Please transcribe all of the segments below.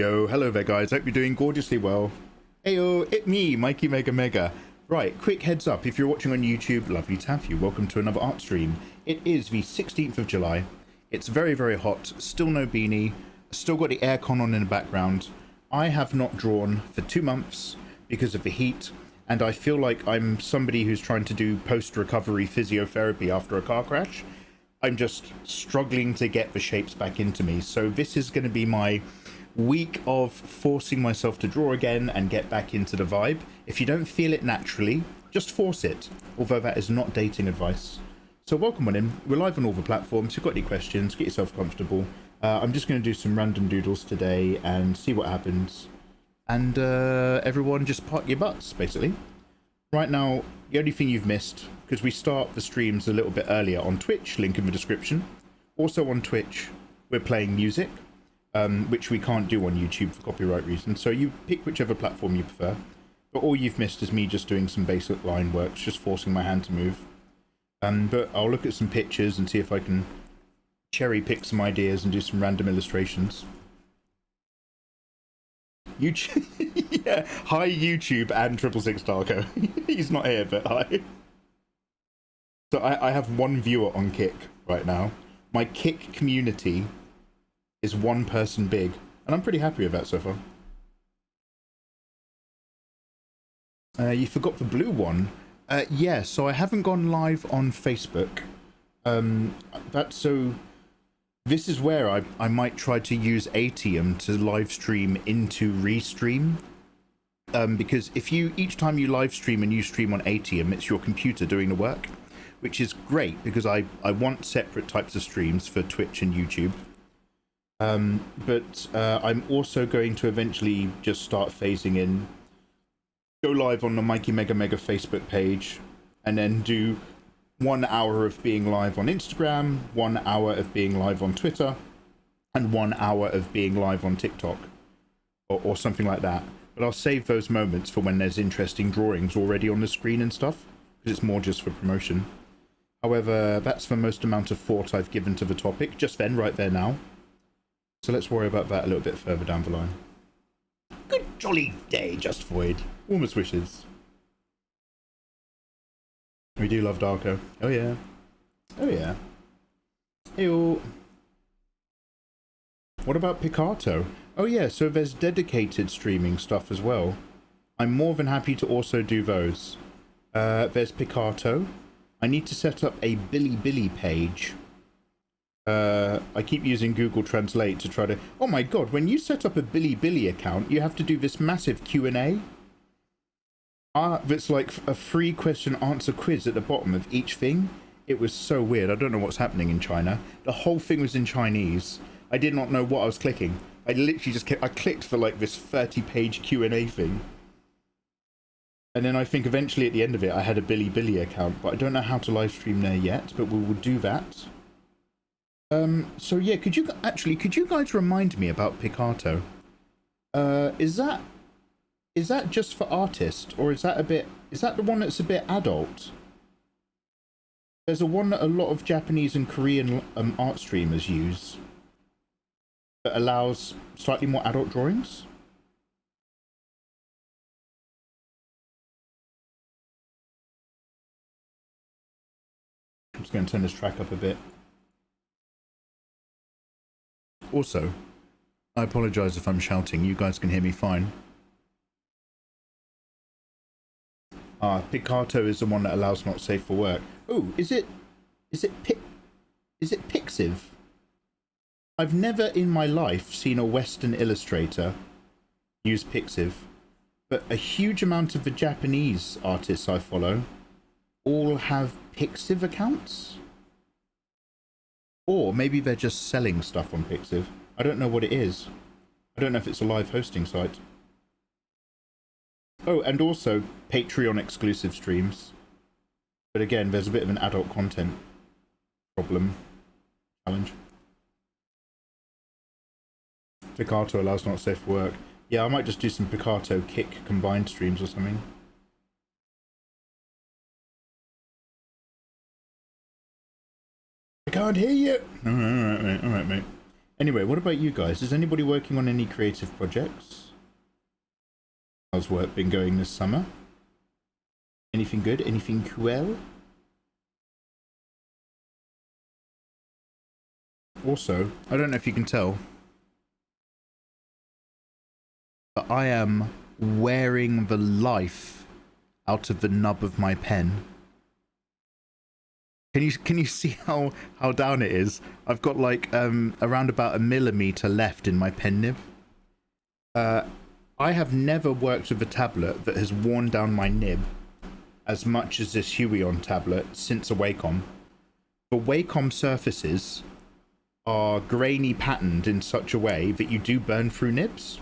Yo, hello there guys, hope you're doing gorgeously well. Heyo, it's me, Mikey Mega Mega. Right, quick heads up, if you're watching on YouTube, lovely to have you. Welcome to another art stream. It is the 16th of July. It's very, very hot, still no beanie, still got the aircon on in the background. I have not drawn for 2 months because of the heat, and I feel like I'm somebody who's trying to do post-recovery physiotherapy after a car crash. I'm just struggling to get the shapes back into me, so this is going to be my week of forcing myself to draw again and get back into the vibe. If you don't feel it naturally, just force it, although that is not dating advice. So welcome on in, we're live on all the platforms. If you've got any questions, get yourself comfortable. I'm just going to do some random doodles today and see what happens, and everyone just park your butts basically. Right now, the only thing you've missed, because we start the streams a little bit earlier on Twitch, link in the description. Also on Twitch, we're playing music, which we can't do on YouTube for copyright reasons, so you pick whichever platform you prefer. But all you've missed is me just doing some basic line works, just forcing my hand to move. But I'll look at some pictures and see if I can cherry pick some ideas and do some random illustrations. YouTube, yeah, hi YouTube and 666 Darko. He's not here, but hi. So I have one viewer on Kick right now. My Kick community is one person big, and I'm pretty happy with that so far. You forgot the blue one. Yeah, so I haven't gone live on Facebook. This is where I might try to use Atium to live stream into Restream. Because if you, each time you live stream and you stream on Atium, it's your computer doing the work, which is great because I want separate types of streams for Twitch and YouTube. But I'm also going to eventually just start phasing in, go live on the Mikey Mega Mega Facebook page, and then do 1 hour of being live on Instagram, 1 hour of being live on Twitter, and 1 hour of being live on TikTok, or something like that. But I'll save those moments for when there's interesting drawings already on the screen and stuff, because it's more just for promotion. However, that's the most amount of thought I've given to the topic, just then, right there now. So let's worry about that a little bit further down the line. Good jolly day, Just Void. Warmest wishes. We do love Darko. Oh yeah. Oh yeah. Heyo. What about Picato? Oh yeah, so there's dedicated streaming stuff as well. I'm more than happy to also do those. There's Picato. I need to set up a Bilibili page. I keep using Google Translate to try to... Oh my god, when you set up a Bilibili account, you have to do this massive Q&A. That's like a free question answer quiz at the bottom of each thing. It was so weird. I don't know what's happening in China. The whole thing was in Chinese. I did not know what I was clicking. I literally just I clicked for like this 30-page Q&A thing. And then I think eventually at the end of it, I had a Bilibili account, but I don't know how to live stream there yet, but we will do that. So yeah, could you guys remind me about Picato? Is that just for artists, or is that the one that's a bit adult? There's a one that a lot of Japanese and Korean art streamers use that allows slightly more adult drawings. I'm just going to turn this track up a bit. Also, I apologize if I'm shouting. You guys can hear me fine. Picato is the one that allows not safe for work. Oh, is it Pixiv? I've never in my life seen a Western illustrator use Pixiv, but a huge amount of the Japanese artists I follow all have Pixiv accounts. Or maybe they're just selling stuff on Pixiv. I don't know what it is. I don't know if it's a live hosting site. Oh, and also Patreon exclusive streams. But again, there's a bit of an adult content problem. Challenge. Picato allows not safe for work. Yeah, I might just do some Picato Kick combined streams or something. I can't hear you. All right, mate. Anyway, what about you guys? Is anybody working on any creative projects? How's work been going this summer? Anything good? Anything cool? Also, I don't know if you can tell, but I am wearing the life out of the nub of my pen. Can you see how down it is? I've got like around about 1 millimeter left in my pen nib. I have never worked with a tablet that has worn down my nib as much as this Hoe tablet since a Wacom. The Wacom surfaces are grainy patterned in such a way that you do burn through nibs.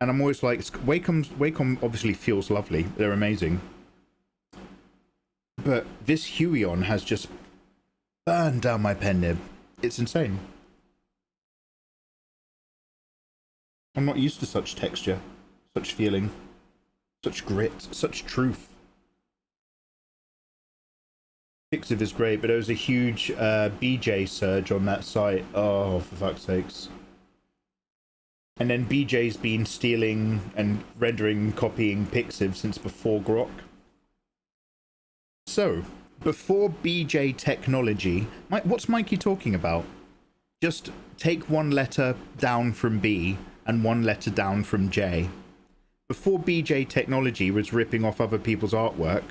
And I'm always like, Wacom obviously feels lovely. They're amazing. But this Hoe has just burned down my pen nib. It's insane. I'm not used to such texture, such feeling, such grit, such truth. Pixiv is great, but there was a huge BJ surge on that site. Oh, for fuck's sakes. And then BJ's been stealing and rendering and copying Pixiv since before Grok. So, before BJ technology, what's Mikey talking about? Just take one letter down from B and one letter down from J. Before BJ technology was ripping off other people's artwork,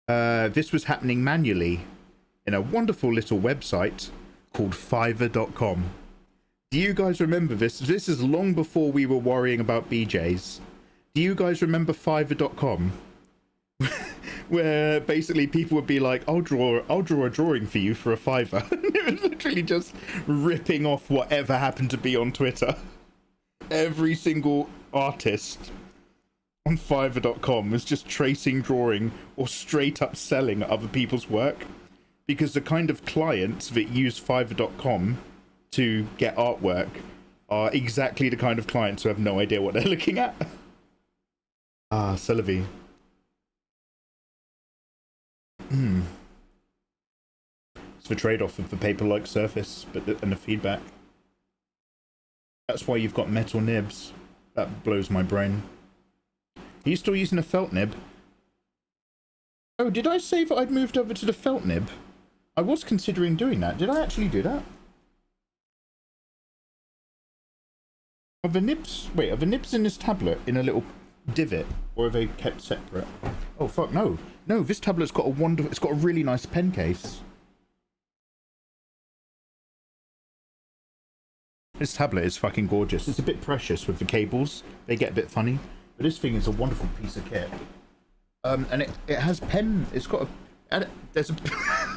this was happening manually in a wonderful little website called Fiverr.com. Do you guys remember this? This is long before we were worrying about BJs. Do you guys remember Fiverr.com? Where basically people would be like, I'll draw a drawing for you for a $5. It was literally just ripping off whatever happened to be on Twitter. Every single artist on Fiverr.com was just tracing drawing or straight up selling other people's work, because the kind of clients that use Fiverr.com to get artwork are exactly the kind of clients who have no idea what they're looking at. Ah, Celebi. It's the trade-off of the paper-like surface and the feedback. That's why you've got metal nibs. That blows my brain. Are you still using a felt nib? Oh, did I say that I'd moved over to the felt nib? I was considering doing that. Did I actually do that? Are the nibs... Wait, are the nibs in this tablet in a little divot? Or are they kept separate? Oh, fuck, no. No, this tablet's got a wonderful... It's got a really nice pen case. This tablet is fucking gorgeous. It's a bit precious with the cables. They get a bit funny. But this thing is a wonderful piece of kit. And it has pen... It's got a... There's a...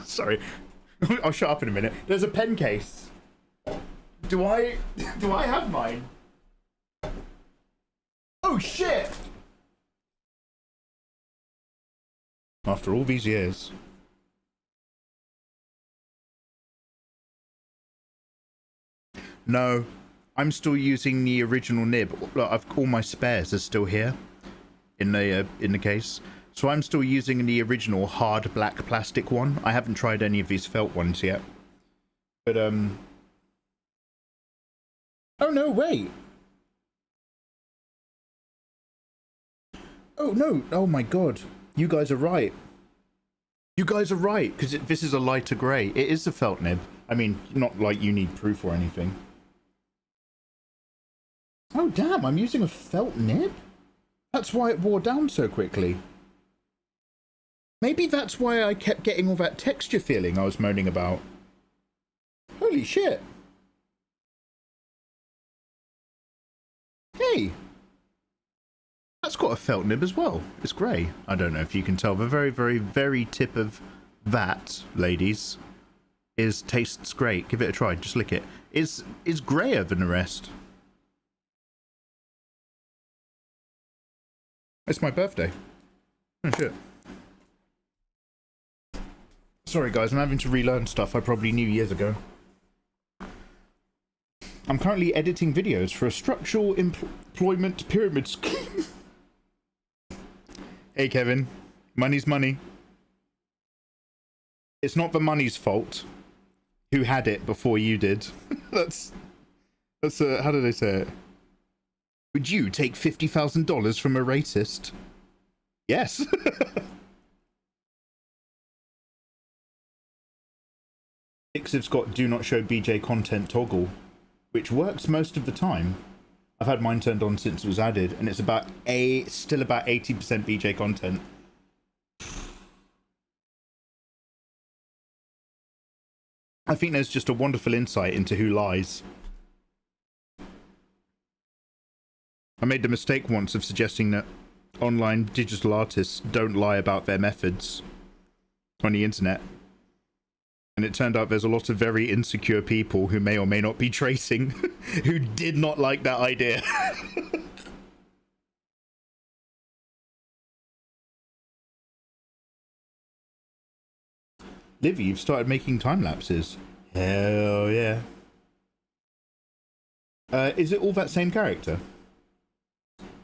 Sorry. I'll shut up in a minute. There's a pen case. Do I have mine? Oh, shit! After all these years. No, I'm still using the original nib. Look, all my spares are still here in the case. So I'm still using the original hard black plastic one. I haven't tried any of these felt ones yet. But oh no, wait. Oh no, oh my god. You guys are right. You guys are right, because this is a lighter grey. It is a felt nib. I mean, not like you need proof or anything. Oh damn, I'm using a felt nib? That's why it wore down so quickly. Maybe that's why I kept getting all that texture feeling I was moaning about. Holy shit. Hey. That's got a felt nib as well. It's grey. I don't know if you can tell. The very, very, very tip of that, ladies, tastes great. Give it a try. Just lick it. Is greyer than the rest. It's my birthday. Oh shit. Sorry guys, I'm having to relearn stuff I probably knew years ago. I'm currently editing videos for a structural employment pyramid scheme. Hey Kevin, money's money. It's not the money's fault. Who had it before you did? that's how do they say it? Would you take $50,000 from a racist? Yes. Pixiv's got do not show BJ content toggle, which works most of the time. I've had mine turned on since it was added, and it's still about 80% BJ content. I think there's just a wonderful insight into who lies. I made the mistake once of suggesting that online digital artists don't lie about their methods on the internet. And it turned out there's a lot of very insecure people who may or may not be tracing who did not like that idea. Livy, you've started making time lapses. Hell yeah. Is it all that same character?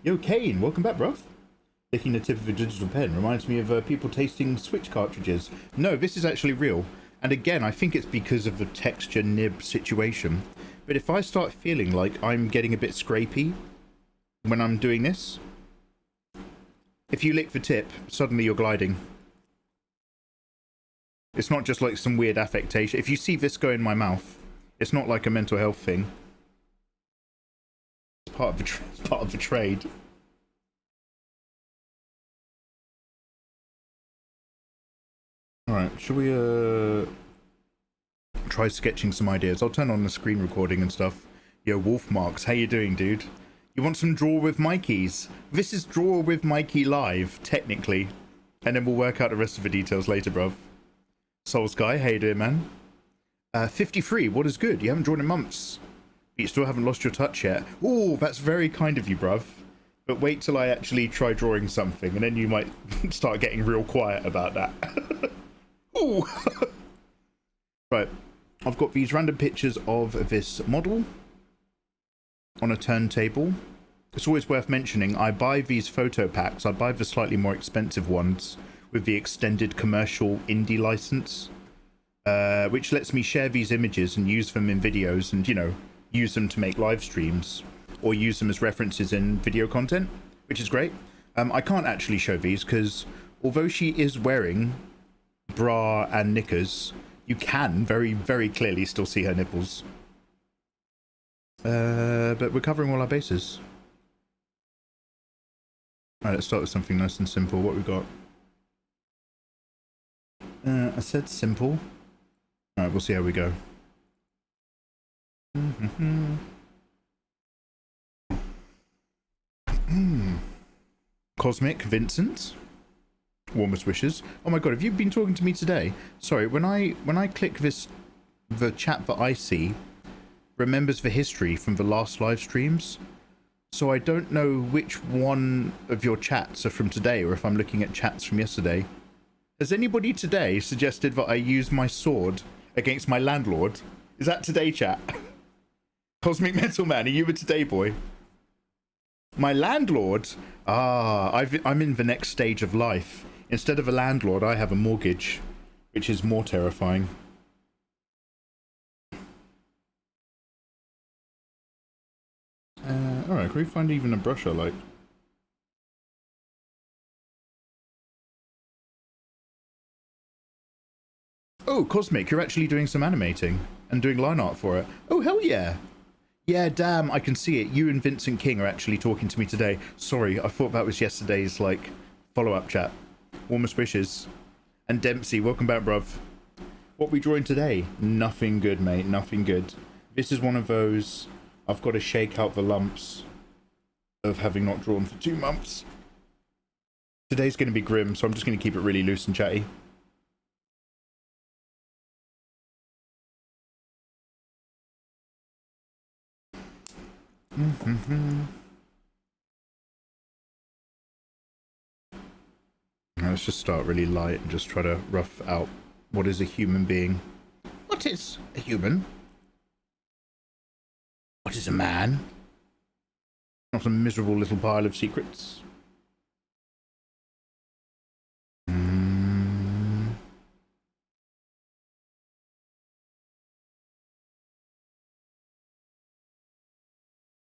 Yo, Kane, welcome back, bruv. Licking the tip of a digital pen reminds me of people tasting Switch cartridges. No, this is actually real. And again, I think it's because of the texture nib situation. But if I start feeling like I'm getting a bit scrapey when I'm doing this, if you lick the tip, suddenly you're gliding. It's not just like some weird affectation. If you see this go in my mouth, it's not like a mental health thing. It's part of the trade. Alright, shall we try sketching some ideas? I'll turn on the screen recording and stuff. Yo, Wolfmarks, how you doing, dude? You want some Draw with Mikeys? This is Draw with Mikey live, technically. And then we'll work out the rest of the details later, bruv. Soul Sky, how you doing, man? 53, what is good? You haven't drawn in months. But you still haven't lost your touch yet. Ooh, that's very kind of you, bruv. But wait till I actually try drawing something, and then you might start getting real quiet about that. Ooh. Right, I've got these random pictures of this model on a turntable. It's always worth mentioning, I buy these photo packs. I buy the slightly more expensive ones with the extended commercial indie license, which lets me share these images and use them in videos and, you know, use them to make live streams or use them as references in video content, which is great. I can't actually show these because although she is wearing bra and knickers, you can very, very clearly still see her nipples. But we're covering all our bases. Alright, let's start with something nice and simple. What we got? I said simple. Alright, we'll see how we go. Cosmic Vincent. Warmest wishes. Oh my god, have you been talking to me today? Sorry, when I click this, the chat that I see remembers the history from the last live streams, so I don't know which one of your chats are from today or if I'm looking at chats from yesterday. Has anybody today suggested that I use my sword against my landlord? Is that today, chat? Cosmic Metal Man, are you a today boy? My landlord? Ah, I'm in the next stage of life. Instead of a landlord, I have a mortgage, which is more terrifying. Alright, can we find even a brush I like? Oh, Cosmic, you're actually doing some animating and doing line art for it. Oh, hell yeah. Yeah, damn, I can see it. You and Vincent King are actually talking to me today. Sorry, I thought that was yesterday's, like, follow-up chat. Warmest wishes. And Dempsey, welcome back, bruv. What are we drawing today? Nothing good, mate, nothing good. This is one of those, I've got to shake out the lumps of having not drawn for 2 months. Today's going to be grim, so I'm just going to keep it really loose and chatty. Now let's just start really light and just try to rough out what is a human being. What is a human? What is a man? Not a miserable little pile of secrets.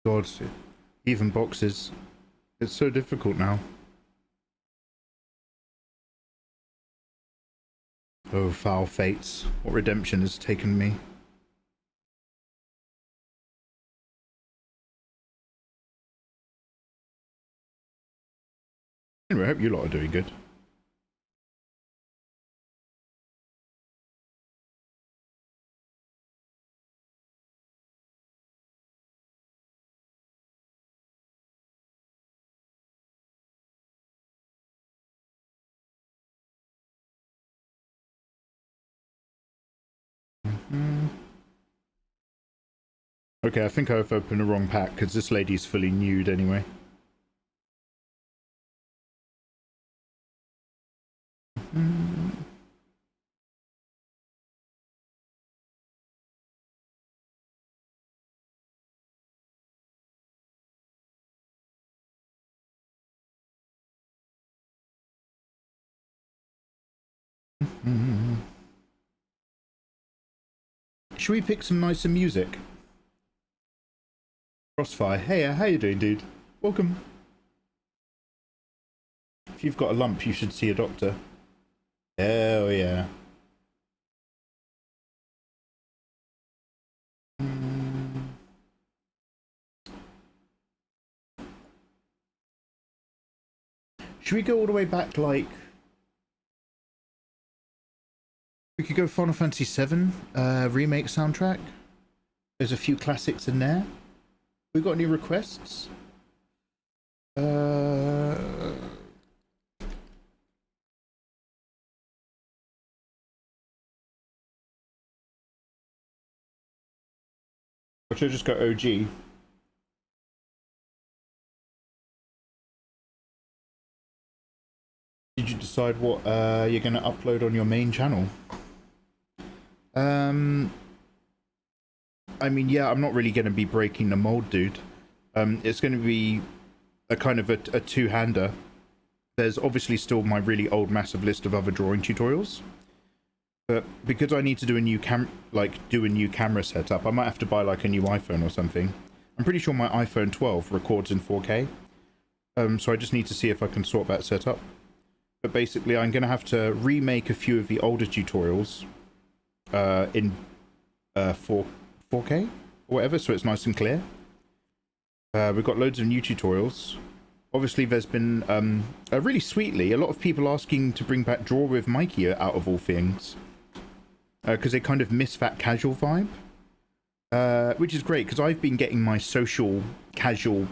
God, even boxes. It's so difficult now. Oh, foul fates. What redemption has taken me? Anyway, I hope you lot are doing good. Okay, I think I've opened the wrong pack because this lady's fully nude anyway. Should we pick some nicer music? Crossfire. Hey, how you doing, dude? Welcome. If you've got a lump, you should see a doctor. Hell yeah. Should we go all the way back, like... We could go Final Fantasy VII remake soundtrack. There's a few classics in there. We got any requests? Or should I just go OG? Did you decide what you're going to upload on your main channel? I mean, yeah, I'm not really going to be breaking the mold, dude. It's going to be a kind of a two-hander. There's obviously still my really old massive list of other drawing tutorials. But because I need to do a new camera setup, I might have to buy like a new iPhone or something. I'm pretty sure my iPhone 12 records in 4K. So I just need to see if I can sort that setup. But basically, I'm going to have to remake a few of the older tutorials in 4K or whatever, so it's nice and clear. We've got loads of new tutorials. Obviously, there's been really sweetly a lot of people asking to bring back Draw with Mikey out of all things, because they kind of miss that casual vibe, which is great because I've been getting my social casual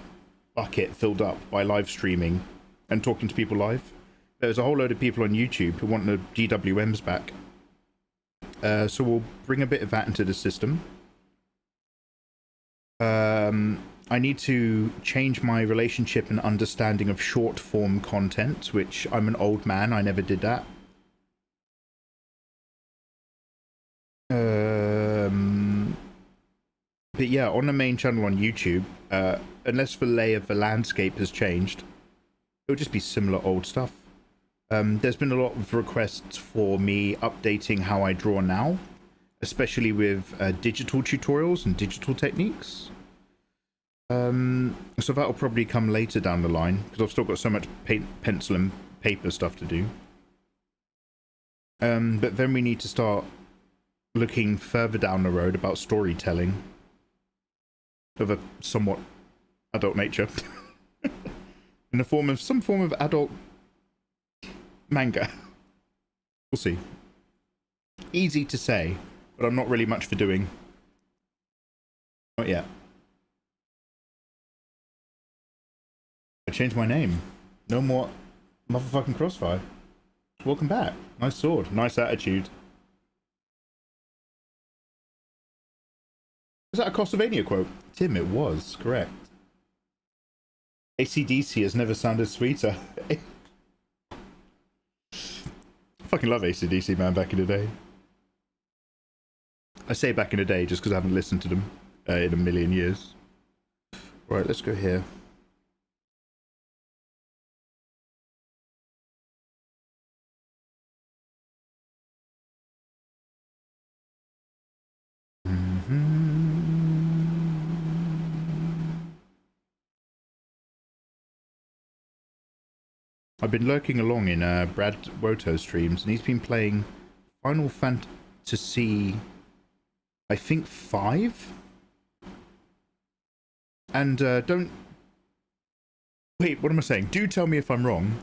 bucket filled up by live streaming and talking to people live. There's a whole load of people on YouTube who want the GWMs back. So we'll bring a bit of that into the system. I need to change my relationship and understanding of short form content, which I'm an old man, I never did that. But yeah, on the main channel on YouTube, unless the lay of the landscape has changed, it'll just be similar old stuff. There's been a lot of requests for me updating how I draw now, especially with digital tutorials and digital techniques. So that'll probably come later down the line, because I've still got so much pencil and paper stuff to do. But then we need to start looking further down the road about storytelling of a somewhat adult nature. In the form of some form of adult manga. We'll see. Easy to say, but I'm not really much for doing. Not yet. I changed my name. No more motherfucking Crossfire. Welcome back. Nice sword. Nice attitude. Was that a Castlevania quote? Tim, it was. Correct. AC/DC has never sounded sweeter. I fucking love AC/DC, man, back in the day. I say back in the day just because I haven't listened to them in a million years. Right, let's go here. I've been lurking along in Brad Woto's streams, and he's been playing Final Fantasy, I think 5. And don't... Wait, what am I saying? Do tell me if I'm wrong.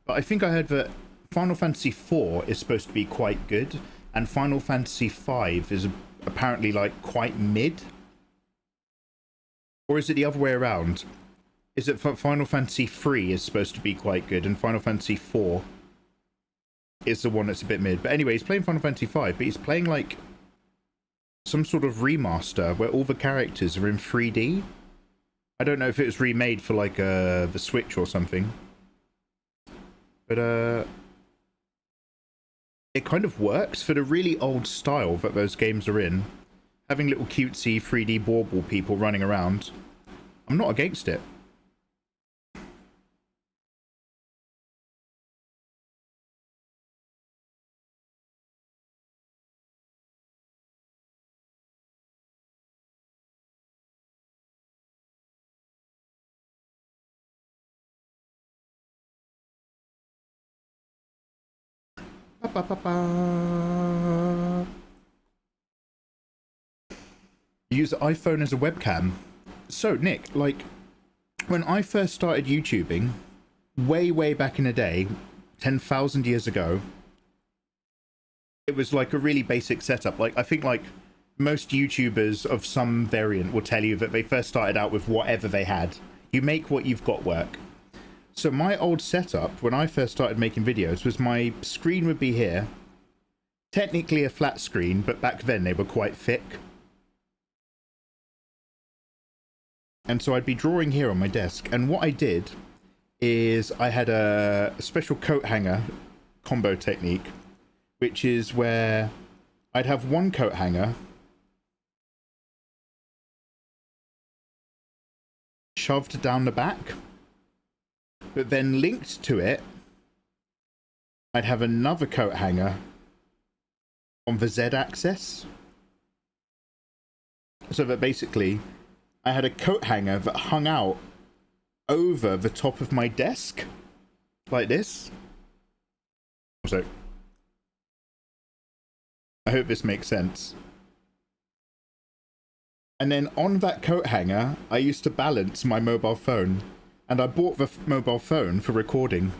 But I think I heard that Final Fantasy 4 is supposed to be quite good, and Final Fantasy 5 is apparently, like, quite mid. Or is it the other way around? Is it Final Fantasy 3 is supposed to be quite good, and Final Fantasy 4 is the one that's a bit mid? But anyway, he's playing Final Fantasy 5, but he's playing, like, some sort of remaster where all the characters are in 3D. I don't know if it was remade for, like, the Switch or something. But, it kind of works for the really old style that those games are in. Having little cutesy 3D bauble people running around. I'm not against it. Ba, ba, ba. Use the iPhone as a webcam. So, Nick, like, when I first started YouTubing, way back in the day, 10,000 years ago, it was like a really basic setup. Like, I think, like, most YouTubers of some variant will tell you that they first started out with whatever they had. You make what you've got work. So my old setup, when I first started making videos, was my screen would be here. Technically a flat screen, but back then they were quite thick. And so I'd be drawing here on my desk. And what I did is I had a special coat hanger combo technique, which is where I'd have one coat hanger shoved down the back. But then linked to it, I'd have another coat hanger on the Z-axis. So that basically, I had a coat hanger that hung out over the top of my desk, like this. So, I hope this makes sense. And then on that coat hanger, I used to balance my mobile phone. And I bought the mobile phone for recording.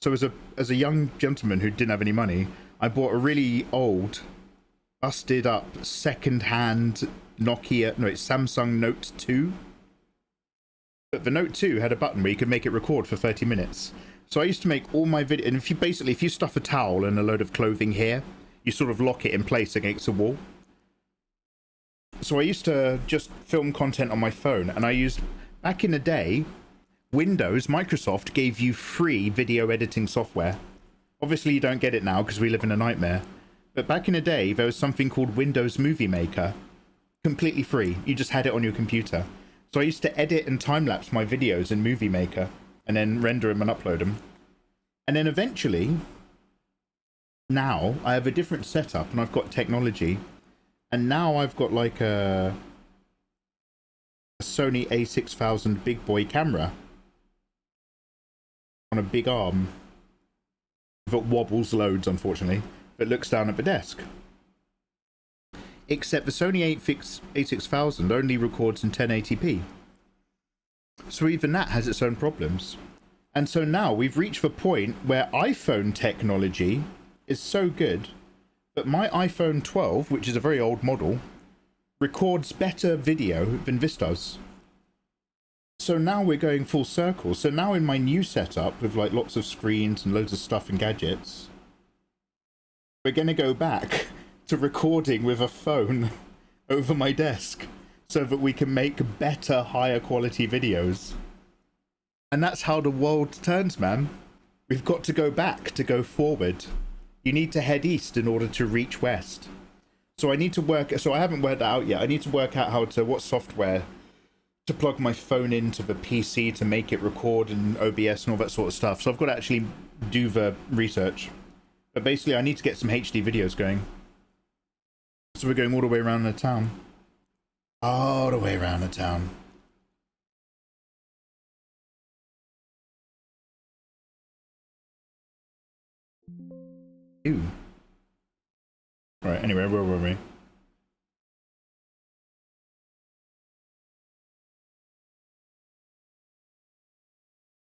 So as a young gentleman who didn't have any money, I bought a really old, busted up, second-hand Nokia, no, it's Samsung Note 2. But the Note 2 had a button where you could make it record for 30 minutes. So I used to make all my videos, and if you stuff a towel and a load of clothing here, you sort of lock it in place against a wall. So I used to just film content on my phone, and I used, back in the day, Microsoft gave you free video editing software. Obviously you don't get it now because we live in a nightmare. But back in the day, there was something called Windows Movie Maker. Completely free. You just had it on your computer. So I used to edit and time-lapse my videos in Movie Maker and then render them and upload them. And then eventually, now, I have a different setup and I've got technology. And now I've got like a Sony a6000 big boy camera on a big arm that wobbles loads, unfortunately, that looks down at the desk. Except the Sony a6000 only records in 1080p. So even that has its own problems. And so now we've reached the point where iPhone technology is so good that my iPhone 12, which is a very old model, records better video than this does. So now we're going full circle. So now in my new setup with like lots of screens and loads of stuff and gadgets, we're going to go back to recording with a phone over my desk so that we can make better, higher quality videos. And that's how the world turns, man. We've got to go back to go forward. You need to head east in order to reach west. So I need to work, so I haven't worked that out yet. I need to work out what software to plug my phone into the PC to make it record and OBS and all that sort of stuff. So I've got to actually do the research. But basically I need to get some HD videos going. So we're going all the way around the town. All the way around the town. Ew. Right, anyway, where were we?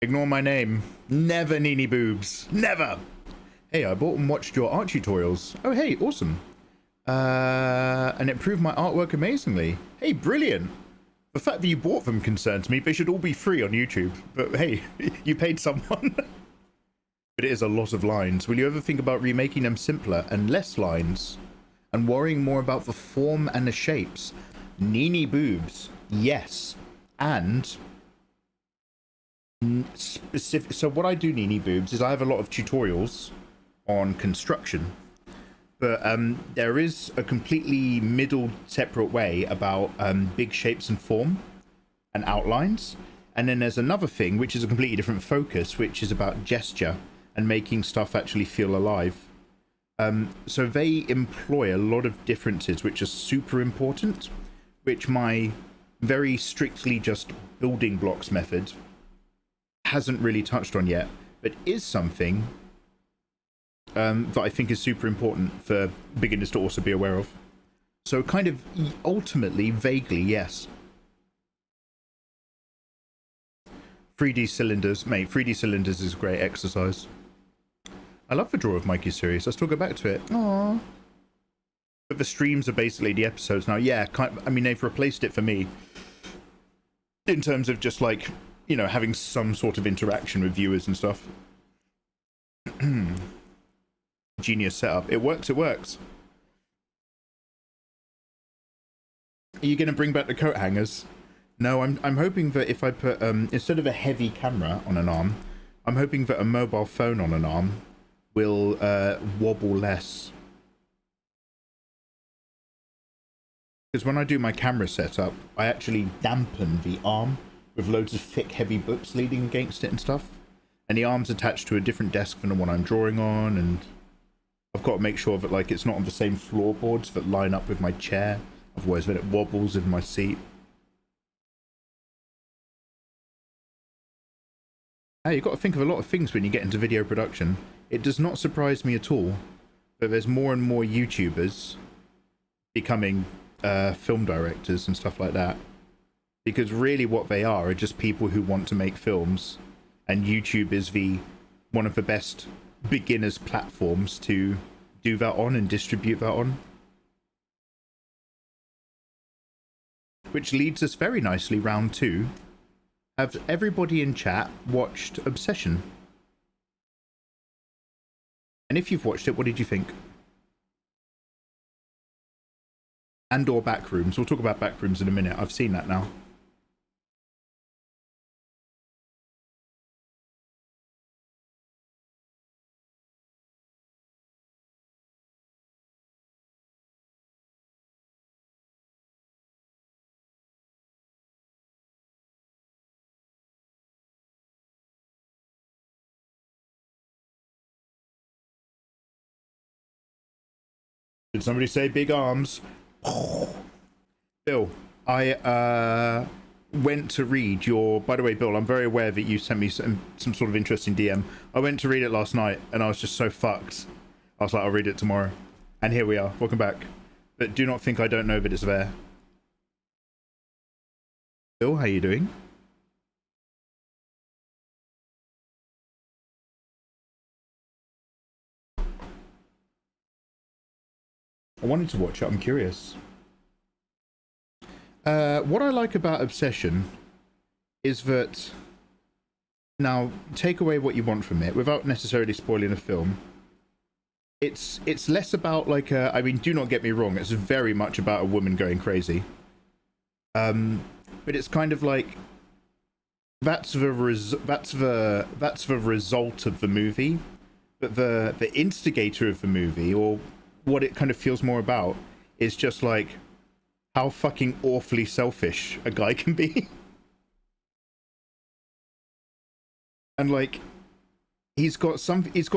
Ignore my name. Never, Nini Boobs. Never! Hey, I bought and watched your art tutorials. Oh, hey, awesome. And it improved my artwork amazingly. Hey, brilliant. The fact that you bought them concerns me. They should all be free on YouTube. But hey, you paid someone. But it is a lot of lines. Will you ever think about remaking them simpler and less lines? And worrying more about the form and the shapes? Nini Boobs. Yes. And specific. So what I do, Nini Boobs, is I have a lot of tutorials on construction. But there is a completely middle separate way about big shapes and form and outlines. And then there's another thing, which is a completely different focus, which is about gesture and making stuff actually feel alive. So they employ a lot of differences, which are super important, which my very strictly just building blocks method hasn't really touched on yet, but is something that I think is super important for beginners to also be aware of. So kind of ultimately, vaguely, yes. 3D cylinders, mate, 3D cylinders is a great exercise. I love the Draw of Mikey series. I still go back to it. Aww. But the streams are basically the episodes now. Yeah, I mean, they've replaced it for me. In terms of just like, you know, having some sort of interaction with viewers and stuff. Genius setup. It works, it works. Are you going to bring back the coat hangers? No, I'm hoping that if I put, instead of a heavy camera on an arm, I'm hoping that a mobile phone on an arm will wobble less. Because when I do my camera setup, I actually dampen the arm with loads of thick, heavy books leaning against it and stuff. And the arm's attached to a different desk than the one I'm drawing on, and I've got to make sure that like it's not on the same floorboards that line up with my chair. Otherwise, then it wobbles in my seat. You've got to think of a lot of things when you get into video production. It does not surprise me at all that there's more and more YouTubers becoming film directors and stuff like that. Because really what they are just people who want to make films. And YouTube is one of the best beginners platforms to do that on and distribute that on. Which leads us very nicely round 2. Have everybody in chat watched Obsession? And if you've watched it, what did you think? And or Backrooms. We'll talk about Backrooms in a minute. I've seen that now. Did somebody say big arms? Bill, I went to read your... By the way, Bill, I'm very aware that you sent me some sort of interesting DM. I went to read it last night, and I was just so fucked. I was like, I'll read it tomorrow. And here we are. Welcome back. But do not think I don't know that it's there. Bill, how you doing? I wanted to watch it. I'm curious. What I like about Obsession is that... Now, take away what you want from it without necessarily spoiling a film. It's less about like a... I mean, do not get me wrong. It's very much about a woman going crazy. But it's kind of like... That's the result of the movie. But the instigator of the movie, or what it kind of feels more about, is just like how fucking awfully selfish a guy can be. And like he's got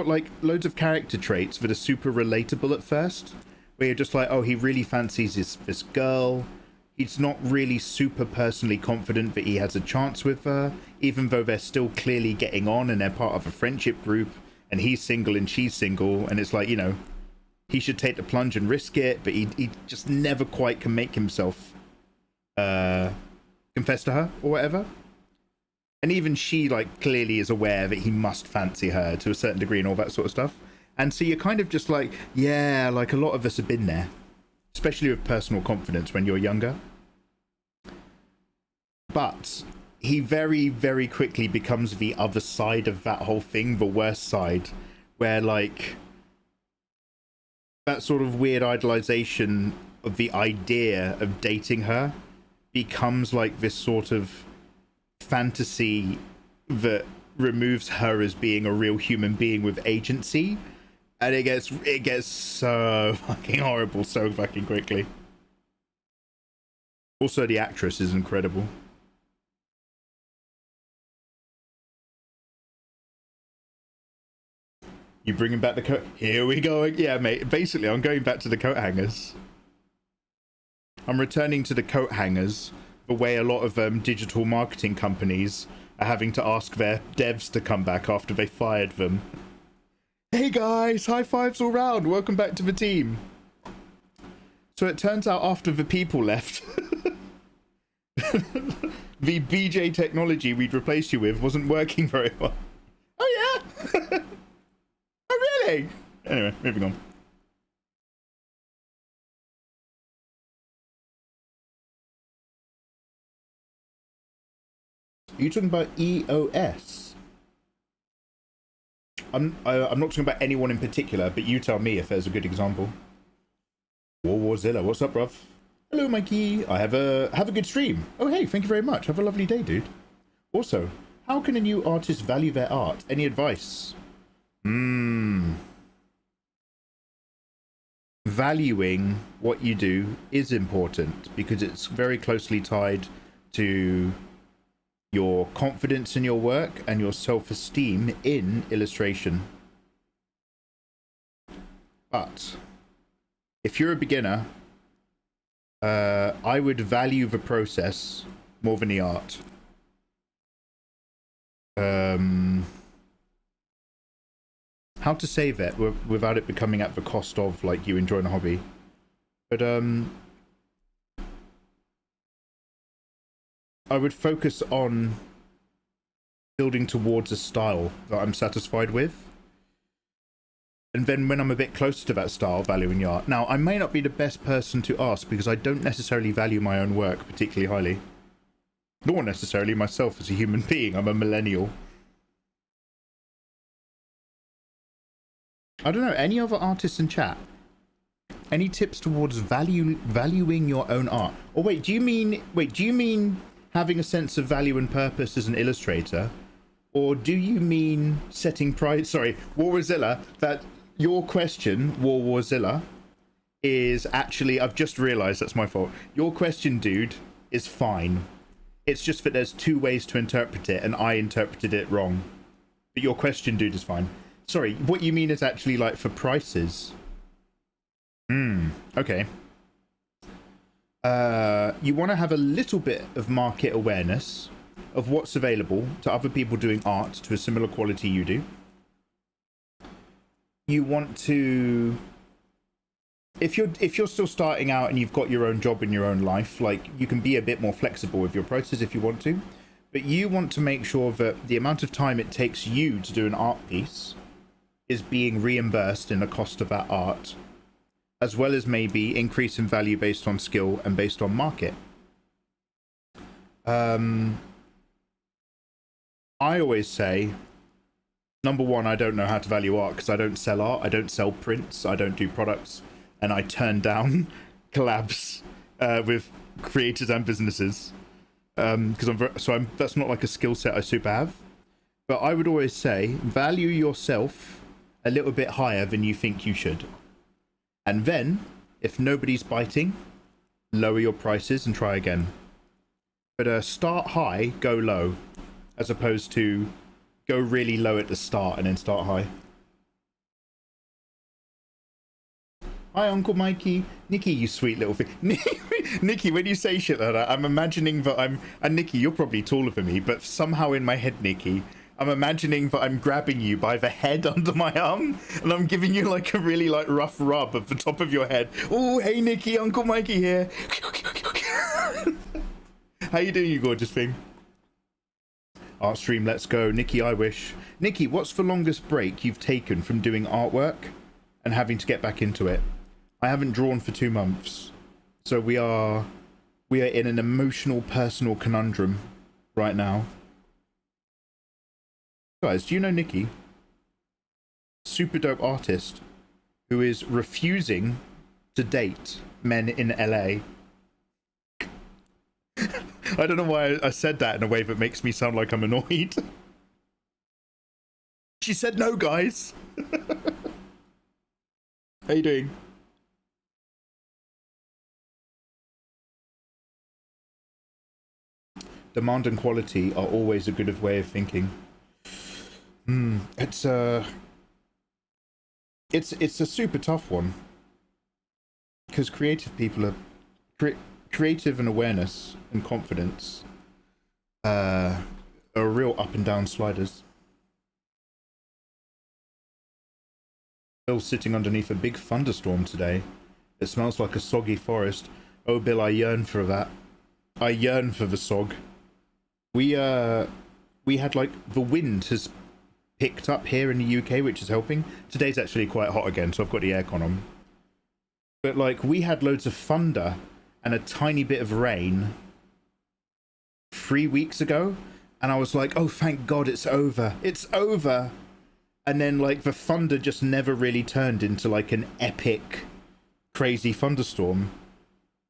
like loads of character traits that are super relatable at first, where you're just like, oh, he really fancies this girl. He's not really super personally confident that he has a chance with her, even though they're still clearly getting on and they're part of a friendship group, and he's single and she's single, and it's like, you know, he should take the plunge and risk it, but he just never quite can make himself confess to her or whatever. And even she, like, clearly is aware that he must fancy her to a certain degree and all that sort of stuff. And so you're kind of just like, yeah, like a lot of us have been there, especially with personal confidence when you're younger. But he very, very quickly becomes the other side of that whole thing, the worst side, where, like, that sort of weird idolization of the idea of dating her becomes like this sort of fantasy that removes her as being a real human being with agency, and it gets so fucking horrible so fucking quickly. Also, the actress is incredible. You bringing back the coat? Here we go. Yeah, mate. Basically, I'm going back to the coat hangers. I'm returning to the coat hangers the way a lot of digital marketing companies are having to ask their devs to come back after they fired them. Hey guys, high fives all round. Welcome back to the team. So it turns out after the people left, the BJ technology we'd replaced you with wasn't working very well. Oh yeah? Oh really? Anyway, moving on. Are you talking about EOS? I'm not talking about anyone in particular, but you tell me if there's a good example. Warzilla, what's up, bruv? Hello, Mikey. I have a good stream. Oh, hey, thank you very much. Have a lovely day, dude. Also, how can a new artist value their art? Any advice? Valuing what you do is important because it's very closely tied to your confidence in your work and your self-esteem in illustration. But if you're a beginner, I would value the process more than the art. How to say that without it becoming at the cost of, like, you enjoying a hobby. But I would focus on building towards a style that I'm satisfied with. And then when I'm a bit closer to that style, valuing the art. Now, I may not be the best person to ask because I don't necessarily value my own work particularly highly. Nor necessarily myself as a human being. I'm a millennial. I don't know, any other artists in chat? Any tips towards valuing your own art? Or wait, do you mean having a sense of value and purpose as an illustrator? Or do you mean setting price? Sorry, Warzilla, that your question, Warzilla, is actually, I've just realized that's my fault. Your question, dude, is fine. It's just that there's two ways to interpret it and I interpreted it wrong. But your question, dude, is fine. Sorry, what you mean is actually like for prices. Okay. You want to have a little bit of market awareness of what's available to other people doing art to a similar quality you do. You want to, if you're still starting out and you've got your own job in your own life, like, you can be a bit more flexible with your prices if you want to, but you want to make sure that the amount of time it takes you to do an art piece is being reimbursed in the cost of that art, as well as maybe increase in value based on skill and based on market. I always say, number one, I don't know how to value art because I don't sell art, I don't sell prints, I don't do products, and I turn down collabs with creators and businesses because that's not like a skill set I super have. But I would always say, value yourself a little bit higher than you think you should. And then, if nobody's biting, lower your prices and try again. But start high, go low, as opposed to go really low at the start and then start high. Hi, Uncle Mikey. Nikki, you sweet little thing. Nikki, when you say shit like that, I'm imagining that and Nikki, you're probably taller than me, but somehow in my head, Nikki, I'm imagining that I'm grabbing you by the head under my arm, and I'm giving you like a really like rough rub of the top of your head. Oh, hey Nikki, Uncle Mikey here. How you doing, you gorgeous thing? Art stream, let's go. Nikki, I wish. Nikki, what's the longest break you've taken from doing artwork and having to get back into it? I haven't drawn for 2 months, so we are in an emotional, personal conundrum right now. Guys, do you know Nikki? Super dope artist who is refusing to date men in LA. I don't know why I said that in a way that makes me sound like I'm annoyed. She said no, guys. How you doing? Demand and quality are always a good way of thinking. It's a super tough one, because creative people are creative, and awareness and confidence are real up and down sliders. Bill's sitting underneath a big thunderstorm today. It smells like a soggy forest. Oh, Bill, I yearn for that. I yearn for the sog. We had like the wind has picked up here in the UK, which is helping. Today's actually quite hot again, so I've got the aircon on. But like we had loads of thunder and a tiny bit of rain 3 weeks ago, and I was like, oh, thank God it's over. It's over. And then like the thunder just never really turned into like an epic, crazy thunderstorm.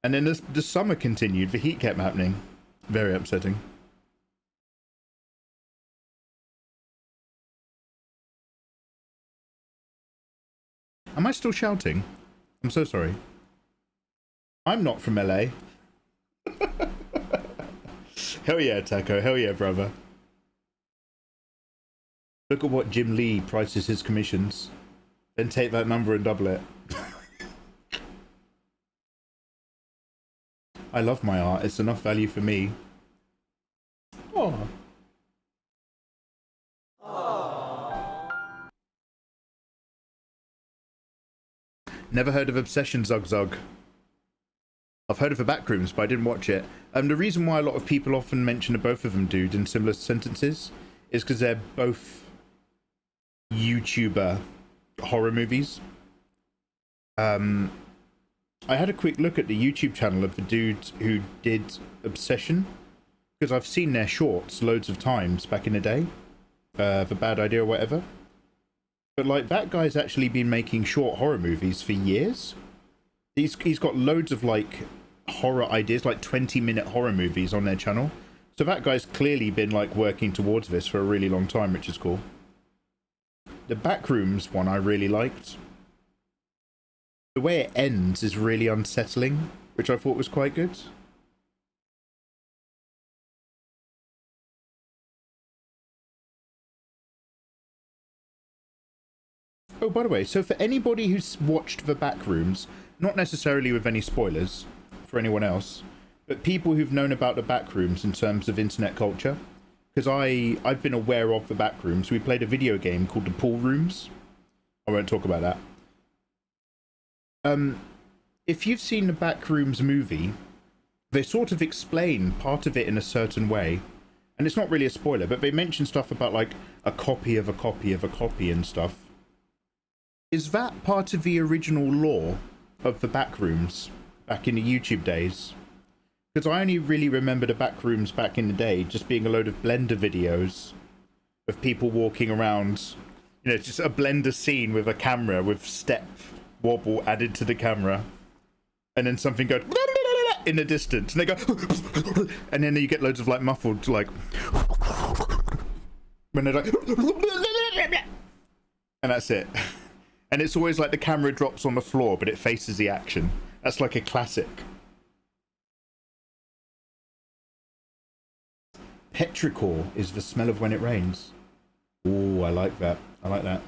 And then the summer continued. The heat kept happening. Very upsetting. Am I still shouting? I'm so sorry. I'm not from LA. Hell yeah, Taco. Hell yeah, brother. Look at what Jim Lee prices his commissions. Then take that number and double it. I love my art. It's enough value for me. Oh. Never heard of Obsession Zug Zug. I've heard of the Backrooms, but I didn't watch it. The reason why a lot of people often mention both of them, dude, in similar sentences, is because they're both YouTuber horror movies. I had a quick look at the YouTube channel of the dude who did Obsession, because I've seen their shorts loads of times back in the day, for Bad Idea or whatever. But like that guy's actually been making short horror movies for years. He's got loads of like horror ideas, like 20-minute horror movies on their channel. So that guy's clearly been like working towards this for a really long time, which is cool. The Backrooms one I really liked. The way it ends is really unsettling, which I thought was quite good. Oh, by the way, so for anybody who's watched the Backrooms, not necessarily with any spoilers for anyone else, but people who've known about the Backrooms in terms of internet culture, because I've been aware of the Backrooms. We played a video game called The Pool Rooms. I won't talk about that. If you've seen the Backrooms movie, they sort of explain part of it in a certain way, and it's not really a spoiler, but they mention stuff about like a copy of a copy of a copy and stuff. Is that part of the original lore of the Backrooms back in the YouTube days? Because I only really remember the Backrooms back in the day just being a load of Blender videos of people walking around, you know, just a Blender scene with a camera with step wobble added to the camera, and then something goes in the distance, and they go, and then you get loads of like muffled like when they're like, and that's it. And it's always like the camera drops on the floor, but it faces the action. That's like a classic. Petrichor is the smell of when it rains. Ooh, I like that. I like that.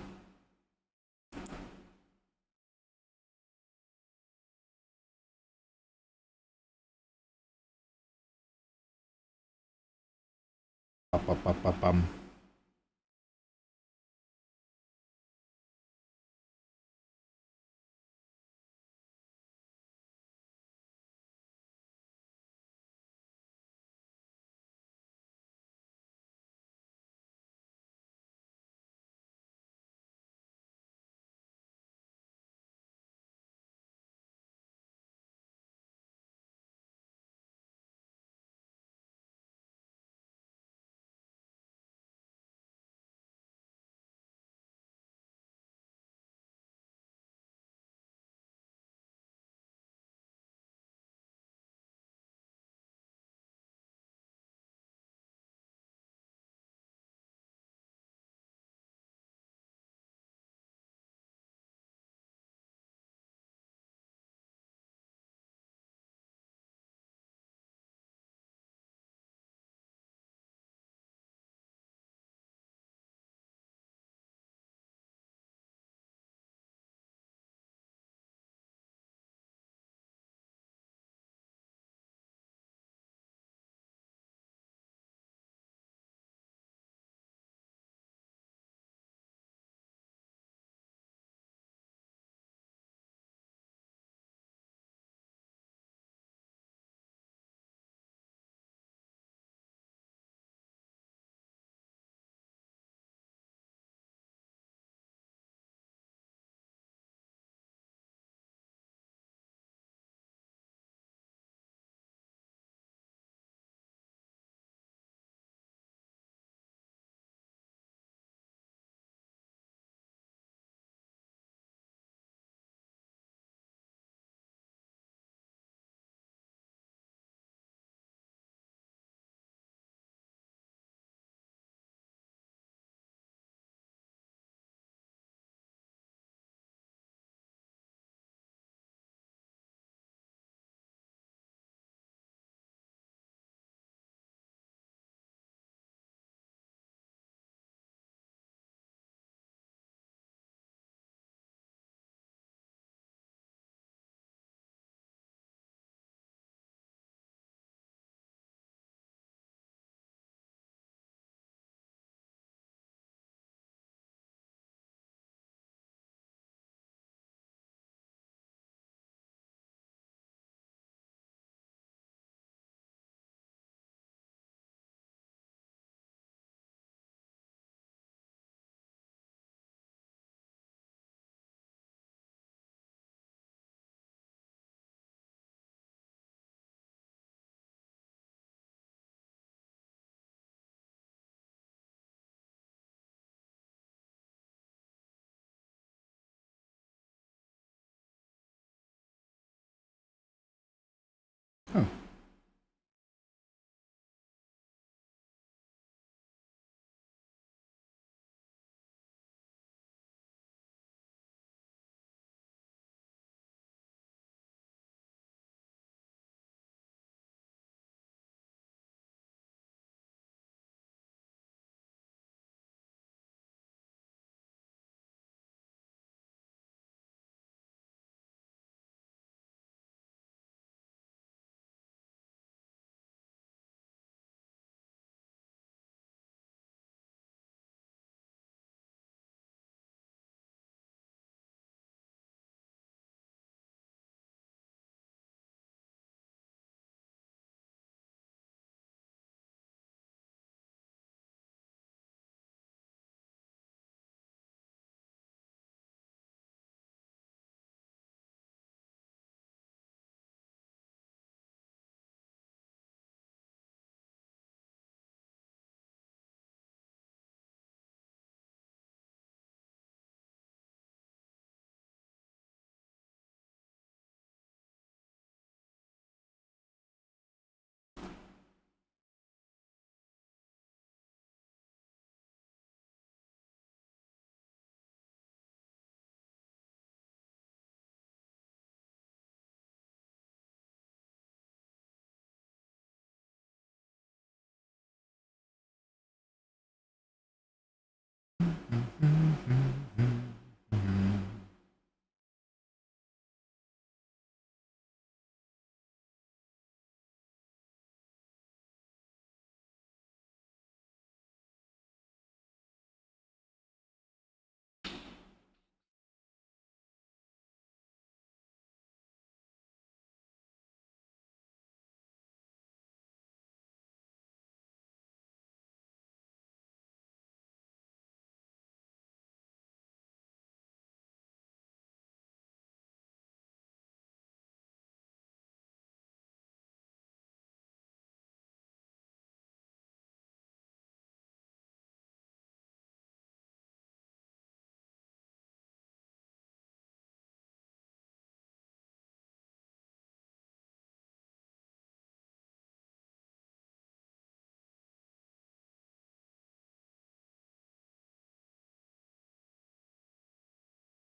Oh.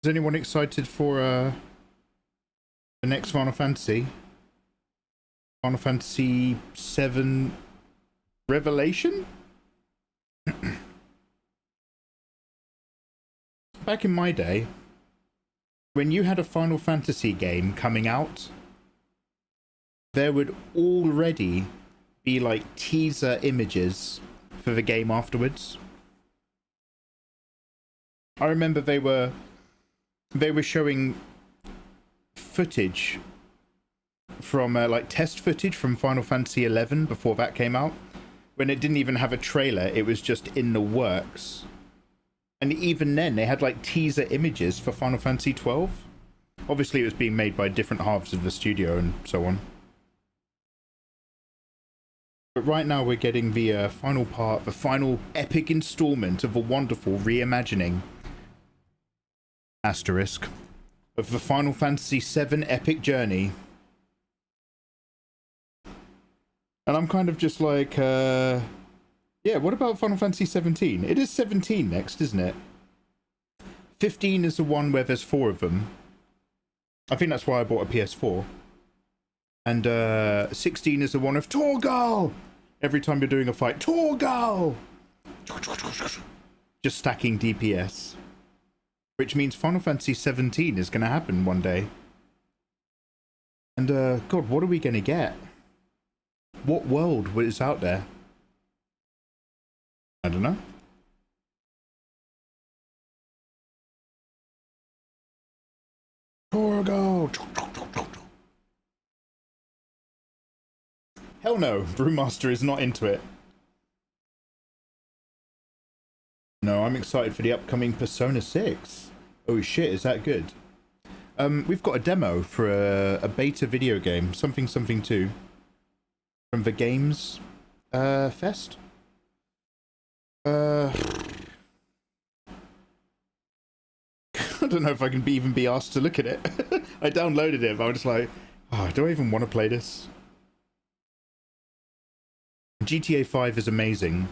Is anyone excited for the next Final Fantasy? Final Fantasy 7 Revelation? Back in my day, when you had a Final Fantasy game coming out, there would already be like teaser images for the game afterwards. I remember they were showing footage from like test footage from Final Fantasy 11 before that came out, when it didn't even have a trailer, it was just in the works. And even then they had like teaser images for Final Fantasy 12. Obviously it was being made by different halves of the studio and so on. But right now we're getting the final part, the final epic installment of a wonderful reimagining asterisk of the Final Fantasy VII epic journey. And I'm kind of just like, yeah, what about Final Fantasy 17? It is 17 next, isn't it? 15 is the one where there's 4 of them. I think that's why I bought a PS4. And 16 is the one of Torgal! Every time you're doing a fight, Torgal! Just stacking DPS. Which means Final Fantasy 17 is going to happen one day. And, God, what are we going to get? What world is out there? I don't know. Torgal! Hell no, Brewmaster is not into it. No, I'm excited for the upcoming Persona 6. Oh shit, is that good? We've got a demo for a beta video game, something 2, from the Games Fest. I don't know if I can even be asked to look at it. I downloaded it, but I was just like, oh, do I even want to play this? GTA 5 is amazing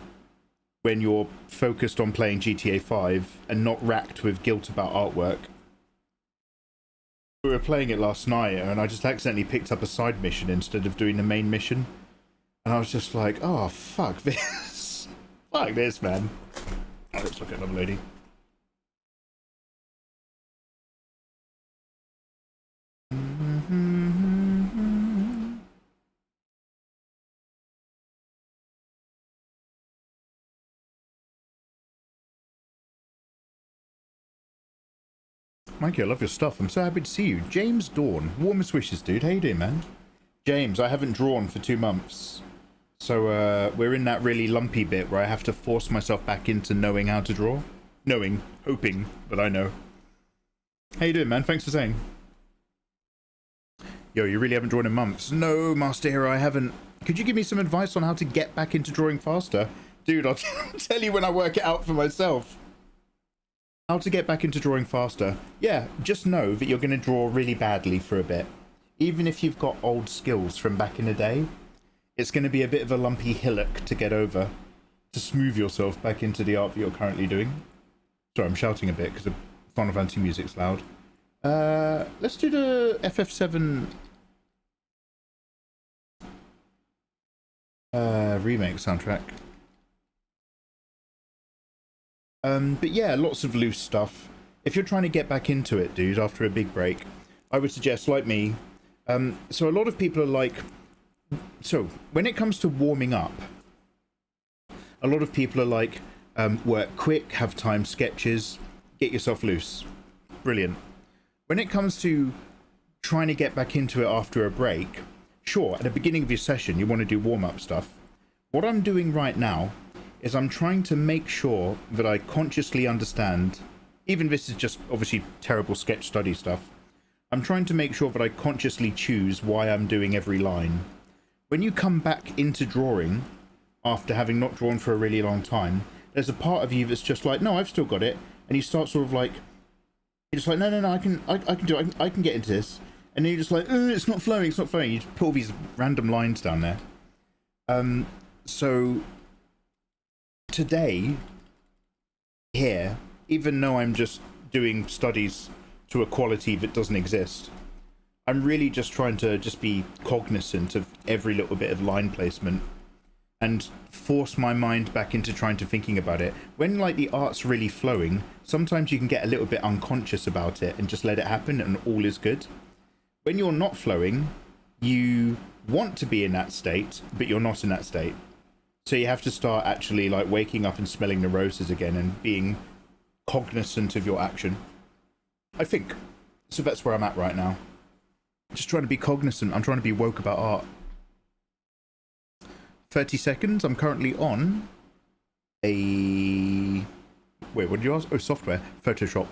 when you're focused on playing GTA 5 and not racked with guilt about artwork. We were playing it last night and I just accidentally picked up a side mission instead of doing the main mission. And I was just like, oh, fuck this. Fuck this, man. Oh, let's look at another lady. Mikey, I love your stuff. I'm so happy to see you. James Dawn. Warmest wishes, dude. How you doing, man? James, I haven't drawn for 2 months. So, we're in that really lumpy bit where I have to force myself back into knowing how to draw. Hoping that I know. How you doing, man? Thanks for saying. Yo, you really haven't drawn in months? No, Master Hero, I haven't. Could you give me some advice on how to get back into drawing faster? Dude, I'll tell you when I work it out for myself. How to get back into drawing faster. Yeah, just know that you're going to draw really badly for a bit. Even if you've got old skills from back in the day, it's going to be a bit of a lumpy hillock to get over, to smooth yourself back into the art that you're currently doing. Sorry, I'm shouting a bit because the Final Fantasy music's loud. Let's do the FF7 remake soundtrack. But yeah, lots of loose stuff. If you're trying to get back into it, dude, after a big break, I would suggest, like me, so a lot of people are like, so when it comes to warming up, a lot of people are like, work quick, have time sketches, get yourself loose. Brilliant. When it comes to trying to get back into it after a break, sure, at the beginning of your session, you want to do warm-up stuff. What I'm doing right now is I'm trying to make sure that I consciously understand, even this is just obviously terrible sketch study stuff, I'm trying to make sure that I consciously choose why I'm doing every line. When you come back into drawing, after having not drawn for a really long time, there's a part of you that's just like, no, I've still got it, and you start sort of like, you're just like, no, I can do it, I can get into this, and then you're just like, it's not flowing, you just put all these random lines down there. So today, here, even though I'm just doing studies to a quality that doesn't exist, I'm really just trying to just be cognizant of every little bit of line placement and force my mind back into trying to thinking about it. When like the art's really flowing, sometimes you can get a little bit unconscious about it and just let it happen and all is good. When you're not flowing, you want to be in that state, but you're not in that state. So you have to start actually like waking up and smelling the roses again and being cognizant of your action. I think. So that's where I'm at right now. Just trying to be cognizant. I'm trying to be woke about art. 30 seconds. I'm currently on a... Wait, what did you ask? Oh, software. Photoshop.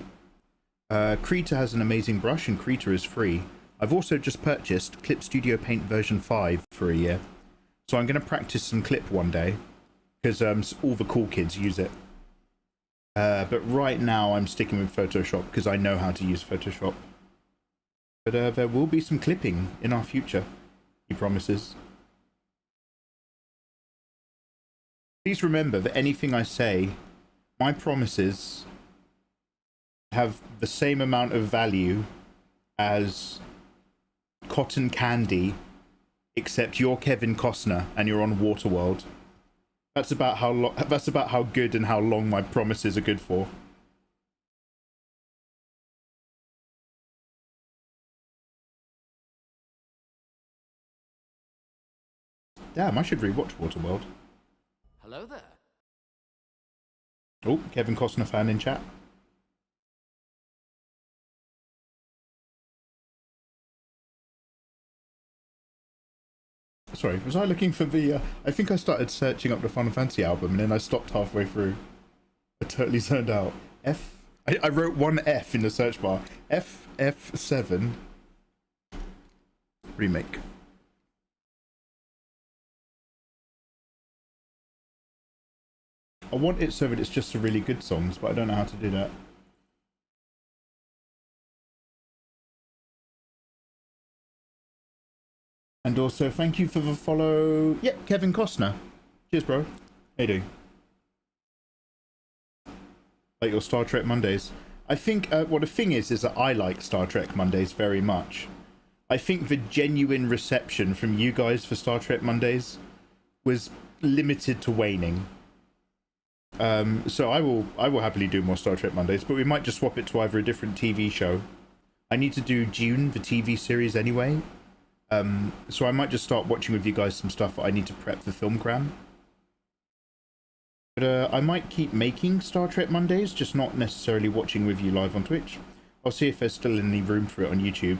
Krita has an amazing brush and Krita is free. I've also just purchased Clip Studio Paint version 5 for a year. So I'm going to practice some Clip one day, because all the cool kids use it. But right now I'm sticking with Photoshop, because I know how to use Photoshop. But there will be some clipping in our future, he promises. Please remember that anything I say, my promises have the same amount of value as cotton candy, except you're Kevin Costner and you're on Waterworld. That's about how good and how long my promises are good for. Damn, I should rewatch Waterworld. Hello there. Oh, Kevin Costner fan in chat. Sorry, was I looking for the... I think I started searching up the Final Fantasy album and then I stopped halfway through. I totally zoned out. I wrote one F in the search bar. FF7 remake. I want it so that it's just the really good songs, but I don't know how to do that. And also, thank you for the follow. Yep, Kevin Costner. Cheers, bro. How you doing? Like your Star Trek Mondays. I think, well, the thing is that I like Star Trek Mondays very much. I think the genuine reception from you guys for Star Trek Mondays was limited to waning. So I will happily do more Star Trek Mondays, but we might just swap it to either a different TV show. I need to do Dune, the TV series, anyway. So I might just start watching with you guys some stuff that I need to prep for Film Cram. But I might keep making Star Trek Mondays, just not necessarily watching with you live on Twitch. I'll see if there's still any room for it on YouTube.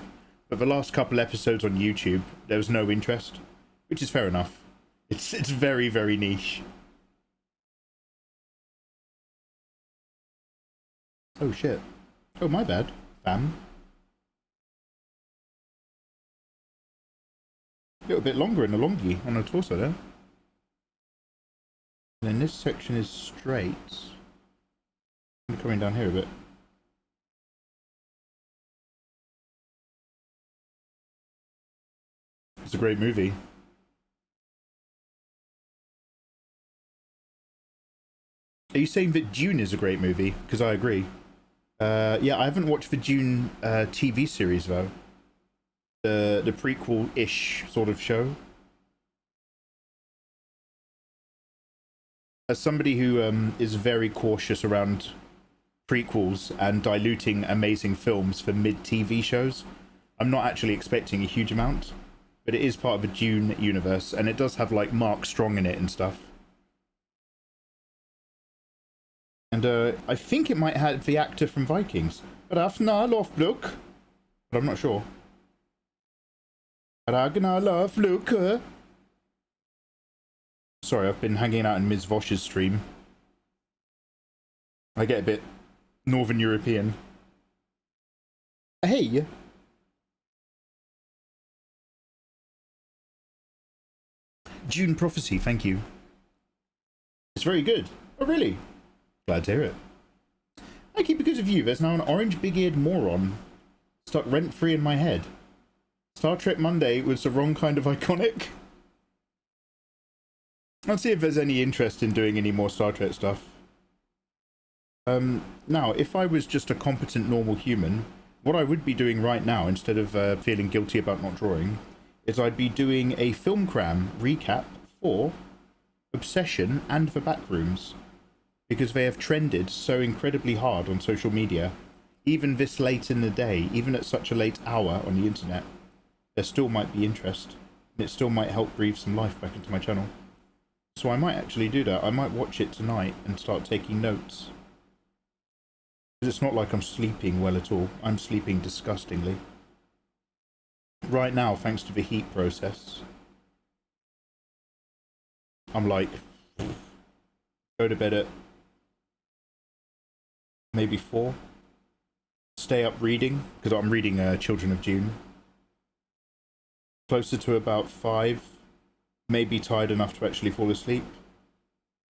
But the last couple episodes on YouTube, there was no interest, which is fair enough. It's very, very niche. Oh shit. Oh, my bad, fam. A little bit longer in the longy on the torso there. And then this section is straight. I'm coming down here a bit. It's a great movie. Are you saying that Dune is a great movie? Because I agree. Yeah, I haven't watched the Dune TV series though. The prequel-ish sort of show. As somebody who is very cautious around prequels and diluting amazing films for mid-TV shows, I'm not actually expecting a huge amount, but it is part of the Dune universe, and it does have like Mark Strong in it and stuff. And I think it might have the actor from Vikings. Ragnar Lothbrok, but I'm not sure. Ragnar Lothbrok. Sorry, I've been hanging out in Ms. Vosh's stream. I get a bit Northern European. Hey! Dune Prophecy, thank you. It's very good. Oh, really? Glad to hear it. Thank you, because of you, there's now an orange big-eared moron stuck rent-free in my head. Star Trek Monday was the wrong kind of iconic. I'll see if there's any interest in doing any more Star Trek stuff. Now, if I was just a competent normal human, what I would be doing right now, instead of feeling guilty about not drawing, is I'd be doing a Film Cram recap for Obsession and the Backrooms, because they have trended so incredibly hard on social media, even this late in the day, even at such a late hour on the internet. There still might be interest, and it still might help breathe some life back into my channel. So I might actually do that. I might watch it tonight and start taking notes. Because it's not like I'm sleeping well at all. I'm sleeping disgustingly. Right now, thanks to the heat process, I'm like, go to bed at maybe 4. Stay up reading, because I'm reading Children of Dune. Closer to about 5. Maybe tired enough to actually fall asleep,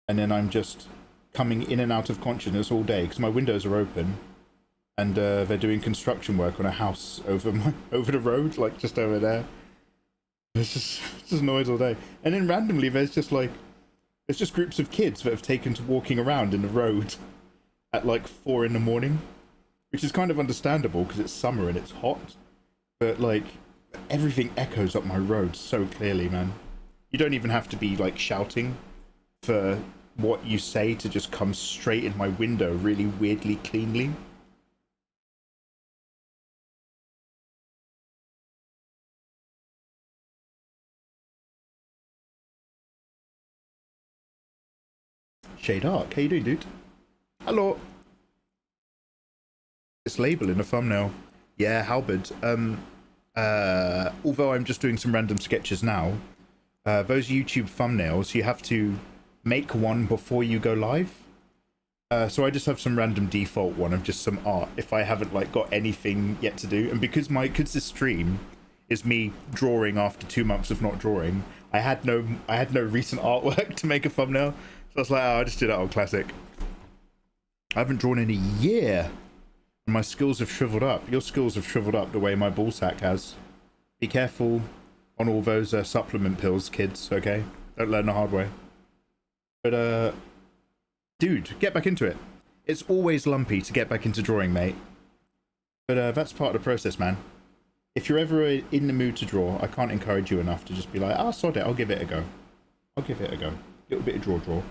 and then I'm just coming in and out of consciousness all day because my windows are open, and they're doing construction work on a house over the road, like just over there. It's just noise all day, and then randomly there's just groups of kids that have taken to walking around in the road at like 4 in the morning, which is kind of understandable because it's summer and it's hot, but like everything echoes up my road so clearly, man. You don't even have to be like shouting for what you say to just come straight in my window really weirdly cleanly. Shade Arc, how you doing, dude? Hello. This label in the thumbnail. Yeah, halberd. Although I'm just doing some random sketches now, those YouTube thumbnails, you have to make one before you go live. So I just have some random default one of just some art if I haven't like got anything yet to do. And because this stream is me drawing after 2 months of not drawing, I had no recent artwork to make a thumbnail. So I was like, oh, I'll just do that old classic. I haven't drawn in a year. And my skills have shriveled up. Your skills have shriveled up the way my ballsack has. Be careful on all those supplement pills, kids, okay? Don't learn the hard way. But dude, get back into it. It's always lumpy to get back into drawing, mate. But that's part of the process, man. If you're ever in the mood to draw, I can't encourage you enough to just be like, ah, sod it, I'll give it a go. I'll give it a go. Little bit of draw.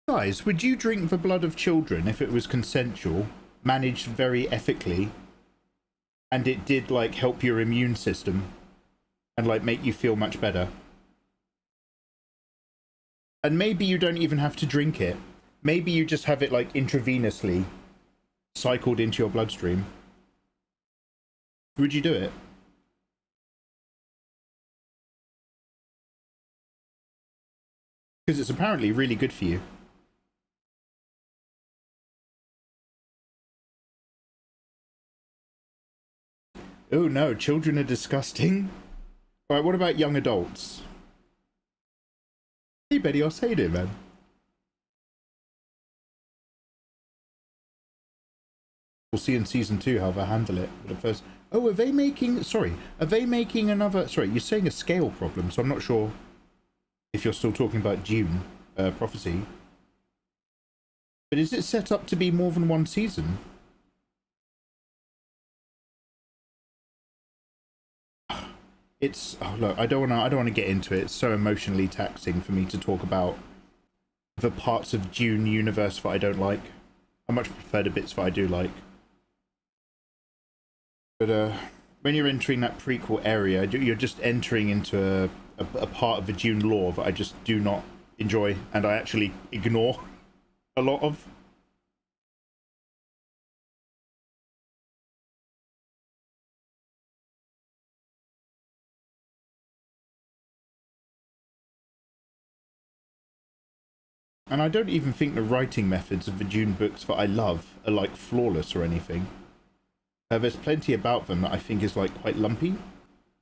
Guys, would you drink the blood of children if it was consensual, managed very ethically, and it did, like, help your immune system and, like, make you feel much better? And maybe you don't even have to drink it. Maybe you just have it, like, intravenously cycled into your bloodstream. Would you do it? Because it's apparently really good for you. Oh no, children are disgusting. Alright, what about young adults? Hey Betty, I'll say it, man. We'll see in season 2 how they handle it. But at first, oh, are they making, sorry, are they making another, sorry, you're saying a scale problem, so I'm not sure if you're still talking about Dune, Prophecy. But is it set up to be more than one season? It's, oh look, I don't want to get into it. It's so emotionally taxing for me to talk about the parts of Dune universe that I don't like. I much prefer the bits that I do like. But when you're entering that prequel area, you're just entering into a part of the Dune lore that I just do not enjoy, and I actually ignore a lot of. And I don't even think the writing methods of the Dune books that I love are, like, flawless or anything. There's plenty about them that I think is, like, quite lumpy.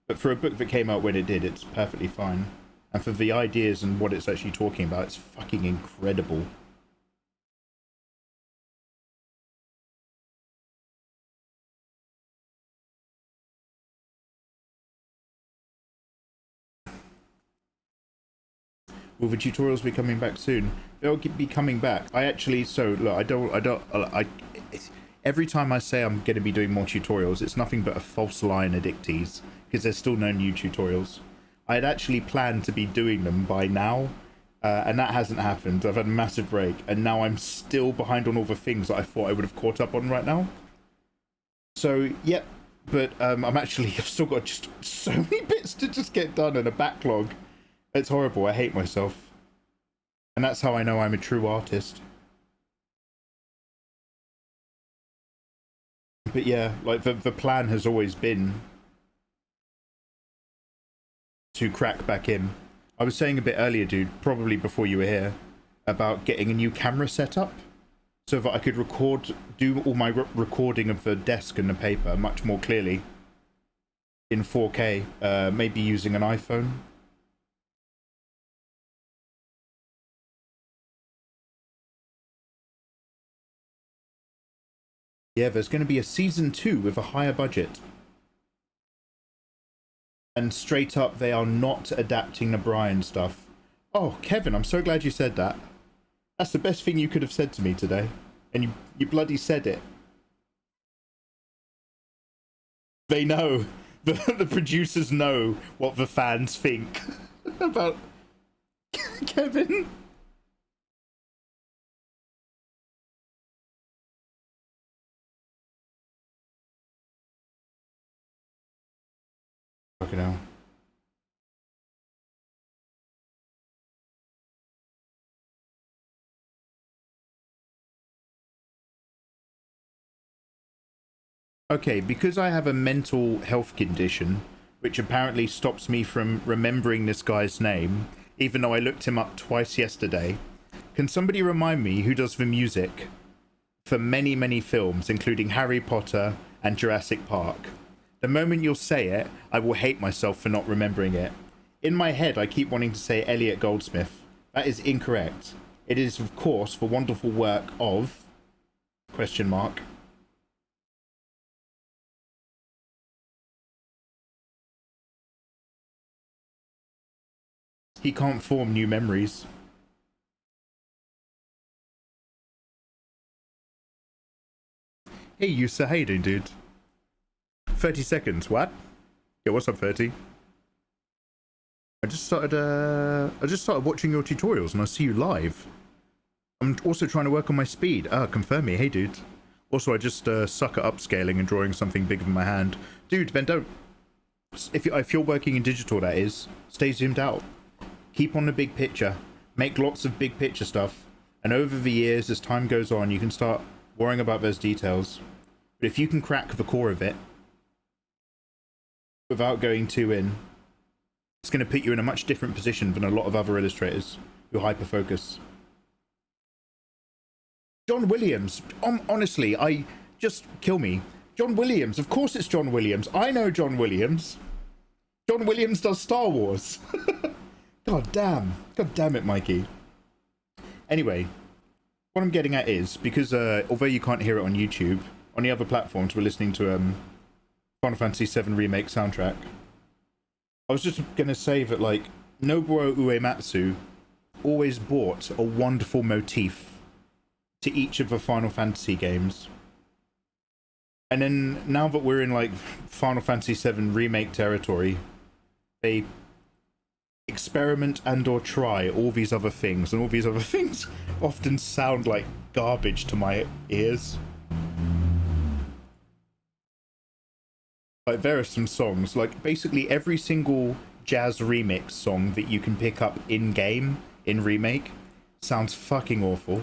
But for a book that came out when it did, it's perfectly fine. And for the ideas and what it's actually talking about, it's fucking incredible. Will the tutorials be coming back soon? They'll be coming back. I actually, so look, every time I say I'm going to be doing more tutorials, it's nothing but a false lie and a dick tease, because there's still no new tutorials. I had actually planned to be doing them by now, and that hasn't happened. I've had a massive break, and now I'm still behind on all the things that I thought I would have caught up on right now. So, yep, but I've still got just so many bits to just get done and a backlog. It's horrible. I hate myself. And that's how I know I'm a true artist. But yeah, like the plan has always been to crack back in. I was saying a bit earlier, dude, probably before you were here, about getting a new camera set up so that I could do all my recording of the desk and the paper much more clearly in 4K, maybe using an iPhone. Yeah, there's going to be a season 2 with a higher budget. And straight up, they are not adapting the Brian stuff. Oh, Kevin, I'm so glad you said that. That's the best thing you could have said to me today. And you bloody said it. They know. The producers know what the fans think about Kevin. Fucking hell. Okay, because I have a mental health condition, which apparently stops me from remembering this guy's name, even though I looked him up twice yesterday, can somebody remind me who does the music for many, many films, including Harry Potter and Jurassic Park? The moment you'll say it, I will hate myself for not remembering it. In my head, I keep wanting to say Elliot Goldsmith. That is incorrect. It is, of course, the wonderful work of... question mark. He can't form new memories. Hey, Yusa, how you doing, dude? 30 seconds, what? Yeah, what's up, 30? I just started watching your tutorials and I see you live. I'm also trying to work on my speed. Confirm me. Hey, dude. Also, I just suck at upscaling and drawing something big with my hand. Dude, then don't. If you're working in digital, that is, stay zoomed out. Keep on the big picture. Make lots of big picture stuff. And over the years, as time goes on, you can start worrying about those details. But if you can crack the core of it, without going too in, it's going to put you in a much different position than a lot of other illustrators who hyper-focus. John Williams. Honestly, just kill me. John Williams. Of course it's John Williams. I know John Williams. John Williams does Star Wars. God damn. God damn it, Mikey. Anyway, what I'm getting at is, because although you can't hear it on YouTube, on the other platforms we're listening to Final Fantasy VII Remake soundtrack. I was just going to say that, like, Nobuo Uematsu always brought a wonderful motif to each of the Final Fantasy games. And then, now that we're in, like, Final Fantasy VII Remake territory, they experiment and or try all these other things, and all these other things often sound like garbage to my ears. Like, there are some songs, like, basically every single jazz remix song that you can pick up in-game, in Remake, sounds fucking awful.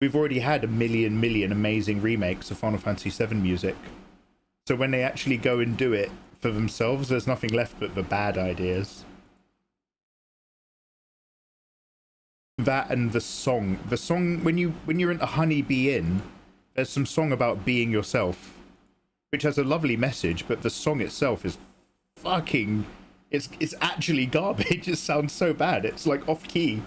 We've already had a million amazing remakes of Final Fantasy VII music. So when they actually go and do it for themselves, there's nothing left but the bad ideas. That and the song. The song, when you're in a Honey Bee Inn, there's some song about being yourself, which has a lovely message, but the song itself is fucking... It's actually garbage. It sounds so bad. It's like off-key.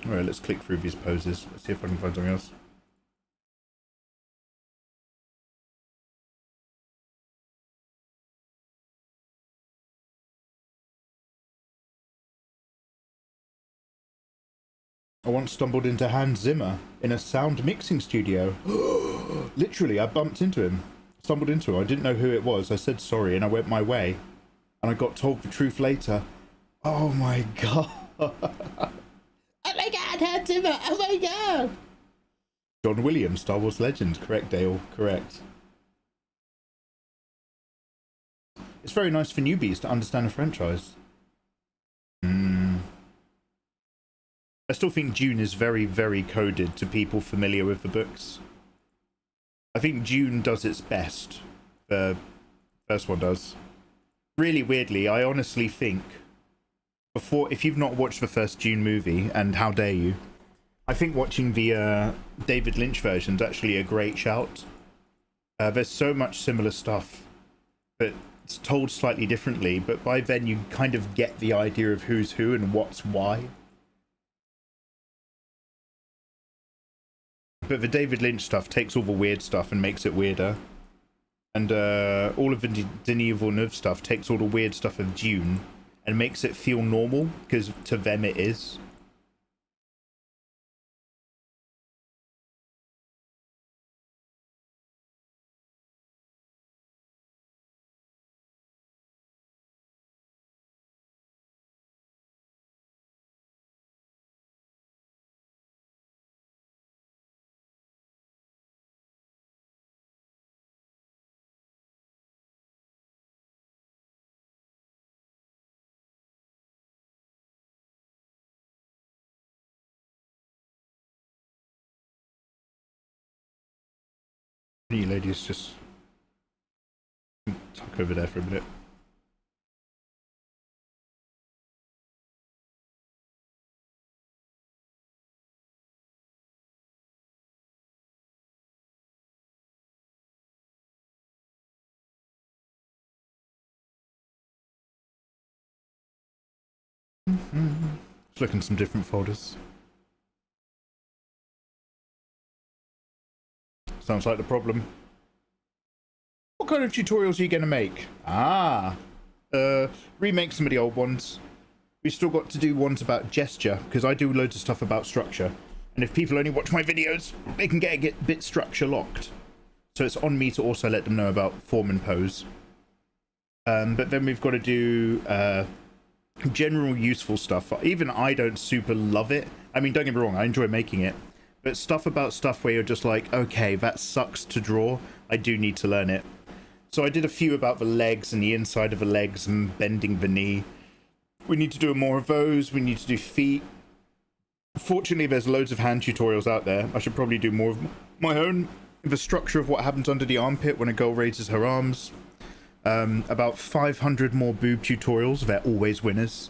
Alright, let's click through these poses. Let's see if I can find something else. I once stumbled into Hans Zimmer in a sound mixing studio. Literally, I bumped into him. Stumbled into him. I didn't know who it was. I said sorry and I went my way. And I got told the truth later. Oh my god. Oh my god, Hans Zimmer. Oh my god. John Williams, Star Wars legend. Correct, Dale. Correct. It's very nice for newbies to understand a franchise. I still think Dune is very coded to people familiar with the books. I think Dune does its best. The first one does. Really weirdly, I honestly think, if you've not watched the first Dune movie, and how dare you, I think watching the David Lynch version is actually a great shout. There's so much similar stuff, but it's told slightly differently, but by then you kind of get the idea of who's who and what's why. But the David Lynch stuff takes all the weird stuff and makes it weirder. And all of the Denis Villeneuve stuff takes all the weird stuff of Dune and makes it feel normal, because to them it is. You ladies just tuck over there for a minute. Let's look in some different folders. Sounds like the problem. What kind of tutorials are you going to make? Remake some of the old ones. We've still got to do ones about gesture, because I do loads of stuff about structure. And if people only watch my videos, they can get a bit structure locked. So it's on me to also let them know about form and pose. But then we've got to do general useful stuff. Even I don't super love it. I mean, don't get me wrong, I enjoy making it. But stuff about stuff where you're just like, okay, that sucks to draw. I do need to learn it. So I did a few about the legs and the inside of the legs and bending the knee. We need to do more of those. We need to do feet. Fortunately, there's loads of hand tutorials out there. I should probably do more of my own. The structure of what happens under the armpit when a girl raises her arms. About 500 more boob tutorials. They're always winners.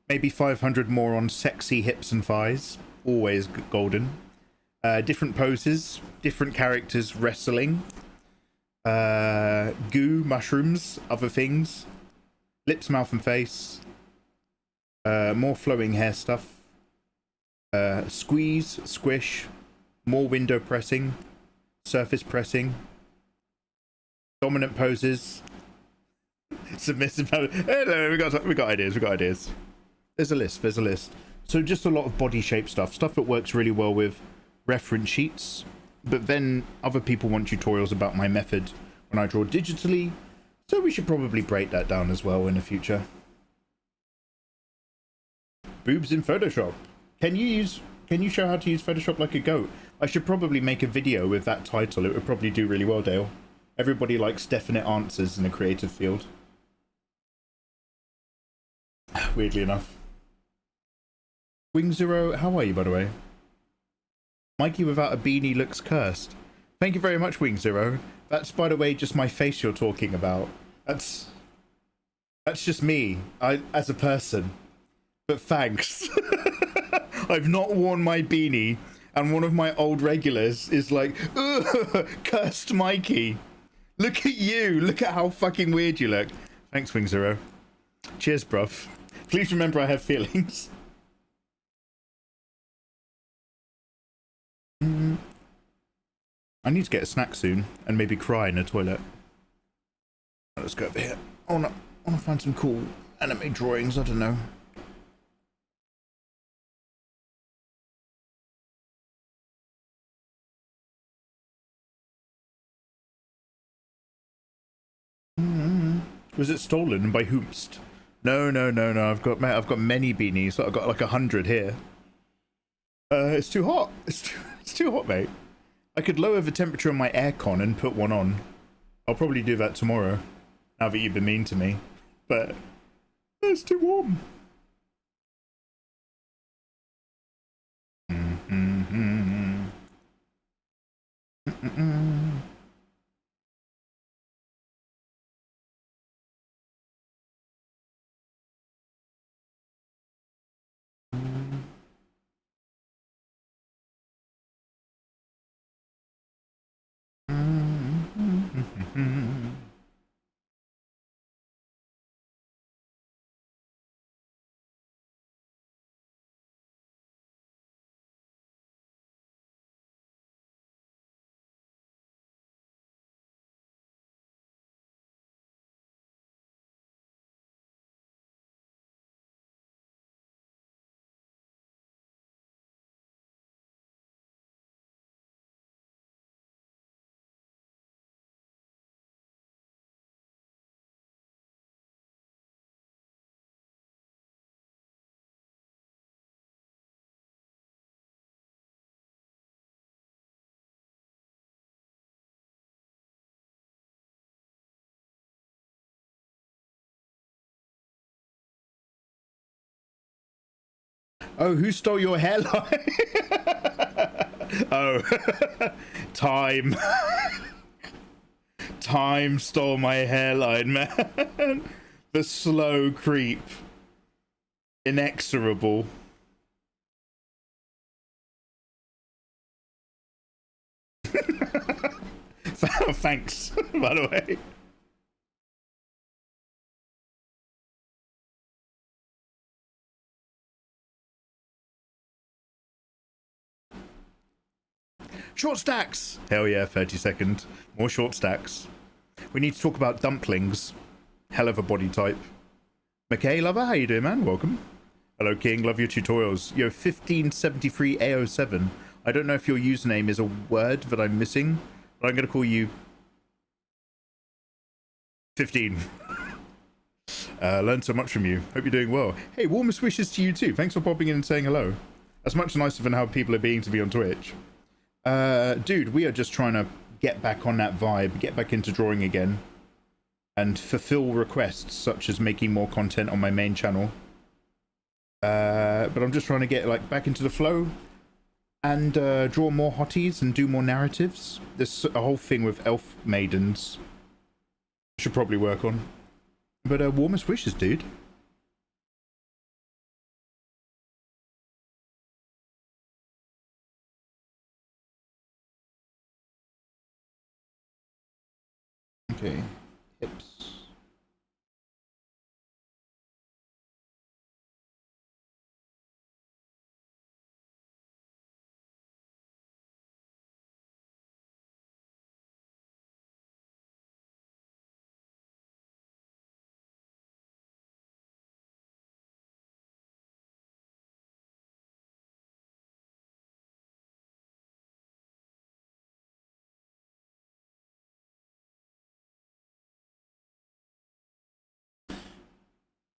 Maybe 500 more on sexy hips and thighs. Always golden. Different poses. Different characters wrestling. Goo, mushrooms, other things. Lips, mouth and face. More flowing hair stuff. Squeeze, squish. More window pressing. Surface pressing. Dominant poses. Submissive. Hello, we got ideas. There's a list. So just a lot of body shape stuff that works really well with reference sheets. But then other people want tutorials about my method when I draw digitally, so we should probably break that down as well in the future. Boobs in Photoshop. Can you show how to use Photoshop like a goat? I should probably make a video with that title. It would probably do really well, Dale. Everybody likes definite answers in a creative field. Weirdly enough. Wing Zero, how are you, by the way? Mikey without a beanie looks cursed. Thank you very much, Wing Zero. That's, by the way, just my face you're talking about. That's just me, as a person. But thanks. I've not worn my beanie, and one of my old regulars is like, ugh, cursed Mikey. Look at you. Look at how fucking weird you look. Thanks, Wing Zero. Cheers, bruv. Please remember I have feelings. I need to get a snack soon and maybe cry in a toilet. Let's go over here. I wanna find some cool anime drawings. I don't know. Was it stolen by whomst? No. I've got many beanies. I've got like 100 here. It's too hot. It's too hot, mate. I could lower the temperature on my aircon and put one on. I'll probably do that tomorrow, now that you've been mean to me. But it's too warm. Oh, who stole your hairline? Oh, time. Time stole my hairline, man. The slow creep. Inexorable. Thanks, by the way. Short stacks! Hell yeah, 30-second. More short stacks. We need to talk about dumplings. Hell of a body type. McKay Lover, how you doing, man? Welcome. Hello, King. Love your tutorials. Yo, 1573 AO7. I don't know if your username is a word that I'm missing, but I'm going to call you 15. Learned so much from you. Hope you're doing well. Hey, warmest wishes to you too. Thanks for popping in and saying hello. That's much nicer than how people are being to me on Twitch. Dude, we are just trying to get back on that vibe, get back into drawing again, and fulfill requests such as making more content on my main channel. But I'm just trying to get like back into the flow and draw more hotties and do more narratives. There's a whole thing with elf maidens I should probably work on. But warmest wishes, dude. Okay, hips.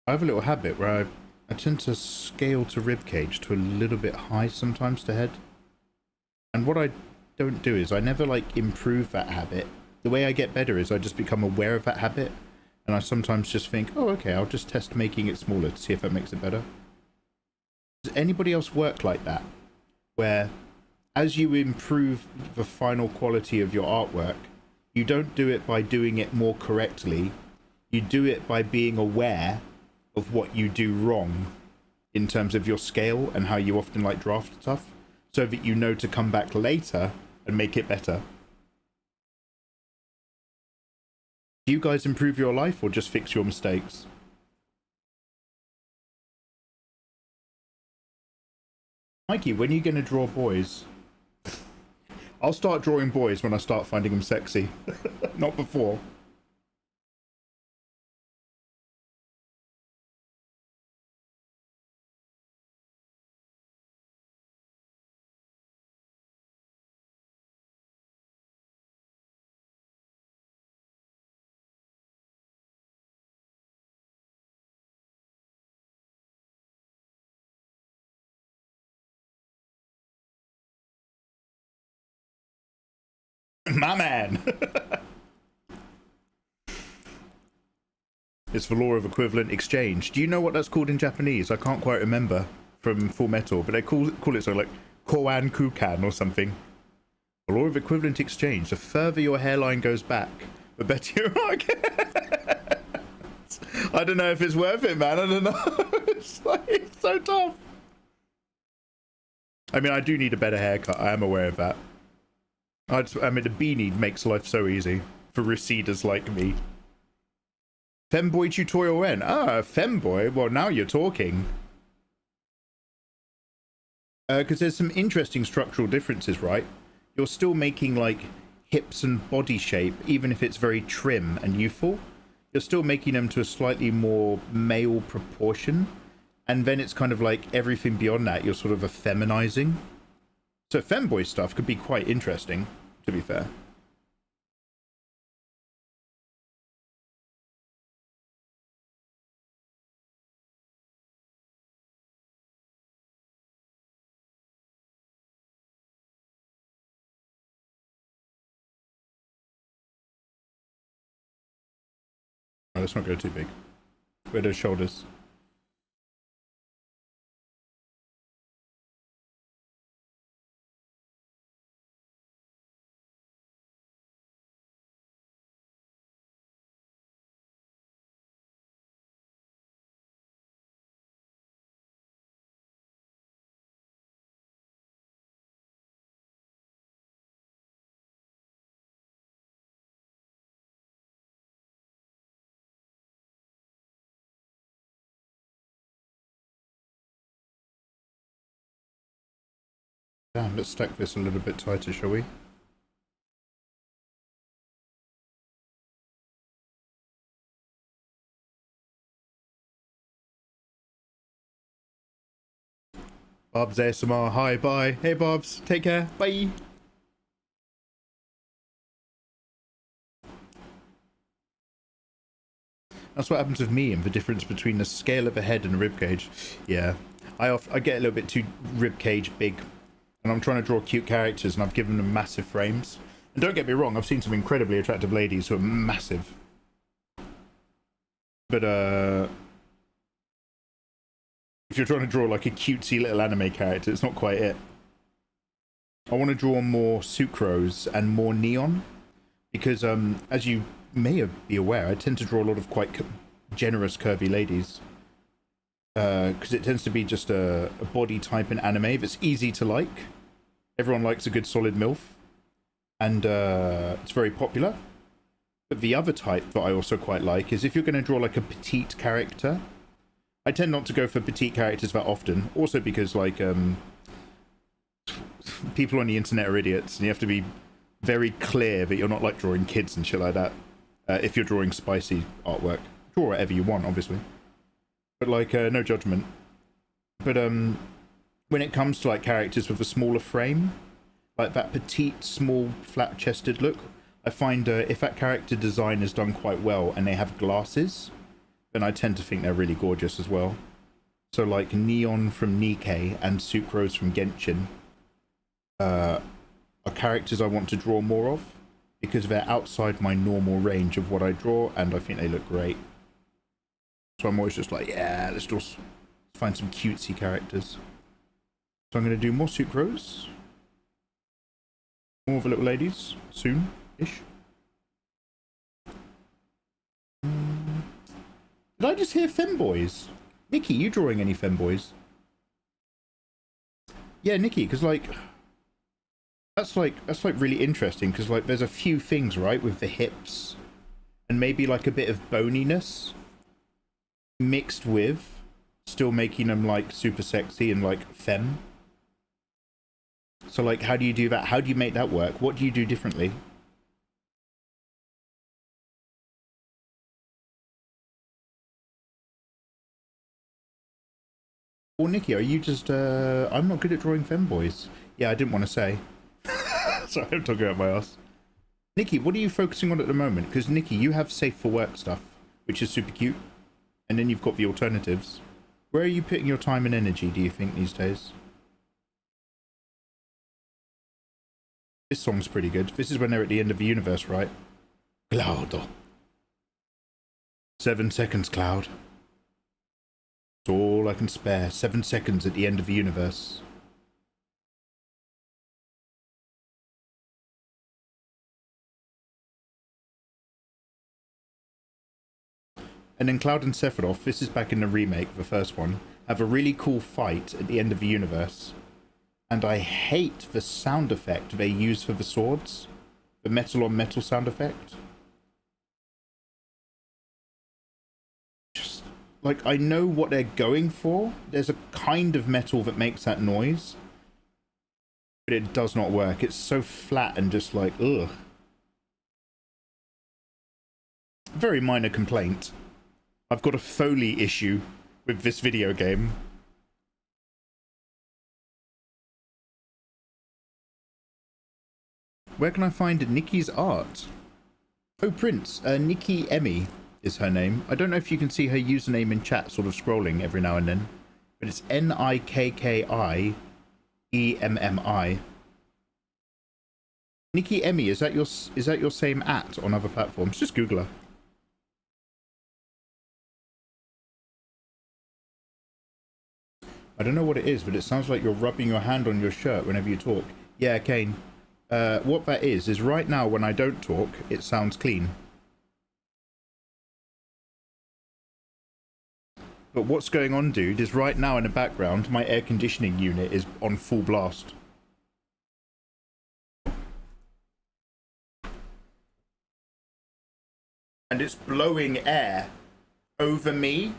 I have a little habit where I tend to scale to ribcage to a little bit high sometimes to head. And what I don't do is I never like improve that habit. The way I get better is I just become aware of that habit. And I sometimes just think, oh, okay, I'll just test making it smaller to see if that makes it better. Does anybody else work like that? Where as you improve the final quality of your artwork, you don't do it by doing it more correctly. You do it by being aware of what you do wrong in terms of your scale and how you often like draft stuff, so that you know to come back later and make it better. Do you guys improve your life or just fix your mistakes? Mikey, when are you going to draw boys? I'll start drawing boys when I start finding them sexy. Not before. My man! It's the law of equivalent exchange. Do you know what that's called in Japanese? I can't quite remember from Full Metal, but they call it something like koan kukan or something. The law of equivalent exchange. The further your hairline goes back, the better your art gets. I don't know if it's worth it, man. I don't know. It's so tough. I mean, I do need a better haircut. I am aware of that. I mean, the beanie makes life so easy for receders like me. Femboy tutorial N. Ah, femboy? Well, now you're talking. Because there's some interesting structural differences, right? You're still making, like, hips and body shape, even if it's very trim and youthful. You're still making them to a slightly more male proportion. And then it's kind of like everything beyond that, you're sort of effeminizing. So femboy stuff could be quite interesting, to be fair. Oh, let's not go too big. Where are those shoulders? Damn, let's stack this a little bit tighter, shall we? Bob's ASMR, hi, bye. Hey Bobs, take care, bye. That's what happens with me and the difference between the scale of a head and a rib cage. Yeah, I get a little bit too rib cage big, and I'm trying to draw cute characters, and I've given them massive frames. And don't get me wrong, I've seen some incredibly attractive ladies who are massive. But if you're trying to draw like a cutesy little anime character, it's not quite it. I want to draw more sucrose and more neon, because as you may be aware, I tend to draw a lot of quite generous curvy ladies, because it tends to be just a body type in anime that's easy to like. Everyone likes a good solid MILF, and it's very popular. But the other type that I also quite like is if you're going to draw like a petite character. I tend not to go for petite characters that often, also because like people on the internet are idiots, and you have to be very clear that you're not like drawing kids and shit like that. If you're drawing spicy artwork, draw whatever you want, obviously, but like no judgment. But when it comes to like characters with a smaller frame, like that petite, small, flat-chested look, I find if that character design is done quite well and they have glasses, then I tend to think they're really gorgeous as well. So like Neon from Nikkei and Sucrose from Genshin are characters I want to draw more of, because they're outside my normal range of what I draw, and I think they look great. So I'm always just like, yeah, let's find some cutesy characters. So I'm going to do more Sucrose. More of the little ladies, soon-ish. Did I just hear femboys? Nikki, you drawing any femboys? Yeah, Nikki, because like that's like really interesting, because like there's a few things, right, with the hips and maybe like a bit of boniness mixed with still making them like super sexy and like femme. So like, how do you do that? How do you make that work? What do you do differently? Or Nikki, are you just I'm not good at drawing femboys. Yeah, I didn't want to say. Sorry, I'm talking about my ass. Nikki, what are you focusing on at the moment? Because Nikki, you have safe for work stuff, which is super cute, and then you've got the alternatives. Where are you putting your time and energy, do you think, these days? This song's pretty good. This is when they're at the end of the universe, right? Cloud. 7 seconds, Cloud. It's all I can spare. 7 seconds at the end of the universe. And then Cloud and Sephiroth, this is back in the remake, the first one, have a really cool fight at the end of the universe. And I hate the sound effect they use for the swords. The metal on metal sound effect. Just, like, I know what they're going for. There's a kind of metal that makes that noise. But it does not work. It's so flat and just like, ugh. Very minor complaint. I've got a Foley issue with this video game. Where can I find Nikki's art? Oh, Prince. Nikki Emmy is her name. I don't know if you can see her username in chat sort of scrolling every now and then. But it's Nikkiemmi. Nikki Emmy, is that your same @ on other platforms? Just Google her. I don't know what it is, but it sounds like you're rubbing your hand on your shirt whenever you talk. Yeah, Kane. What that is right now when I don't talk, it sounds clean. But what's going on, dude, is right now in the background, my air conditioning unit is on full blast. And it's blowing air over me.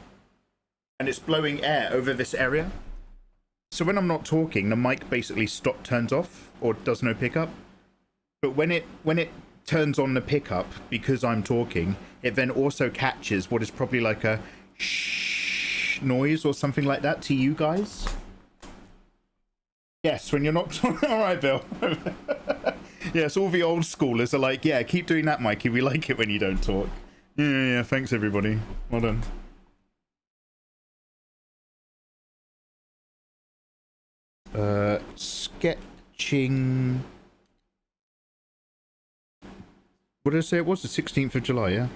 And it's blowing air over this area. So when I'm not talking, the mic basically turns off or does no pickup. But when it turns on the pickup because I'm talking, it then also catches what is probably like a shh noise or something like that to you guys. Yes, when you're not talking. All right, Bill. Yes, all the old schoolers are like, yeah, keep doing that, Mikey. We like it when you don't talk. Yeah. Thanks, everybody. Well done. Sketching. What did I say it was? The 16th of July, yeah?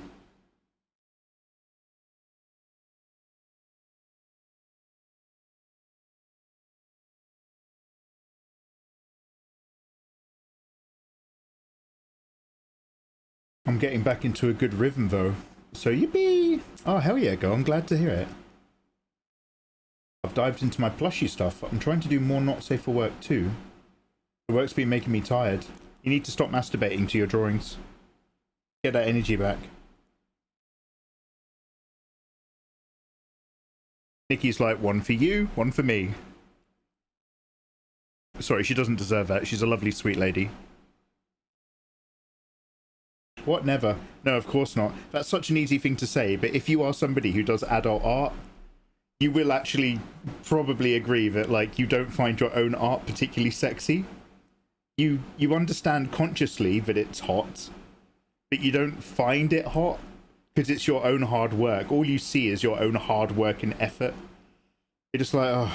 I'm getting back into a good rhythm, though. So, yippee! Oh, hell yeah, go. I'm glad to hear it. I've dived into my plushie stuff. I'm trying to do more not safe for work, too. The work's been making me tired. You need to stop masturbating to your drawings. Get that energy back. Nikki's like, one for you, one for me. Sorry, she doesn't deserve that. She's a lovely, sweet lady. What? Never. No, of course not. That's such an easy thing to say, but if you are somebody who does adult art, you will actually probably agree that, like, you don't find your own art particularly sexy. You understand consciously that it's hot, but you don't find it hot because it's your own hard work. All you see is your own hard work and effort. You're just like, oh,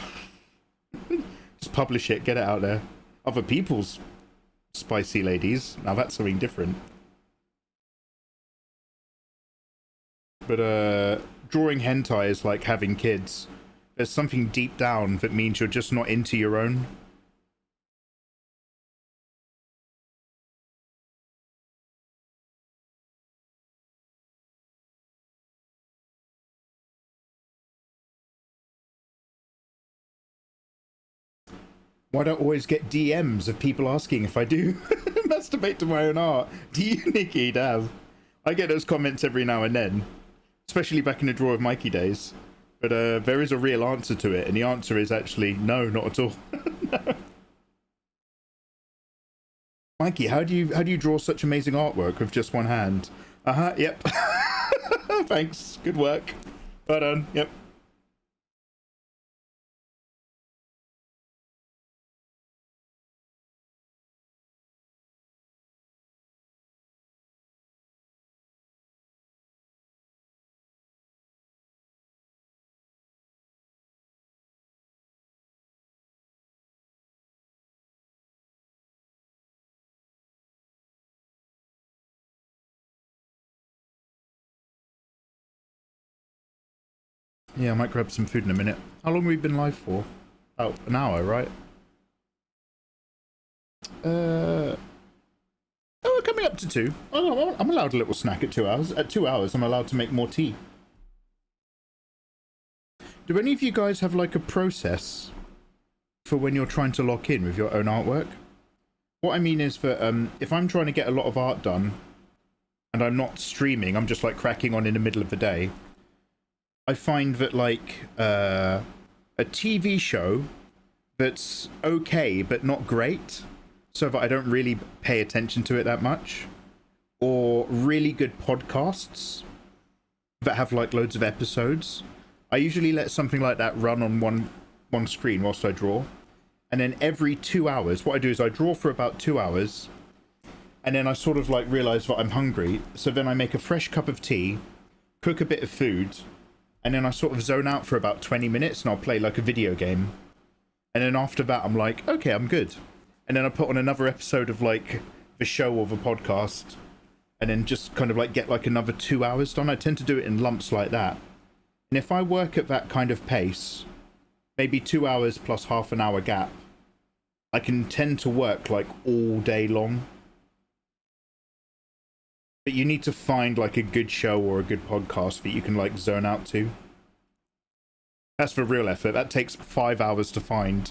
just publish it, get it out there. Other people's spicy ladies, now that's something different. But drawing hentai is like having kids. There's something deep down that means you're just not into your own. Why don't I always get DMs of people asking if I do masturbate to my own art? Do you, Nikki? Damn. I get those comments every now and then, especially back in the Draw of Mikey days. But there is a real answer to it, and the answer is actually no, not at all. No. Mikey, how do you draw such amazing artwork with just one hand? Yep. Thanks. Good work. Well done. Yep. Yeah, I might grab some food in a minute. How long have we been live for? About an hour, right? Oh, we're coming up to 2. Oh, I'm allowed a little snack at 2 hours. At 2 hours, I'm allowed to make more tea. Do any of you guys have like a process for when you're trying to lock in with your own artwork? What I mean is that if I'm trying to get a lot of art done and I'm not streaming, I'm just like cracking on in the middle of the day, I find that like a TV show that's okay but not great, so that I don't really pay attention to it that much, or really good podcasts that have like loads of episodes, I usually let something like that run on one screen whilst I draw. And then every 2 hours, what I do is I draw for about 2 hours, and then I sort of like realize that I'm hungry, so then I make a fresh cup of tea, cook a bit of food, and then I sort of zone out for about 20 minutes and I'll play like a video game. And then after that, I'm like, okay, I'm good. And then I put on another episode of like the show or the podcast, and then just kind of like get like another 2 hours done. I tend to do it in lumps like that. And if I work at that kind of pace, maybe 2 hours plus half an hour gap, I can tend to work like all day long. But you need to find like a good show or a good podcast that you can like zone out to. That's the real effort. That takes 5 hours to find.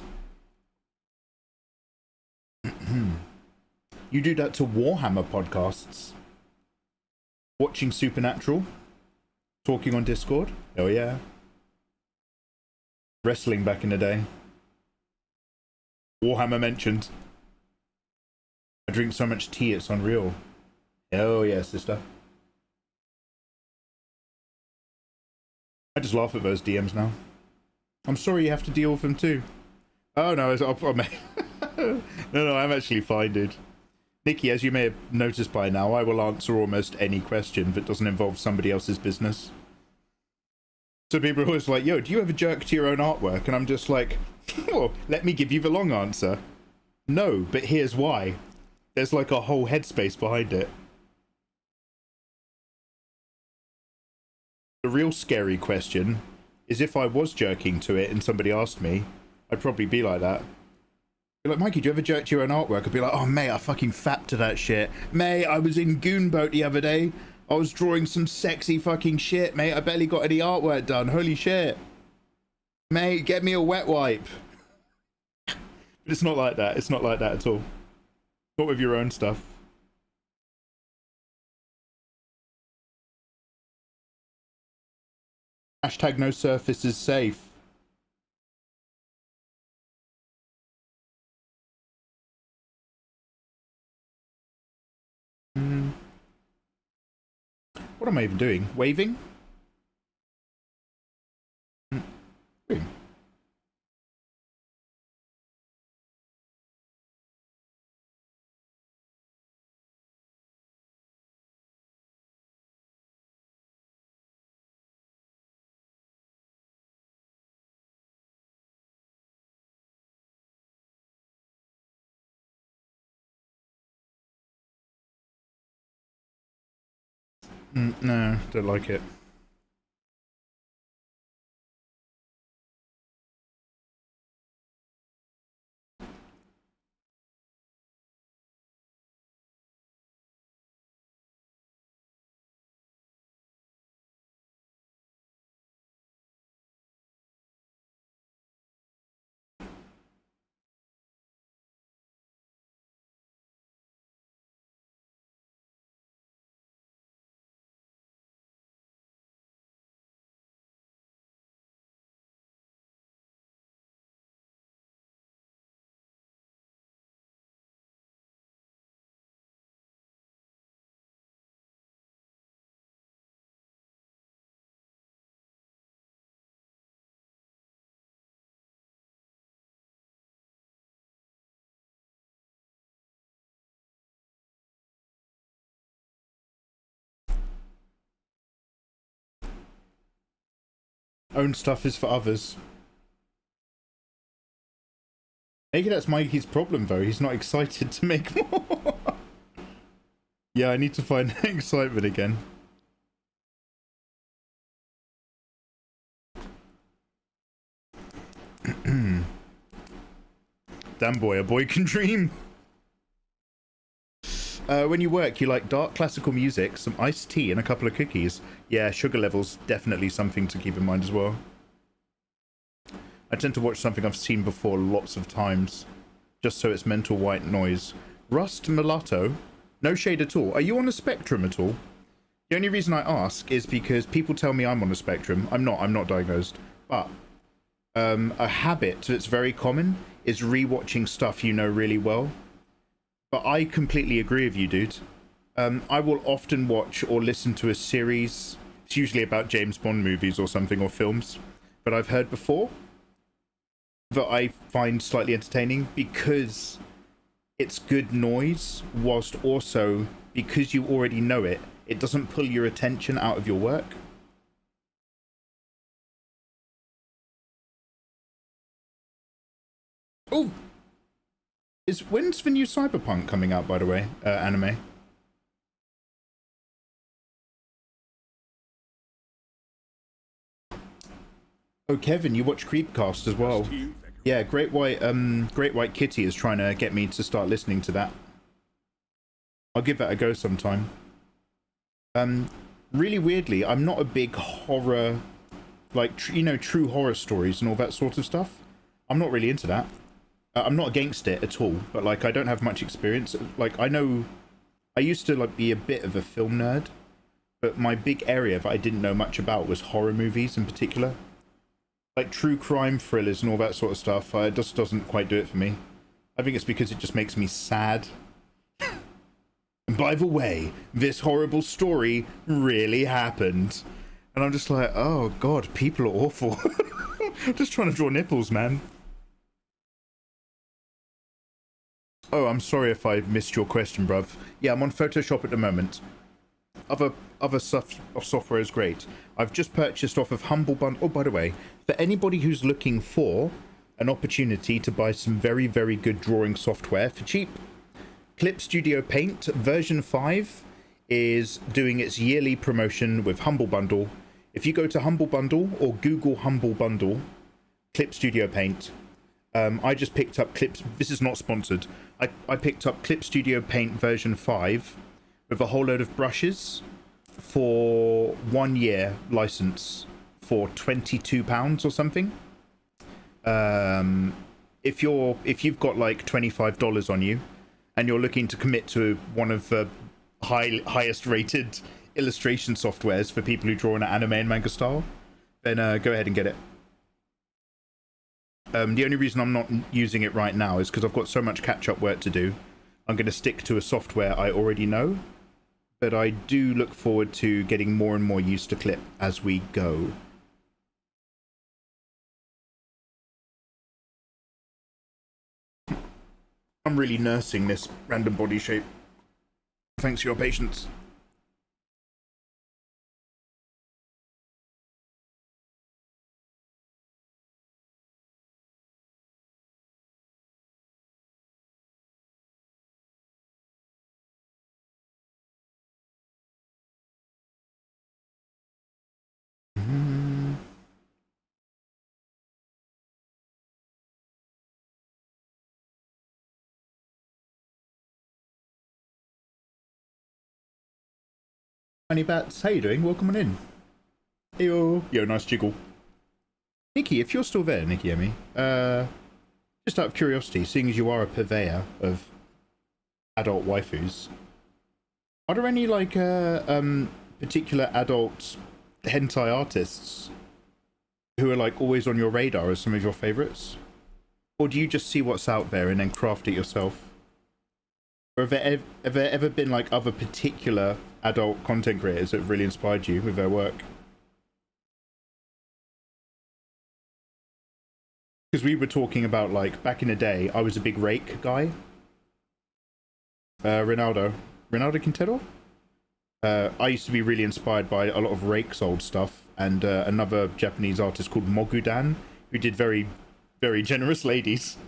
You do that to Warhammer podcasts. Watching Supernatural. Talking on Discord. Oh yeah. Wrestling back in the day. Warhammer mentioned. I drink so much tea, it's unreal. Oh yeah, sister. I just laugh at those DMs now. I'm sorry you have to deal with them too. Oh no, no, I'm actually fine, dude. Nikki, as you may have noticed by now, I will answer almost any question that doesn't involve somebody else's business. So people are always like, yo, do you ever jerk to your own artwork? And I'm just like, oh, let me give you the long answer. No, but here's why. There's like a whole headspace behind it. The real scary question is if I was jerking to it and somebody asked me, I'd probably be like that. Be like, Mikey, do you ever jerk to your own artwork? I'd be like, oh, mate, I fucking fapped to that shit. Mate, I was in Goonboat the other day. I was drawing some sexy fucking shit, mate. I barely got any artwork done. Holy shit. Mate, get me a wet wipe. But it's not like that. It's not like that at all. Not with your own stuff. Hashtag no surface is safe. What am I even doing? Waving? Waving. No, don't like it. Own stuff is for others. Maybe that's Mikey's problem though. He's not excited to make more. Yeah, I need to find excitement again. Damn boy, a boy can dream. When you work, you like dark classical music, some iced tea, and a couple of cookies. Yeah, sugar levels definitely something to keep in mind as well. I tend to watch something I've seen before lots of times, just so it's mental white noise. Rust mulatto? No shade at all. Are you on a spectrum at all? The only reason I ask is because people tell me I'm on a spectrum. I'm not diagnosed. But a habit that's very common is rewatching stuff you know really well. But I completely agree with you, dude. I will often watch or listen to a series. It's usually about James Bond movies or something, or films, but I've heard before, that I find slightly entertaining because it's good noise, whilst also, because you already know it, it doesn't pull your attention out of your work. Oh! When's the new Cyberpunk coming out, by the way, anime? Oh, Kevin, you watch Creepcast as well. Yeah, Great White Kitty is trying to get me to start listening to that. I'll give that a go sometime. Really weirdly, I'm not a big horror, like, true horror stories and all that sort of stuff. I'm not really into that. I'm not against it at all, but like I don't have much experience. Like I used to like be a bit of a film nerd, but my big area that I didn't know much about was horror movies in particular. Like true crime thrillers and all that sort of stuff. It just doesn't quite do it for me. I think it's because it just makes me sad. And by the way, this horrible story really happened. And I'm just like, oh god, people are awful. I'm just trying to draw nipples, man. Oh, I'm sorry if I missed your question, bruv. Yeah, I'm on Photoshop at the moment. Other software is great. I've just purchased off of Humble Bundle. Oh, by the way, for anybody who's looking for an opportunity to buy some very, very good drawing software for cheap, Clip Studio Paint version 5 is doing its yearly promotion with Humble Bundle. If you go to Humble Bundle or Google Humble Bundle, Clip Studio Paint, I just picked up Clips. This is not sponsored. I picked up Clip Studio Paint version 5 with a whole load of brushes for 1 year license for £22 or something. If you've got like $25 on you and you're looking to commit to one of the highest rated illustration softwares for people who draw in anime and manga style, then go ahead and get it. The only reason I'm not using it right now is because I've got so much catch-up work to do. I'm going to stick to a software I already know, but I do look forward to getting more and more used to Clip as we go. I'm really nursing this random body shape. Thanks for your patience. Honey Bats, how you doing? Welcome on in. Heyo. Yo, nice jiggle. Nikki, if you're still there, Nikki Emmy, just out of curiosity, seeing as you are a purveyor of adult waifus, are there any like particular adult hentai artists who are like always on your radar as some of your favorites? Or do you just see what's out there and then craft it yourself? Or have there ever been like other particular adult content creators that really inspired you with their work? Because we were talking about, like, back in the day, I was a big Rake guy. Ronaldo Quintero? I used to be really inspired by a lot of Rake's old stuff, and another Japanese artist called Mogudan, who did very, very generous ladies.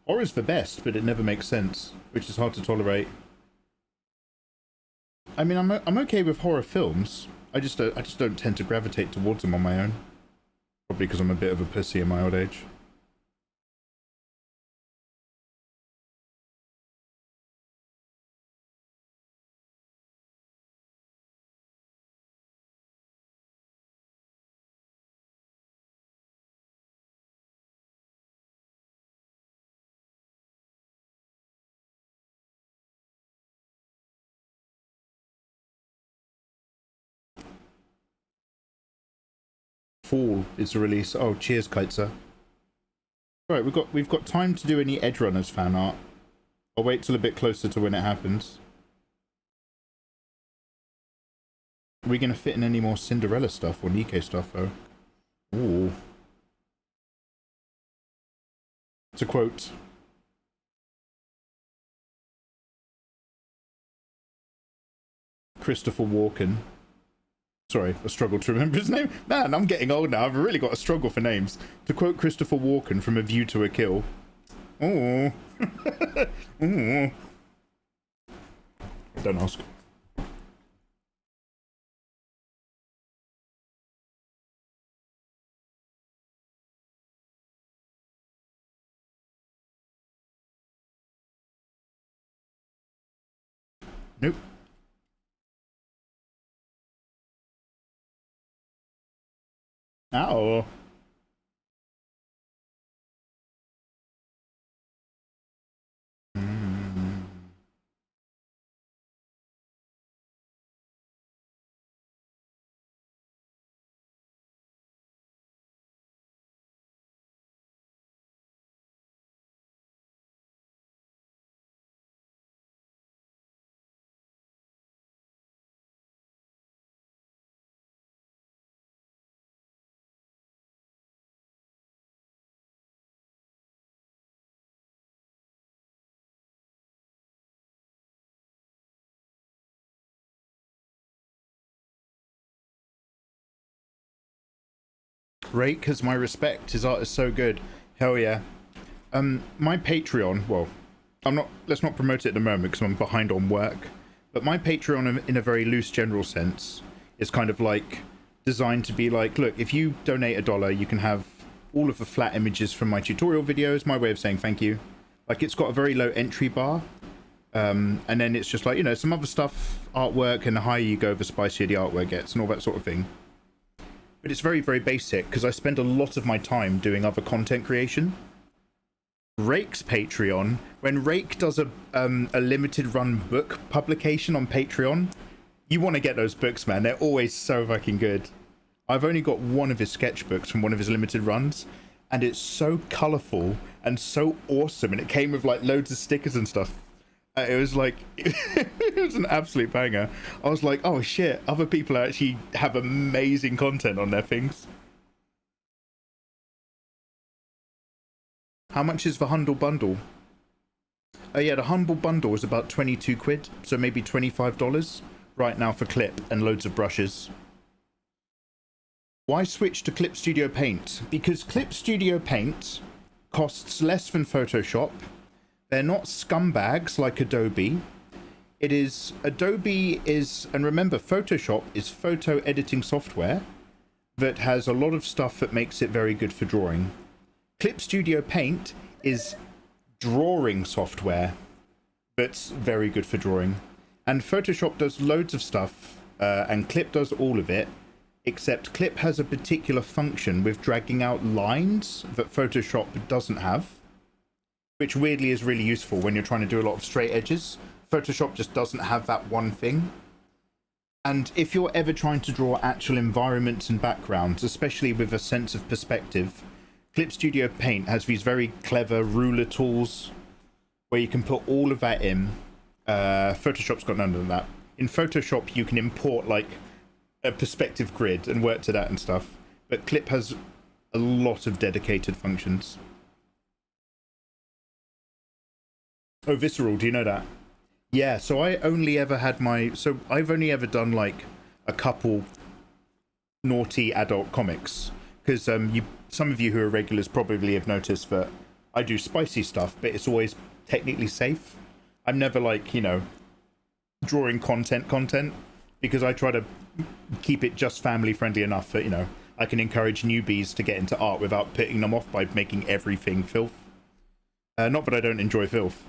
Horror's the best, but it never makes sense, which is hard to tolerate. I mean, I'm okay with horror films. I just don't tend to gravitate towards them on my own. Probably because I'm a bit of a pussy in my old age. Fall is the release. Oh, cheers, Kaitza. Right, we've got time to do any Edgerunners fan art. I'll wait till a bit closer to when it happens. Are we gonna fit in any more Cinderella stuff or Nikkei stuff though? Ooh. To quote Christopher Walken. Sorry, I struggled to remember his name. Man, I'm getting old now. I've really got a struggle for names. To quote Christopher Walken from A View to a Kill. Ooh. Ooh. Don't ask. Nope. Ow. Rake has my respect. His art is so good. Hell yeah. My Patreon, well, let's not promote it at the moment because I'm behind on work, but my Patreon in a very loose general sense is kind of like designed to be like, look, if you donate $1, you can have all of the flat images from my tutorial videos, my way of saying thank you. Like, it's got a very low entry bar, and then it's just like, you know, some other stuff, artwork, and the higher you go, the spicier the artwork gets and all that sort of thing. But it's very, very basic because I spend a lot of my time doing other content creation. Rake's Patreon, when Rake does a limited run book publication on Patreon, you want to get those books, man. They're always so fucking good. I've only got one of his sketchbooks from one of his limited runs, and it's so colorful and so awesome, and it came with like loads of stickers and stuff. It was like, it was an absolute banger. I was like, oh shit, other people actually have amazing content on their things. How much is the Humble Bundle? Oh yeah, the Humble Bundle is about 22 quid, so maybe $25 right now for Clip and loads of brushes. Why switch to Clip Studio Paint? Because Clip Studio Paint costs less than Photoshop. They're not scumbags like Adobe. Adobe is, and remember, Photoshop is photo editing software that has a lot of stuff that makes it very good for drawing. Clip Studio Paint is drawing software that's very good for drawing. And Photoshop does loads of stuff, and Clip does all of it, except Clip has a particular function with dragging out lines that Photoshop doesn't have, which weirdly is really useful when you're trying to do a lot of straight edges. Photoshop just doesn't have that one thing. And if you're ever trying to draw actual environments and backgrounds, especially with a sense of perspective, Clip Studio Paint has these very clever ruler tools where you can put all of that in. Photoshop's got none of that. In Photoshop, you can import like a perspective grid and work to that and stuff. But Clip has a lot of dedicated functions. Oh, Visceral, do you know that? Yeah, so I've only ever done like a couple naughty adult comics. Because some of you who are regulars probably have noticed that I do spicy stuff, but it's always technically safe. I'm never like, you know, drawing content, because I try to keep it just family friendly enough that, you know, I can encourage newbies to get into art without putting them off by making everything filth. Not that I don't enjoy filth.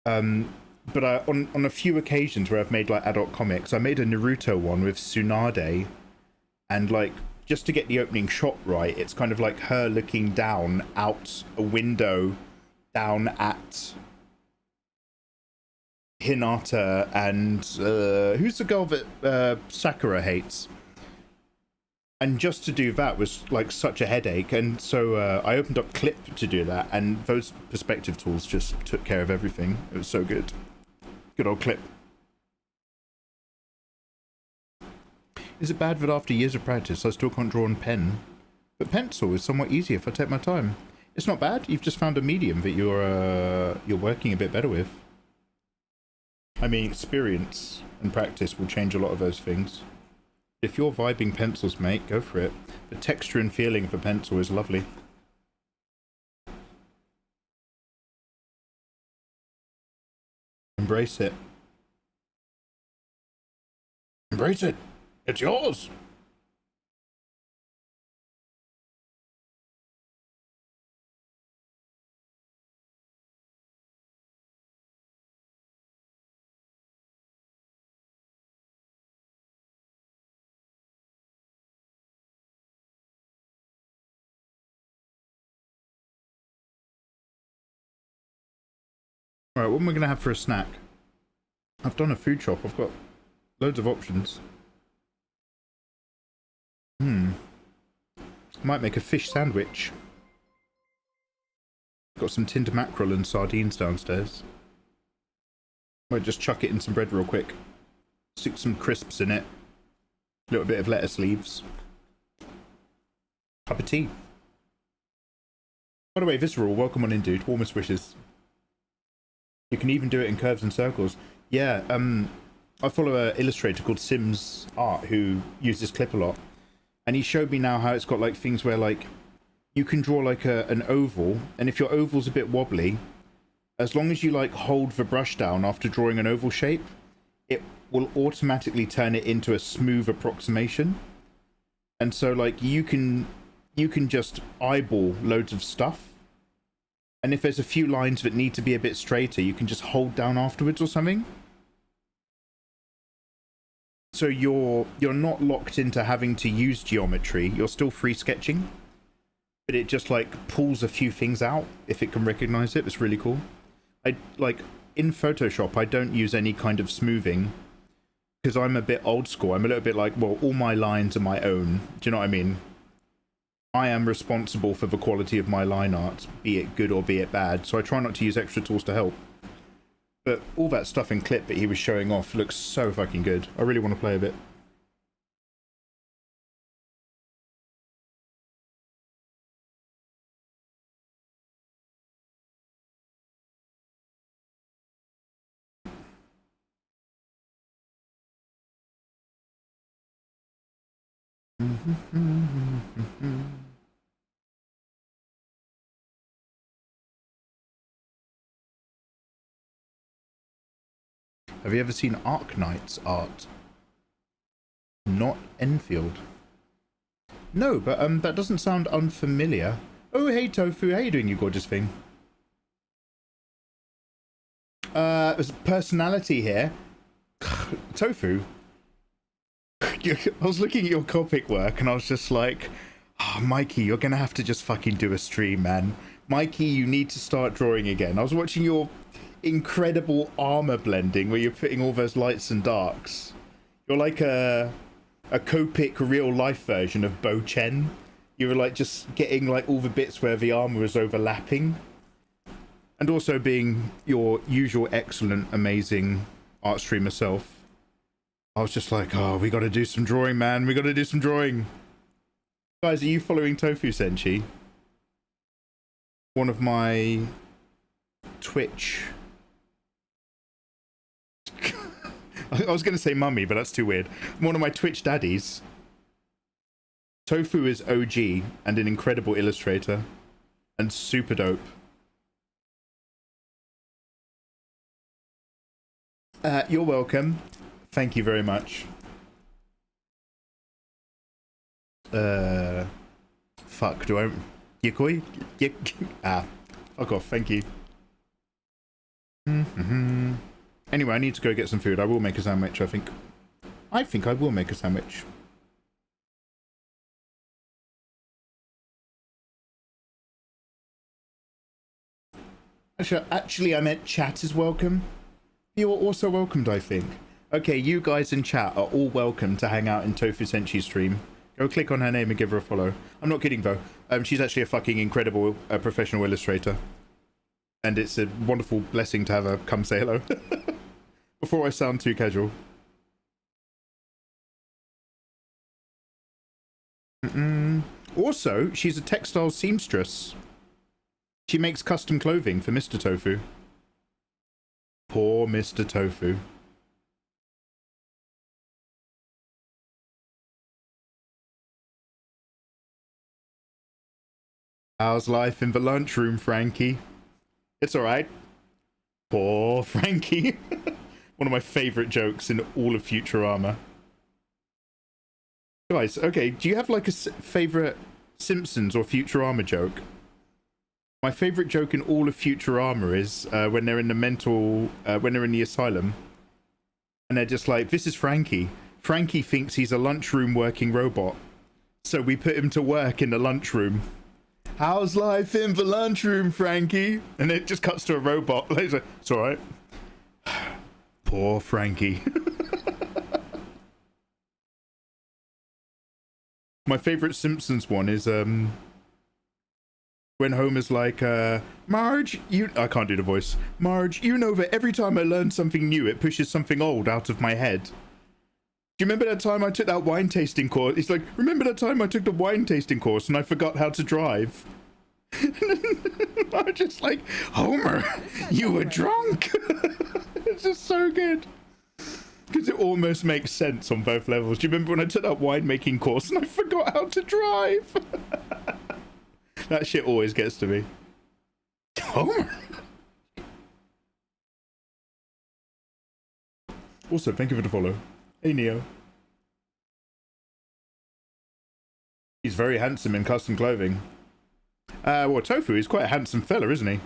But on a few occasions where I've made like adult comics, I made a Naruto one with Tsunade, and like, just to get the opening shot right, it's kind of like her looking down out a window down at Hinata and who's the girl that Sakura hates? And just to do that was like such a headache, and so I opened up Clip to do that, and those perspective tools just took care of everything. It was so good. Good old Clip. Is it bad that after years of practice I still can't draw on pen? But pencil is somewhat easier if I take my time. It's not bad. You've just found a medium that you're working a bit better with. I mean, experience and practice will change a lot of those things. If you're vibing pencils, mate, go for it. The texture and feeling of a pencil is lovely. Embrace it. Embrace it. It's yours. Alright, what am I going to have for a snack? I've done a food shop. I've got loads of options. Might make a fish sandwich. Got some tinned mackerel and sardines downstairs. Might just chuck it in some bread real quick. Stick some crisps in it. A little bit of lettuce leaves. Cup of tea. By the way, Visceral, welcome on in, dude. Warmest wishes. You can even do it in curves and circles. Yeah, I follow an illustrator called Sims Art who uses Clip a lot. And he showed me now how it's got like things where like you can draw like an oval, and if your oval's a bit wobbly, as long as you like hold the brush down after drawing an oval shape, it will automatically turn it into a smooth approximation. And so like you can just eyeball loads of stuff, and if there's a few lines that need to be a bit straighter, you can just hold down afterwards or something. So you're not locked into having to use geometry. You're still free sketching, but it just like pulls a few things out if it can recognize it. It's really cool. I like in Photoshop, I don't use any kind of smoothing because I'm a bit old school. I'm a little bit like, well, all my lines are my own. Do you know what I mean? I am responsible for the quality of my line art, be it good or be it bad. So I try not to use extra tools to help. But all that stuff in clip that he was showing off looks so fucking good. I really want to play a bit. Have you ever seen Arknight's art? Not Enfield. No, but that doesn't sound unfamiliar. Oh, hey Tofu, how you doing, you gorgeous thing? There's personality here. Tofu. I was looking at your Copic work and I was just like, oh, Mikey, you're gonna have to just fucking do a stream, man. Mikey, you need to start drawing again. I was watching your incredible armor blending where you're putting all those lights and darks. You're like a Copic real life version of Bo Chen. You were like just getting like all the bits where the armor is overlapping, and also being your usual excellent, amazing art streamer self. I was just like, oh, we got to do some drawing, man. We got to do some drawing. Guys, are you following Tofu Senshi? One of my Twitch. I was going to say mummy, but that's too weird. One of my Twitch daddies. Tofu is OG and an incredible illustrator. And super dope. You're welcome. Thank you very much. Fuck, do I... Yikoi? Fuck off, thank you. Anyway, I need to go get some food. I will make a sandwich, I think. I think I will make a sandwich. Actually, I meant chat is welcome. You are also welcomed, I think. Okay, you guys in chat are all welcome to hang out in Tofu Senshi's stream. Go click on her name and give her a follow. I'm not kidding, though. She's actually a fucking incredible professional illustrator. And it's a wonderful blessing to have her come say hello. Before I sound too casual. Also, she's a textile seamstress. She makes custom clothing for Mr. Tofu. Poor Mr. Tofu. How's life in the lunchroom, Frankie? It's alright. Poor Frankie. One of my favourite jokes in all of Futurama. Guys, okay, do you have like a favourite Simpsons or Futurama joke? My favourite joke in all of Futurama is when they're in the when they're in the asylum. And they're just like, this is Frankie. Frankie thinks he's a lunchroom working robot. So we put him to work in the lunchroom. How's life in the lunchroom, Frankie? And it just cuts to a robot. It's like, it's alright. Poor Frankie. My favourite Simpsons one is when Homer's like, Marge, I can't do the voice. Marge, you know that every time I learn something new, it pushes something old out of my head. Do you remember that time I took that wine tasting course? He's like, remember that time I took the wine tasting course and I forgot how to drive? I'm just like, Homer, you were drunk. It's just so good. Because it almost makes sense on both levels. Do you remember when I took that winemaking course and I forgot how to drive? That shit always gets to me. Oh. Also, thank you for the follow. Hey, Neo. He's very handsome in custom clothing. Well, Tofu is quite a handsome fella, isn't he?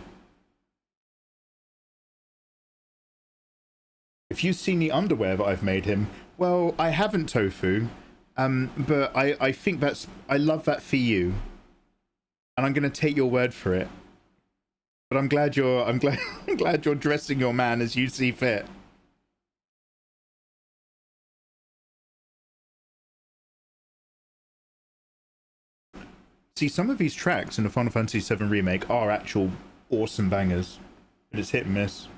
If you've seen the underwear that I've made him, well, I haven't, Tofu. But I think I love that for you. And I'm gonna take your word for it. But I'm glad I'm glad you're dressing your man as you see fit. See, some of these tracks in the Final Fantasy VII Remake are actual awesome bangers. But it's hit and miss.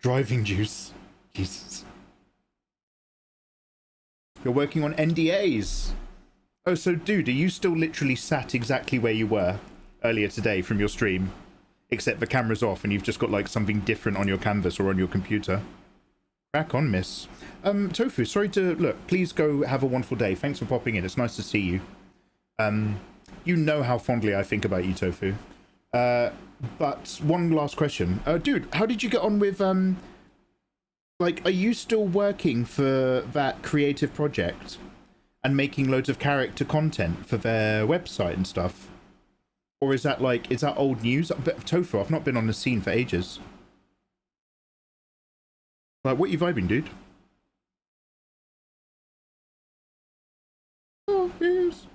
Driving juice. Jesus. You're working on NDAs. Oh, so dude, are you still literally sat exactly where you were earlier today from your stream? Except the camera's off and you've just got like something different on your canvas or on your computer. Crack on, miss. Tofu, sorry to... Look, please go have a wonderful day. Thanks for popping in. It's nice to see you. You know how fondly I think about you, Tofu. But one last question. Dude, how did you get on with, like, are you still working for that creative project and making loads of character content for their website and stuff? Or is that, like, is that old news? But Tofu, I've not been on the scene for ages. Like, what you vibing, dude? Oh, yes.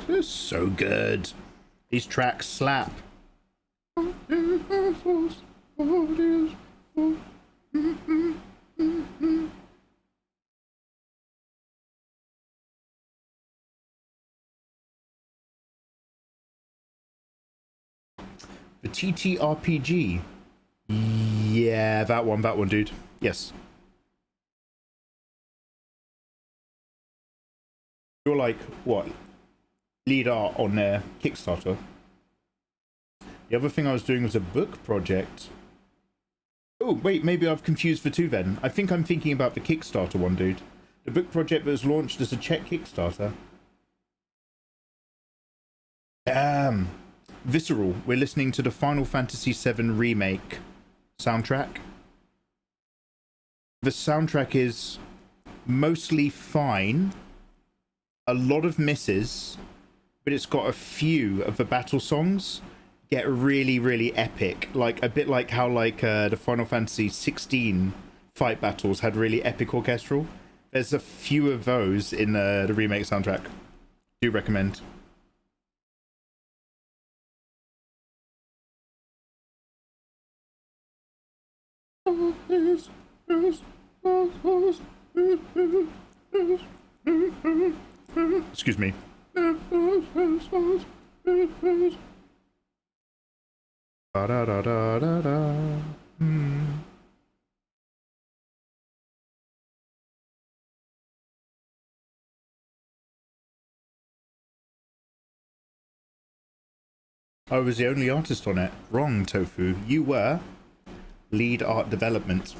It's so good. These tracks slap. The TTRPG. Yeah, that one, dude. Yes. You're like, what? Lead art on their Kickstarter. The other thing I was doing was a book project. Oh, wait, maybe I've confused the two then. I think I'm thinking about the Kickstarter one, dude. The book project that was launched as a Czech Kickstarter. Visceral. We're listening to the Final Fantasy VII Remake soundtrack. The soundtrack is mostly fine. A lot of misses, but it's got a few of the battle songs get really, really epic. Like, a bit like how, like, the Final Fantasy 16 fight battles had really epic orchestral. There's a few of those in the remake soundtrack. Do recommend. Excuse me. Da da da da da da. I was the only artist on it. Wrong, Tofu. You were lead art development.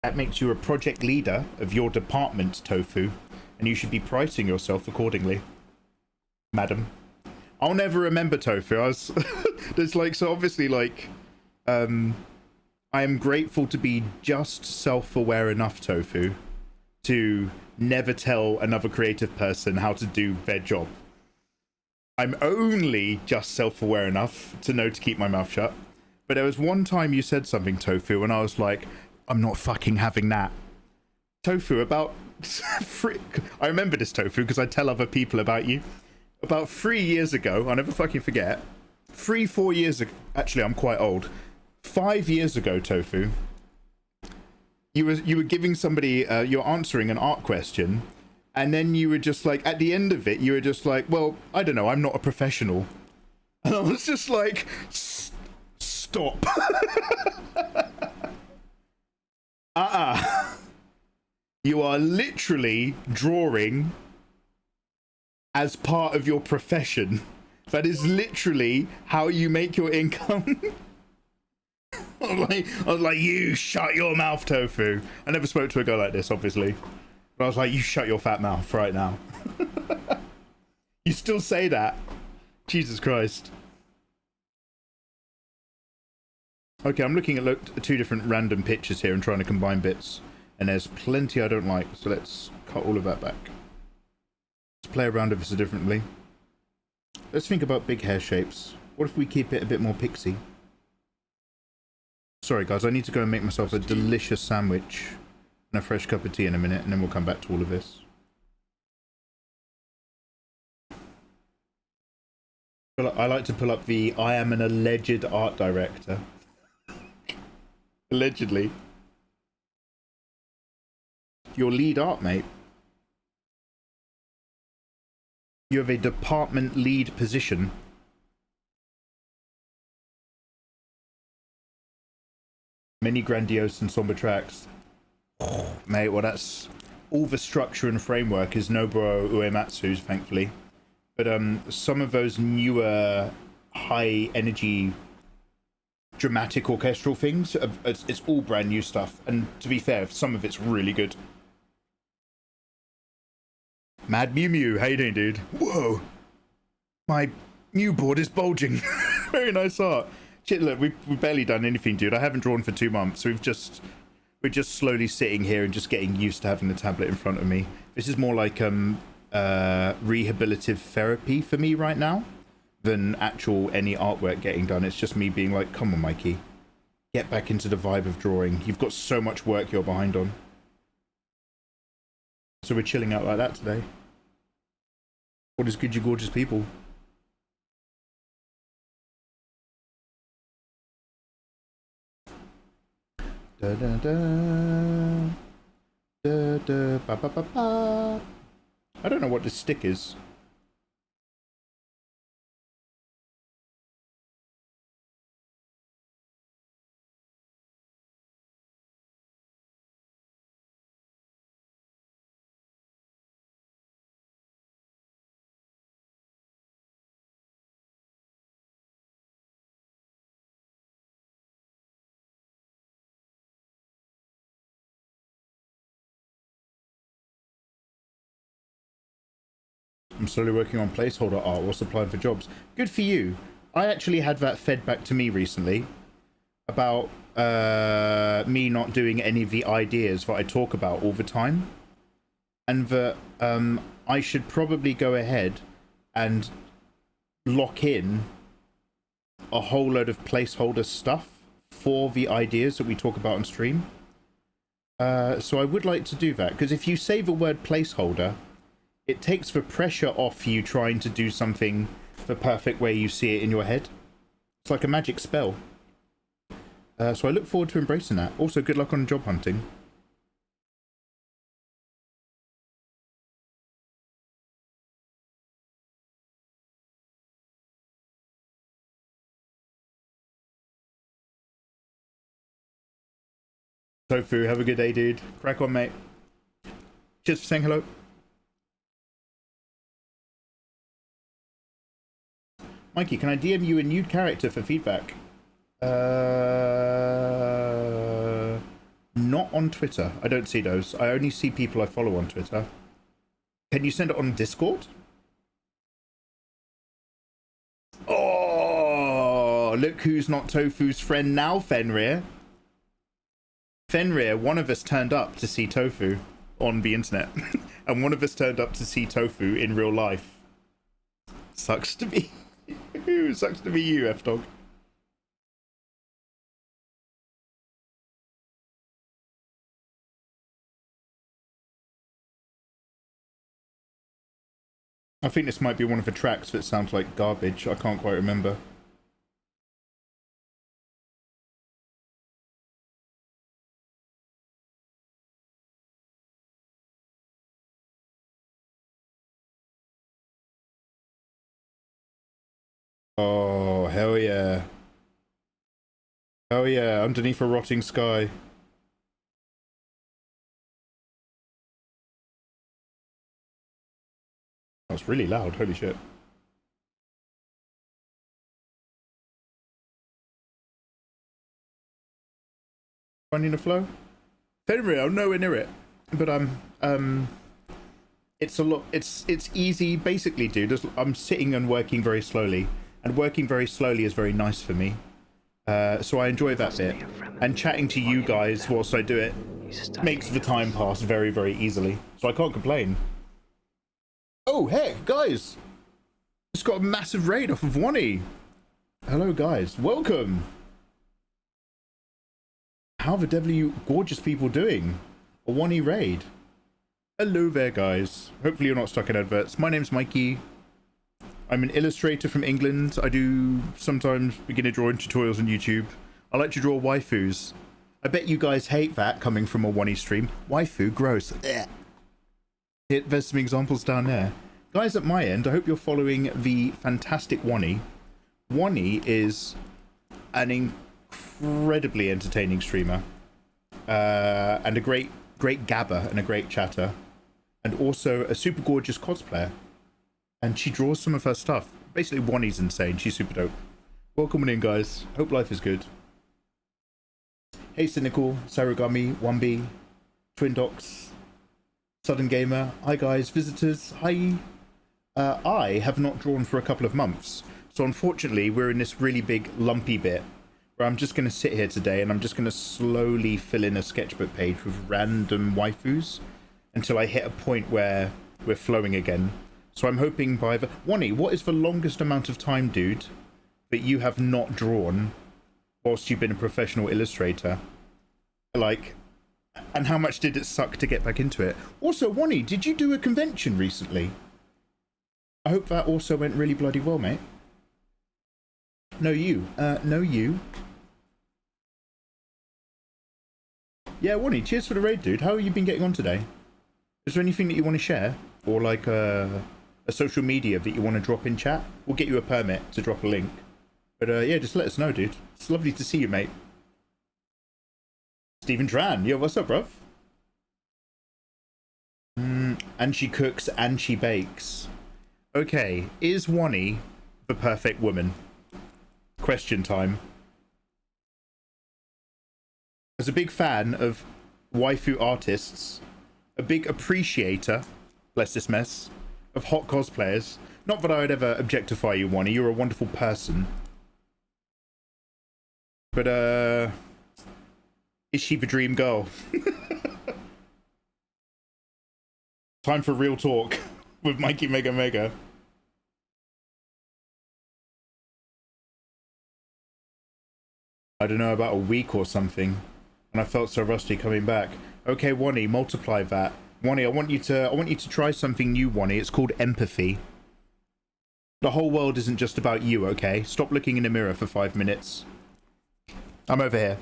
That makes you a project leader of your department, Tofu, and you should be pricing yourself accordingly, madam. I'll never remember, Tofu. I was there's like, so obviously, like, I am grateful to be just self-aware enough, Tofu, to never tell another creative person how to do their job. I'm only just self-aware enough to know to keep my mouth shut. But there was one time you said something, Tofu, and I was like, I'm not fucking having that. Tofu, about... I remember this, Tofu, because I tell other people about you. About 3 years ago, I'll never fucking forget. 4 years ago... Actually, I'm quite old. 5 years ago, Tofu, you were giving somebody... you're answering an art question, and then you were just like... At the end of it, you were just like, well, I don't know, I'm not a professional. And I was just like... Stop. You are literally drawing as part of your profession. That is literally how you make your income. I was like, you shut your mouth, Tofu. I never spoke to a guy like this, obviously. But I was like, you shut your fat mouth right now. You still say that? Jesus Christ. Okay, I'm looking at two different random pictures here and trying to combine bits. And there's plenty I don't like, so let's cut all of that back. Let's play around with this differently. Let's think about big hair shapes. What if we keep it a bit more pixie? Sorry guys, I need to go and make myself a delicious sandwich and a fresh cup of tea in a minute, and then we'll come back to all of this. I like to pull up the I am an alleged art director. Allegedly. Your lead art, mate. You have a department lead position. Many grandiose and somber tracks. Oh, mate, well that's... all the structure and framework is Nobuo Uematsu's, thankfully. But some of those newer, high energy, dramatic orchestral things, it's all brand new stuff. And to be fair, some of it's really good. Mad Mew Mew, how you doing, dude? Whoa, my Mew board is bulging. Very nice art. Shit, look, we've barely done anything, dude. I haven't drawn for 2 months. So we're just slowly sitting here and just getting used to having the tablet in front of me. This is more like rehabilitative therapy for me right now than actual any artwork getting done. It's just me being like, come on, Mikey, get back into the vibe of drawing. You've got so much work you're behind on. So we're chilling out like that today. What is good, you gorgeous people? Da da da da da ba ba ba ba. I don't know what this stick is. I'm slowly working on placeholder art whilst applying for jobs. Good for you. I actually had that fed back to me recently about me not doing any of the ideas that I talk about all the time, and that I should probably go ahead and lock in a whole load of placeholder stuff for the ideas that we talk about on stream. So I would like to do that, because if you say the word placeholder, it takes the pressure off you trying to do something the perfect way you see it in your head. It's like a magic spell. So I look forward to embracing that. Also, good luck on job hunting. Tofu, have a good day, dude. Crack on, mate. Cheers for saying hello. Mikey, can I DM you a nude character for feedback? Not on Twitter. I don't see those. I only see people I follow on Twitter. Can you send it on Discord? Oh, look who's not Tofu's friend now, Fenrir. Fenrir, one of us turned up to see Tofu on the internet. And one of us turned up to see Tofu in real life. Sucks to be... Sucks to be you, F-Dog. I think this might be one of the tracks that sounds like garbage. I can't quite remember. Oh, hell yeah. Hell yeah, underneath a rotting sky. That's really loud, holy shit. Finding the flow? Anyway, I'm nowhere near it. But it's a lot. It's easy, basically, dude. I'm sitting and working very slowly, and working very slowly is very nice for me. So I enjoy that bit, and chatting to you guys whilst I do it makes the time pass very, very easily. So I can't complain. Oh heck, guys! Just got a massive raid off of Wani. Hello, guys. Welcome. How the devil are you gorgeous people doing? A Wani raid. Hello there, guys. Hopefully you're not stuck in adverts. My name's Mikey. I'm an illustrator from England. I do sometimes beginner drawing tutorials on YouTube. I like to draw waifus. I bet you guys hate that coming from a Wani stream. Waifu, gross. There's some examples down there. Guys, at my end, I hope you're following the fantastic Wani. Wani is an incredibly entertaining streamer. And a great gabber and a great chatter. And also a super gorgeous cosplayer. And she draws some of her stuff. Basically, Wani's insane. She's super dope. Welcome in, guys. Hope life is good. Hey, Cynical, Sarugami, 1B, Twin Docs, Sudden Gamer. Hi, guys. Visitors. Hi. I have not drawn for a couple of months. So, unfortunately, we're in this really big, lumpy bit where I'm just going to sit here today and I'm just going to slowly fill in a sketchbook page with random waifus until I hit a point where we're flowing again. So I'm hoping by the... Wani, what is the longest amount of time, dude, that you have not drawn whilst you've been a professional illustrator? Like, and how much did it suck to get back into it? Also, Wani, did you do a convention recently? I hope that also went really bloody well, mate. No, you. No, you. Yeah, Wani, cheers for the raid, dude. How have you been getting on today? Is there anything that you want to share? Or like a social media that you want to drop in chat? We'll get you a permit to drop a link. But yeah, just let us know, dude. It's lovely to see you, mate. Stephen Tran. Yo, what's up, bruv? And she cooks and she bakes. Okay, is Wani the perfect woman? Question time. As a big fan of waifu artists, a big appreciator, bless this mess, of hot cosplayers. Not that I would ever objectify you, Wani. You're a wonderful person. But, is she the dream girl? Time for real talk with Mikey Mega Mega. I don't know, about a week or something. And I felt so rusty coming back. Okay, Wani, multiply that. Wani, I want you to try something new, Wani. It's called empathy. The whole world isn't just about you, okay? Stop looking in the mirror for 5 minutes. I'm over here.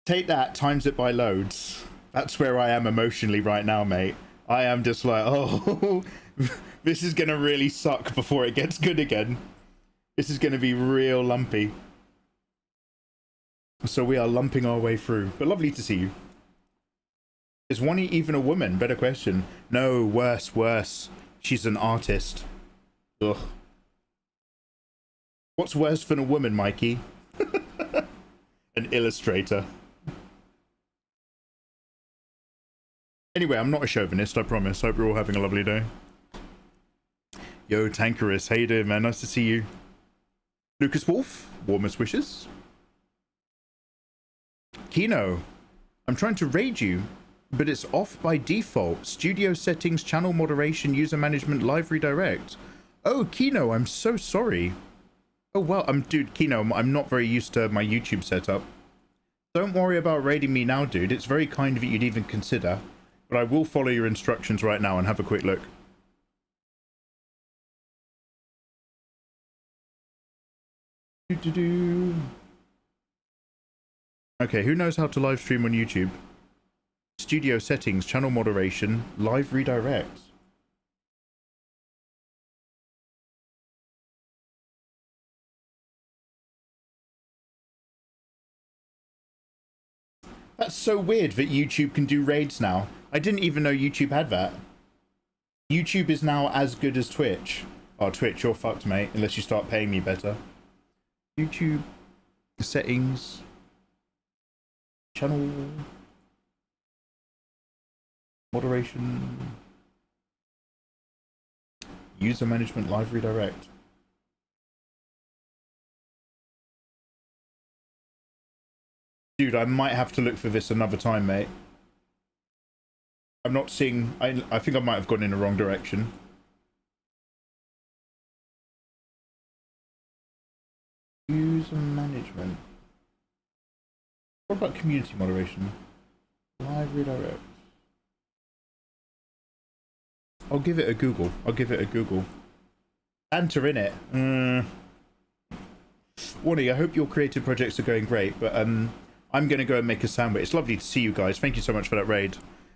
Take that, times it by loads. That's where I am emotionally right now, mate. I am just like, oh, this is gonna really suck before it gets good again. This is gonna be real lumpy. So we are lumping our way through. But lovely to see you. Is Wani even a woman? Better question. No, worse. She's an artist. Ugh. What's worse than a woman, Mikey? An illustrator. Anyway, I'm not a chauvinist, I promise. Hope you're all having a lovely day. Yo, Tankerous. How you doing, man? Nice to see you. Lucas Wolf. Warmest wishes. Kino. I'm trying to raid you, but it's off by default. Studio settings, channel moderation, user management, live redirect. Oh, Kino, I'm so sorry. Oh, well, dude, Kino, I'm not very used to my YouTube setup. Don't worry about raiding me now, dude. It's very kind of you you'd even consider. But I will follow your instructions right now and have a quick look. Okay, who knows how to live stream on YouTube? Studio settings, channel moderation, live redirect. That's so weird that YouTube can do raids now. I didn't even know YouTube had that. YouTube is now as good as Twitch. Oh, Twitch, you're fucked, mate, unless you start paying me better. YouTube settings. channel moderation, user management, live redirect. Dude, I might have to look for this another time, mate. I'm not seeing... I think I might have gone in the wrong direction. User management. What about community moderation? Live redirect. I'll give it a Google. I'll give it a Google. Banter in it. Warning, I hope your creative projects are going great, but I'm going to go and make a sandwich. It's lovely to see you guys. Thank you so much for that raid.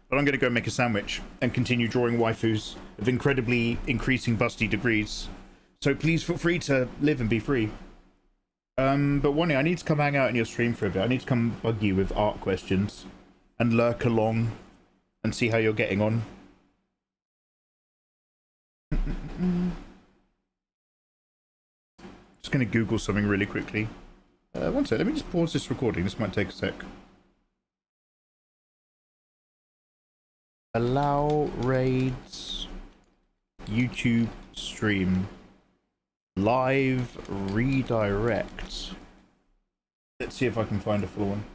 But I'm going to go and make a sandwich and continue drawing waifus of incredibly increasing busty degrees. So please feel free to live and be free. But Warning, I need to come hang out in your stream for a bit. I need to come bug you with art questions and lurk along and see how you're getting on. Just going to Google something really quickly. One sec, let me just pause this recording. This might take a sec. Allow raids YouTube stream live redirect. Let's see if I can find a full one.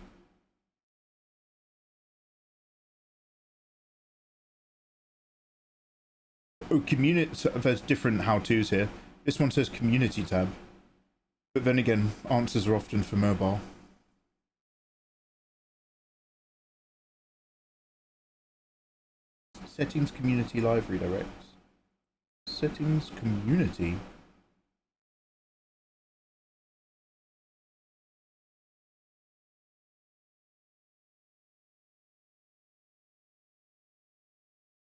Oh, community. So there's different how-tos here. This one says community tab, but then again, answers are often for mobile. Settings, community, live redirects. Settings, community.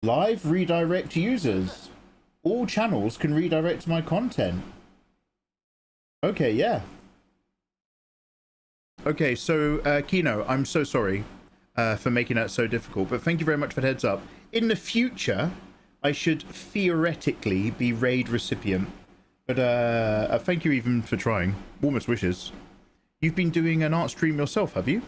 Live redirect users. All channels can redirect my content. Okay, yeah. Okay, so Kino, I'm so sorry for making that so difficult, but thank you very much for the heads up. In the future, I should theoretically be raid recipient, but thank you even for trying. Warmest wishes. You've been doing an art stream yourself, have you?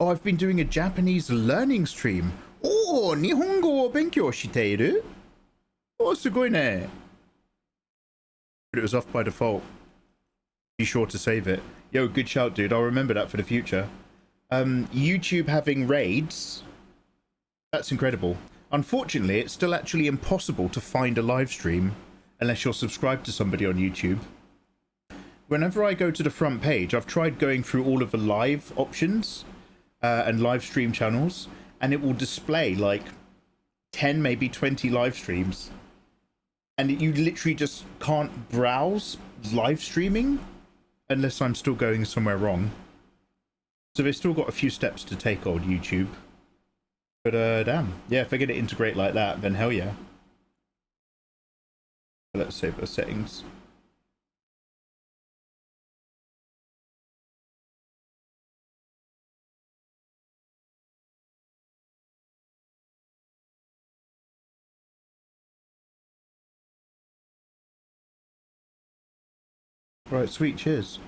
Oh, I've been doing a Japanese learning stream. Oh, Nihongo o benkyou shiteiru? Oh, sugoi ne. But it was off by default. Be sure to save it. Yo, good shout, dude. I'll remember that for the future. YouTube having raids. That's incredible. Unfortunately, it's still actually impossible to find a live stream unless you're subscribed to somebody on YouTube. Whenever I go to the front page, I've tried going through all of the live options and live stream channels, and it will display like 10, maybe 20 live streams. And you literally just can't browse live streaming unless I'm still going somewhere wrong. So they've still got a few steps to take on YouTube. But damn, yeah, if they're going to integrate like that, then hell yeah. Let's save the settings. Right, sweet, cheers.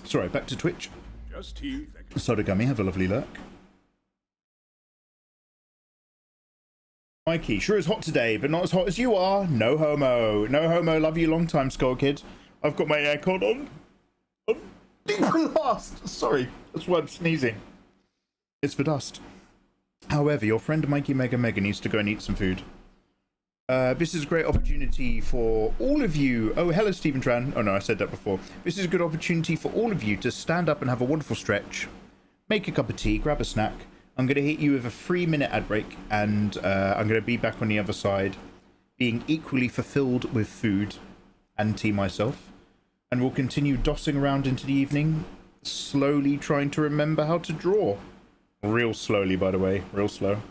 Sorry, back to Twitch. Sodagami, have a lovely lurk. Mikey, sure is hot today, but not as hot as you are. No homo. No homo, love you long time, Skull Kid. I've got my aircon on. I'm last. Sorry, that's why I'm sneezing. It's for dust. However, your friend Mikey Mega needs to go and eat some food. This is a great opportunity for all of you. Oh, hello, Stephen Tran. Oh, no, I said that before. This is a good opportunity for all of you to stand up and have a wonderful stretch, make a cup of tea, grab a snack. I'm going to hit you with a 3-minute ad break, and I'm going to be back on the other side, being equally fulfilled with food and tea myself. And we'll continue dossing around into the evening, slowly trying to remember how to draw. Real slowly, by the way. Real slow.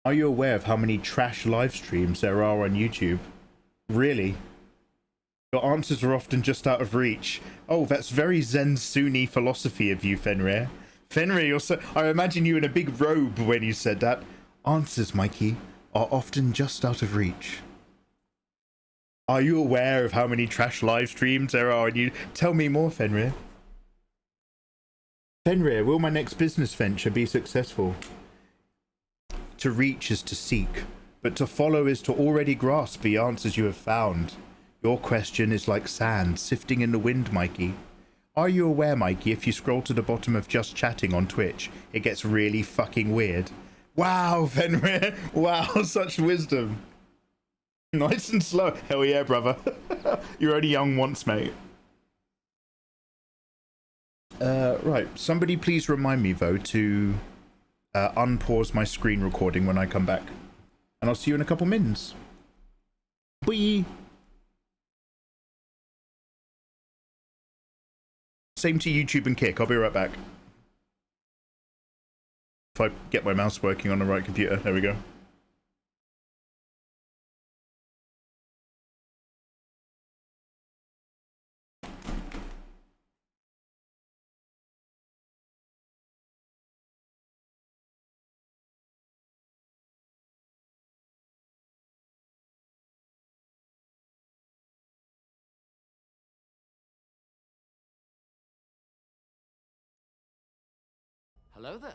Are you aware of how many trash live streams there are on YouTube? Really? Your answers are often just out of reach. Oh, that's very Zen Sunni philosophy of you, Fenrir. Fenrir, you're so... I imagine you in a big robe when you said that. Answers, Mikey, are often just out of reach. Are you aware of how many trash live streams there are? And you tell me more, Fenrir. Fenrir, will my next business venture be successful? To reach is to seek, but to follow is to already grasp the answers you have found. Your question is like sand sifting in the wind, Mikey. Are you aware, Mikey, if you scroll to the bottom of just chatting on Twitch, it gets really fucking weird? Wow, Fenrir! Wow, such wisdom. Nice and slow. Hell yeah, brother. You're only young once, mate. Right. Somebody please remind me, though, to unpause my screen recording when I come back. And I'll see you in a couple mins. Bye! Same to YouTube and Kick. I'll be right back. If I get my mouse working on the right computer. There we go. Hello there.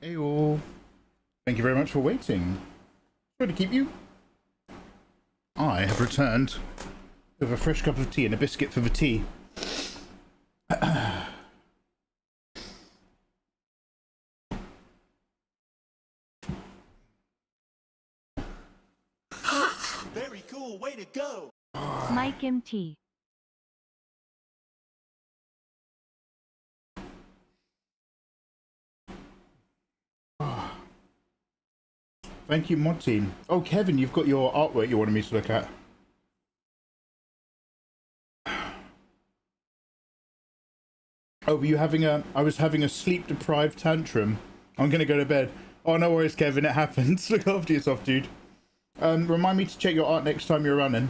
Hey all. Thank you very much for waiting. Sorry to keep you. I have returned with a fresh cup of tea and a biscuit for the tea. Very cool, way to go. Mike MT. Thank you, mod team. Oh, Kevin, you've got your artwork you wanted me to look at. Oh, were you having a... I was having a sleep-deprived tantrum. I'm gonna go to bed. Oh, no worries, Kevin. It happens. Look after yourself, dude. Remind me to check your art next time you're running.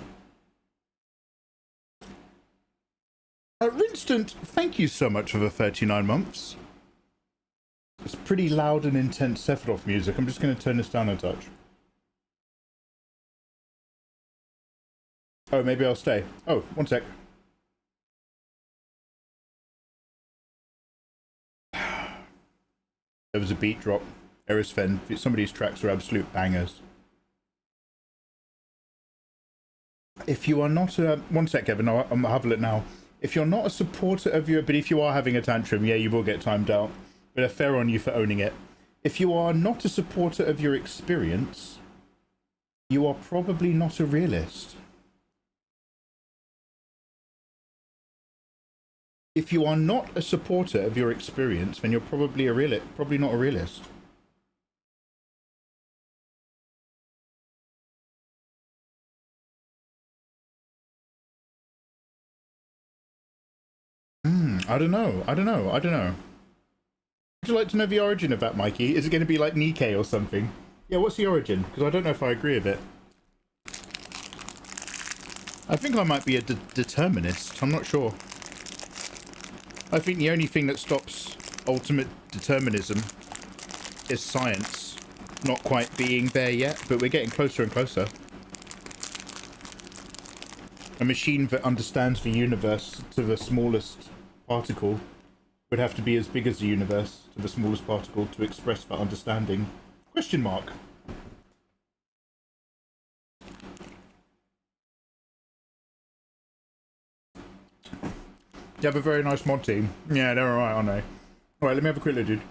Rinstant, thank you so much for the 39 months. It's pretty loud and intense Sephiroth music. I'm just going to turn this down a touch. Oh, maybe I'll stay. Oh, one sec. There was a beat drop. Erisfen. Some of these tracks are absolute bangers. If you are not a... One sec, Kevin. I'm have a look now. If you're not a supporter of your... But if you are having a tantrum, yeah, you will get timed out. But fair on you for owning it. If you are not a supporter of your experience, you are probably not a realist. If you are not a supporter of your experience, then you're probably not a realist. I don't know. Would you like to know the origin of that, Mikey? Is it going to be like Nikkei or something? Yeah, what's the origin? Because I don't know if I agree with it. I think I might be a determinist. I'm not sure. I think the only thing that stops ultimate determinism is science. Not quite being there yet, but we're getting closer and closer. A machine that understands the universe to the smallest particle would have to be as big as the universe to the smallest particle to express that understanding. Question mark. You have a very nice mod team. Yeah, they're alright, aren't they? Alright, let me have a quick look, dude.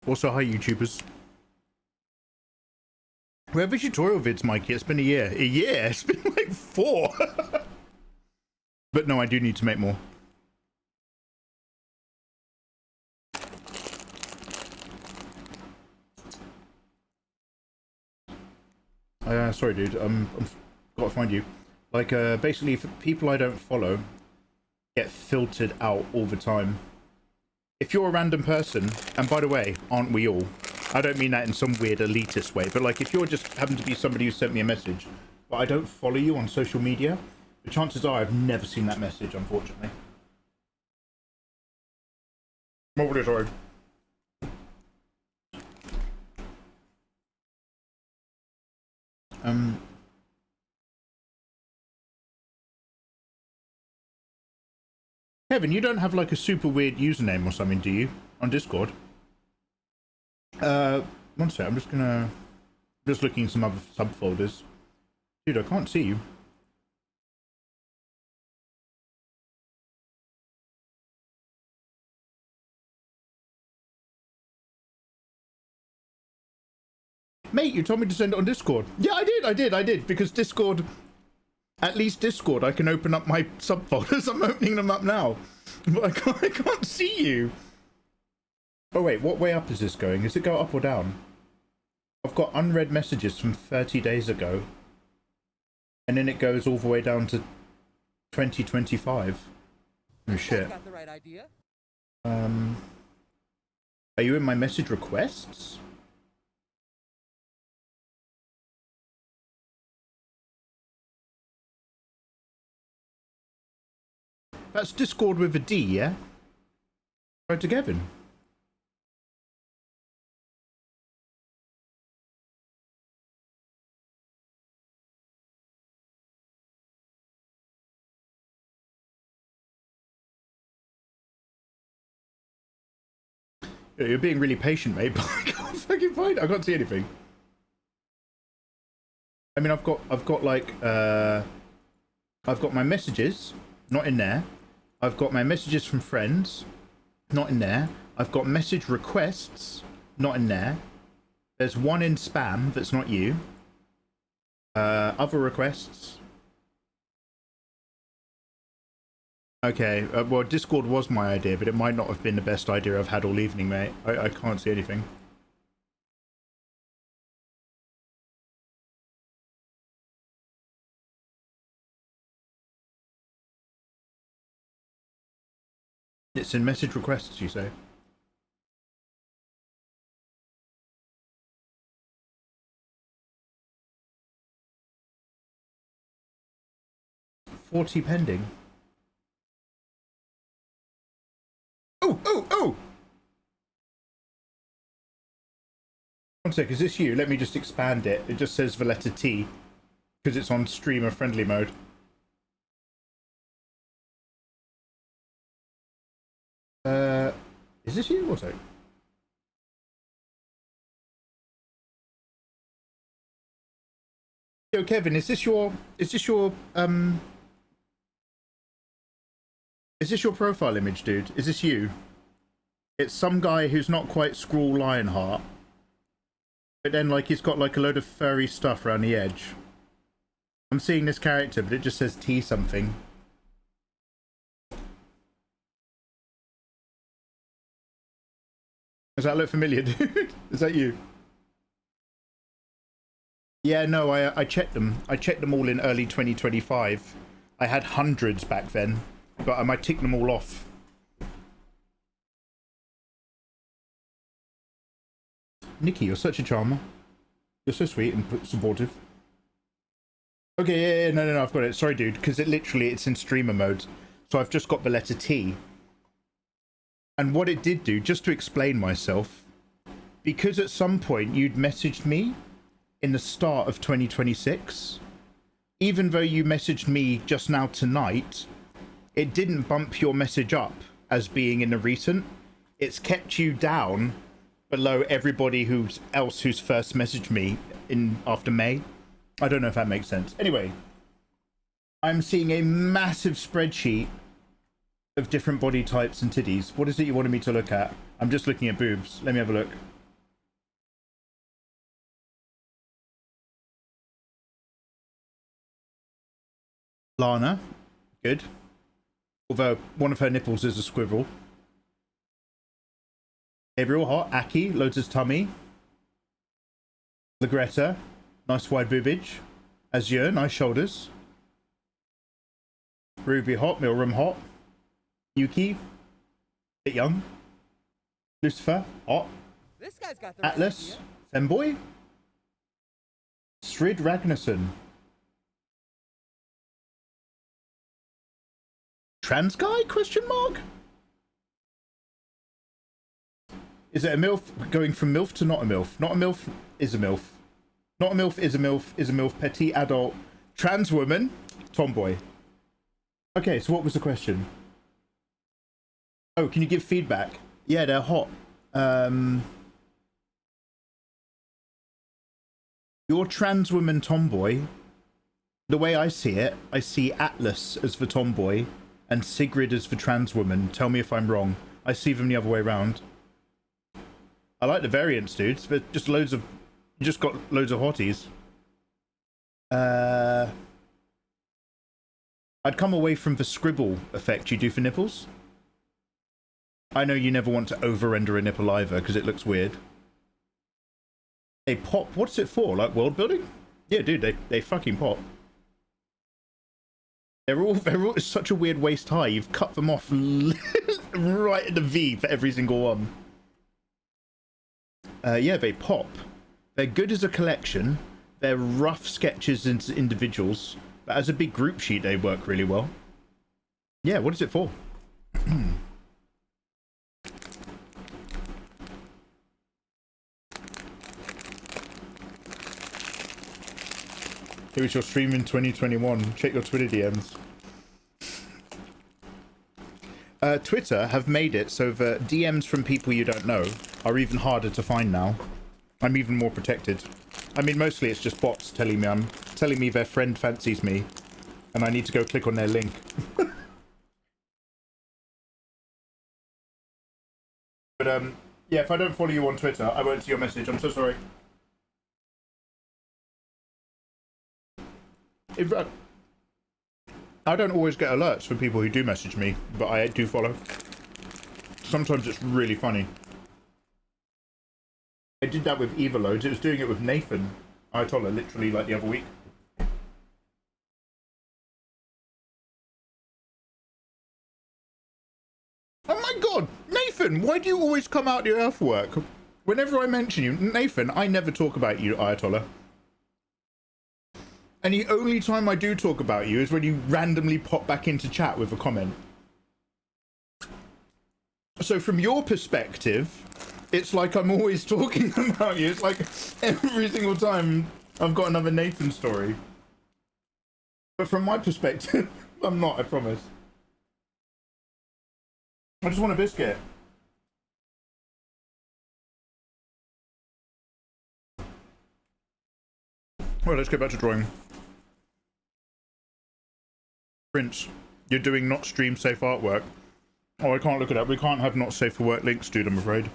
Also, hi, YouTubers. Where have tutorial vids, Mikey? It's been a year. A year? It's been like 4. But no, I do need to make more. Sorry, dude. I'm gotta find you. Like, basically, for people I don't follow get filtered out all the time. If you're a random person, and by the way, aren't we all? I don't mean that in some weird elitist way, but like if you're just happen to be somebody who sent me a message, but I don't follow you on social media, the chances are I've never seen that message, unfortunately. What is hard? Kevin, you don't have like a super weird username or something, do you? On Discord? One sec, I'm just looking at some other subfolders. Dude, I can't see you. Mate, you told me to send it on Discord. Yeah, I did, because Discord, at least Discord, I can open up my subfolders. I'm opening them up now. But I can't see you. Oh wait, what way up is this going? Does it go up or down? I've got unread messages from 30 days ago. And then it goes all the way down to 2025. Oh shit. Got the right idea. Are you in my message requests? That's Discord with a D, yeah? Right to Kevin. You're being really patient, mate, but I can't fucking find it. I can't see anything. I mean, I've got like, I've got my messages, not in there. I've got my messages from friends, not in there. I've got message requests, not in there. There's one in spam that's not you. Other requests. Okay, well, Discord was my idea, but it might not have been the best idea I've had all evening, mate. I can't see anything. It's in message requests, you say? $40 pending. Oh! One sec, is this you? Let me just expand it. It just says the letter T, because it's on streamer friendly mode. Is this you also? Yo, Kevin, is this your profile image, dude? Is this you? It's some guy who's not quite Skrull Lionheart, but then like he's got like a load of furry stuff around the edge. I'm seeing this character, but it just says T something. Does that look familiar, dude? Is that you? Yeah, no, I checked them. I checked them all in early 2025. I had hundreds back then, but I might tick them all off. Nikki, you're such a charmer. You're so sweet and supportive. Okay, yeah, no, I've got it. Sorry, dude, because it's in streamer mode. So I've just got the letter T. And what it did do, just to explain myself, because at some point you'd messaged me in the start of 2026, even though you messaged me just now tonight, it didn't bump your message up as being in the recent. It's kept you down below everybody else who's first messaged me in after May. I don't know if that makes sense. Anyway, I'm seeing a massive spreadsheet of different body types and titties. What is it you wanted me to look at? I'm just looking at boobs. Let me have a look. Lana, good. Although one of her nipples is a squivel. Gabriel, hot. Aki, loads of tummy. Lagretta, nice wide boobage. Azure, nice shoulders. Ruby, hot. Milram, hot. Yuki, bit young. Lucifer, hot. This guy's got the Atlas, femboy. Strid Ragnarsson. Trans guy? Question mark? Is it a MILF going from MILF to not a MILF? Not a MILF is a MILF. Not a MILF is a MILF is a MILF. Petite adult. Trans woman. Tomboy. Okay, so what was the question? Oh, can you give feedback? Yeah, they're hot. Your trans woman tomboy, the way I see it, I see Atlas as the tomboy and Sigrid as the trans woman. Tell me if I'm wrong. I see them the other way around. I like the variants, dudes. There's just loads of... You just got loads of hotties. I'd come away from the scribble effect you do for nipples. I know you never want to over-render a nipple either, because it looks weird. They pop. What's it for? Like world building? Yeah, dude, they fucking pop. They're all it's such a weird waist high. You've cut them off right at the V for every single one. Yeah, they pop. They're good as a collection. They're rough sketches into individuals, but as a big group sheet, they work really well. Yeah, what is it for? It was your stream in 2021. Check your Twitter DMs. Twitter have made it so that DMs from people you don't know are even harder to find now. I'm even more protected. I mean, mostly it's just bots telling me their friend fancies me, and I need to go click on their link. But yeah, if I don't follow you on Twitter, I won't see your message. I'm so sorry. I don't always get alerts for people who do message me, but I do follow. Sometimes it's really funny. I did that with Eva loads. It was doing it with Nathan Ayatollah literally like the other week. Oh my god, Nathan, why do you always come out to your earthwork? Whenever I mention you, Nathan, I never talk about you, Ayatollah. And the only time I do talk about you is when you randomly pop back into chat with a comment. So from your perspective, it's like I'm always talking about you. It's like every single time I've got another Nathan story. But from my perspective, I'm not, I promise. I just want a biscuit. Well, let's get back to drawing. Prince, you're doing not stream safe artwork. Oh, I can't look it up. We can't have not safe for work links, dude, I'm afraid.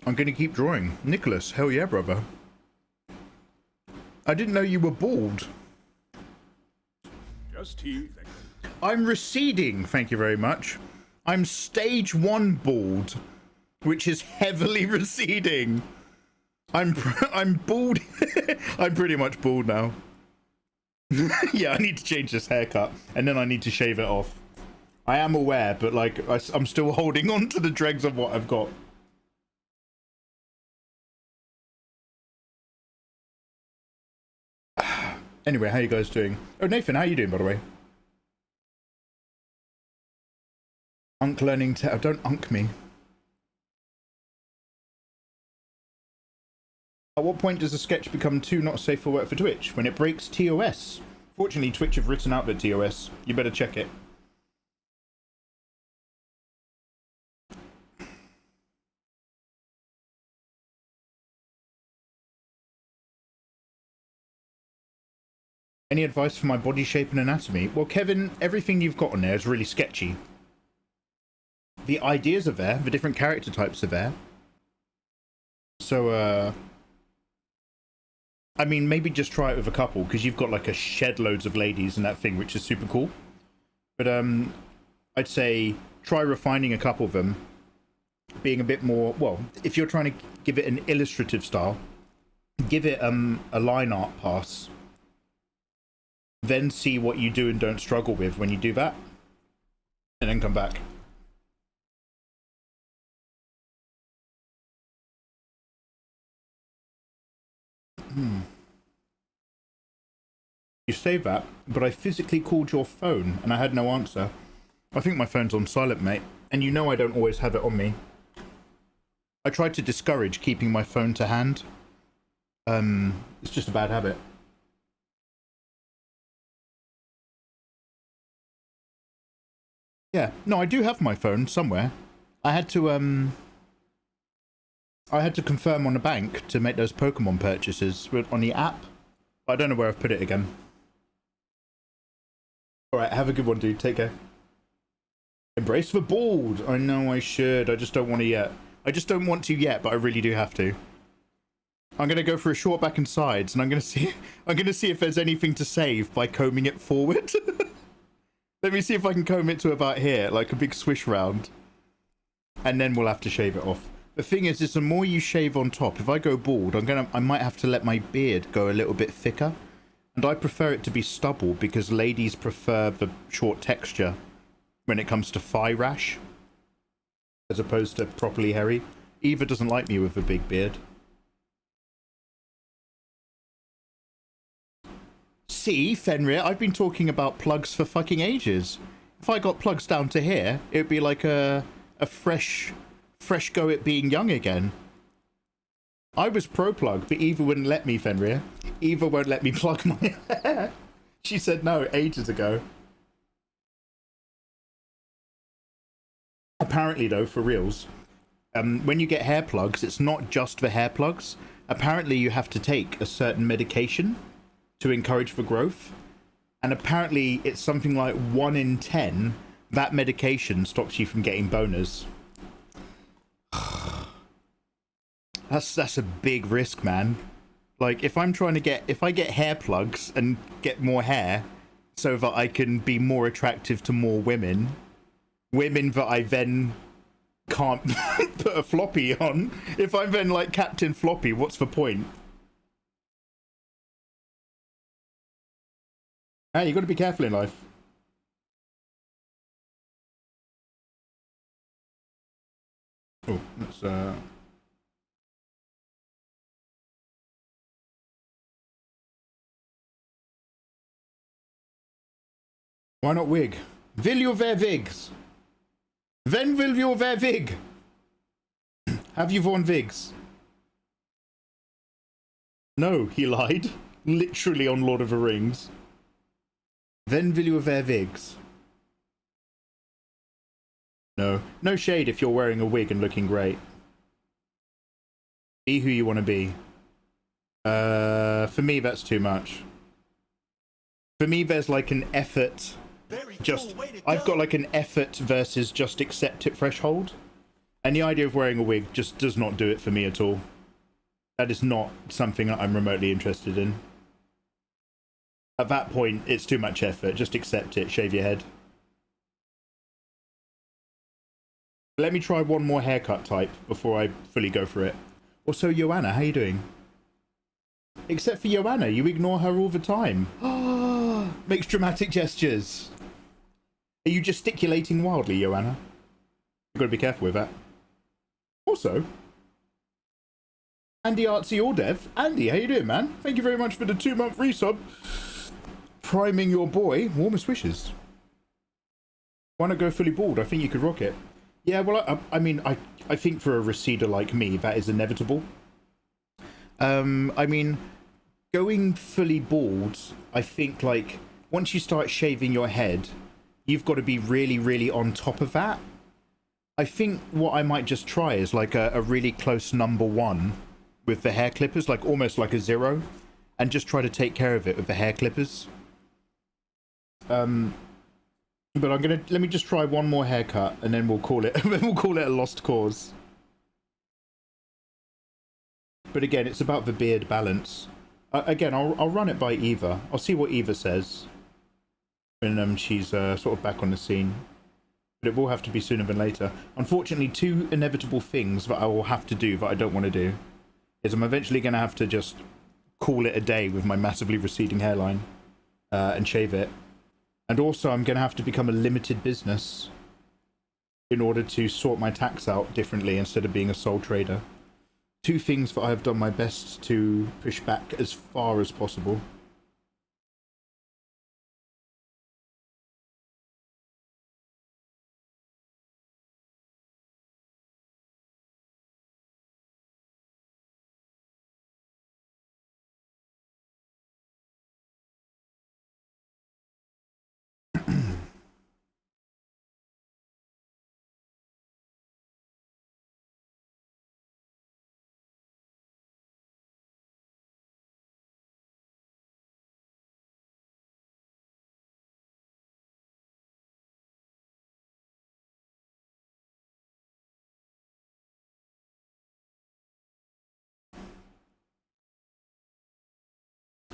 I'm going to keep drawing. Nicholas, hell yeah, brother. I didn't know you were bald. Just teasing. I'm receding, thank you very much. I'm stage 1 bald, which is heavily receding. I'm bald. I'm pretty much bald now. Yeah, I need to change this haircut, and then I need to shave it off. I am aware, but like I'm still holding on to the dregs of what I've got. Anyway, how you guys doing? Oh, Nathan, how you doing, by the way? Unk learning to... don't unk me. At what point does a sketch become too not safe for work for Twitch? When it breaks TOS. Fortunately, Twitch have written out the TOS. You better check it. Any advice for my body shape and anatomy? Well, Kevin, everything you've got on there is really sketchy. The ideas are there, the different character types are there. So, I mean, maybe just try it with a couple, because you've got like a shed loads of ladies and that thing, which is super cool. But I'd say try refining a couple of them, being a bit more, well, if you're trying to give it an illustrative style, give it a line art pass. Then see what you do and don't struggle with when you do that, and then come back. You saved that, but I physically called your phone and I had no answer. I think my phone's on silent, mate, and you know I don't always have it on me. I tried to discourage keeping my phone to hand. It's just a bad habit. Yeah, no, I do have my phone somewhere. I had to confirm on the bank to make those Pokemon purchases on the app. But I don't know where I've put it again. Alright, have a good one, dude. Take care. Embrace the bald. I know I should. I just don't want to yet. I just don't want to yet, but I really do have to. I'm gonna go for a short back and sides, and I'm gonna see if there's anything to save by combing it forward. Let me see if I can comb it to about here, like a big swish round. And then we'll have to shave it off. The thing is the more you shave on top, if I go bald, I might have to let my beard go a little bit thicker. And I prefer it to be stubble because ladies prefer the short texture when it comes to thigh rash, as opposed to properly hairy. Eva doesn't like me with a big beard. See, Fenrir, I've been talking about plugs for fucking ages. If I got plugs down to here, it would be like a fresh go at being young again. I was pro plug, but Eva wouldn't let me, Fenrir. Eva won't let me plug my hair. She said no ages ago. Apparently, though, for reals, when you get hair plugs, it's not just for hair plugs. Apparently, you have to take a certain medication to encourage for growth. And apparently, it's something like 1 in 10 that medication stops you from getting boners. That's a big risk, man. Like, if I get hair plugs and get more hair so that I can be more attractive to more women that I then can't put a floppy on. If I'm then like Captain Floppy, what's the point? Hey, you got to be careful in life. Oh, that's why not wig? Vill you wear wigs? When will you wear wig? Have you worn wigs? No, he lied. Literally on Lord of the Rings. When will you wear wigs? No. No shade if you're wearing a wig and looking great. Be who you want to be. For me, that's too much. For me, there's like an effort... Just, I've got like an effort versus just accept it threshold, and the idea of wearing a wig just does not do it for me at all. That is not something that I'm remotely interested in. At that point, it's too much effort. Just accept it. Shave your head. Let me try one more haircut type before I fully go for it. Also, Joanna, how you doing? Except for Joanna, you ignore her all the time. Makes dramatic gestures. Are you gesticulating wildly, Joanna? You've got to be careful with that. Also, Andy Artsy Ordev. Andy, how you doing, man? Thank you very much for the 2-month resub. Priming your boy. Warmest wishes. Why not go fully bald? I think you could rock it. Yeah, well, I mean, I think for a receder like me, that is inevitable. I mean, going fully bald, I think, like, once you start shaving your head, you've got to be really, really on top of that. I think what I might just try is like a really close number 1 with the hair clippers, like almost like a 0, and just try to take care of it with the hair clippers. But let me just try one more haircut, and then we'll call it a lost cause. But again, it's about the beard balance. Again, I'll run it by Eva. I'll see what Eva says when she's sort of back on the scene. But it will have to be sooner than later. Unfortunately, 2 inevitable things that I will have to do that I don't want to do is I'm eventually going to have to just call it a day with my massively receding hairline and shave it. And also, I'm going to have to become a limited business in order to sort my tax out differently instead of being a sole trader. 2 things that I have done my best to push back as far as possible.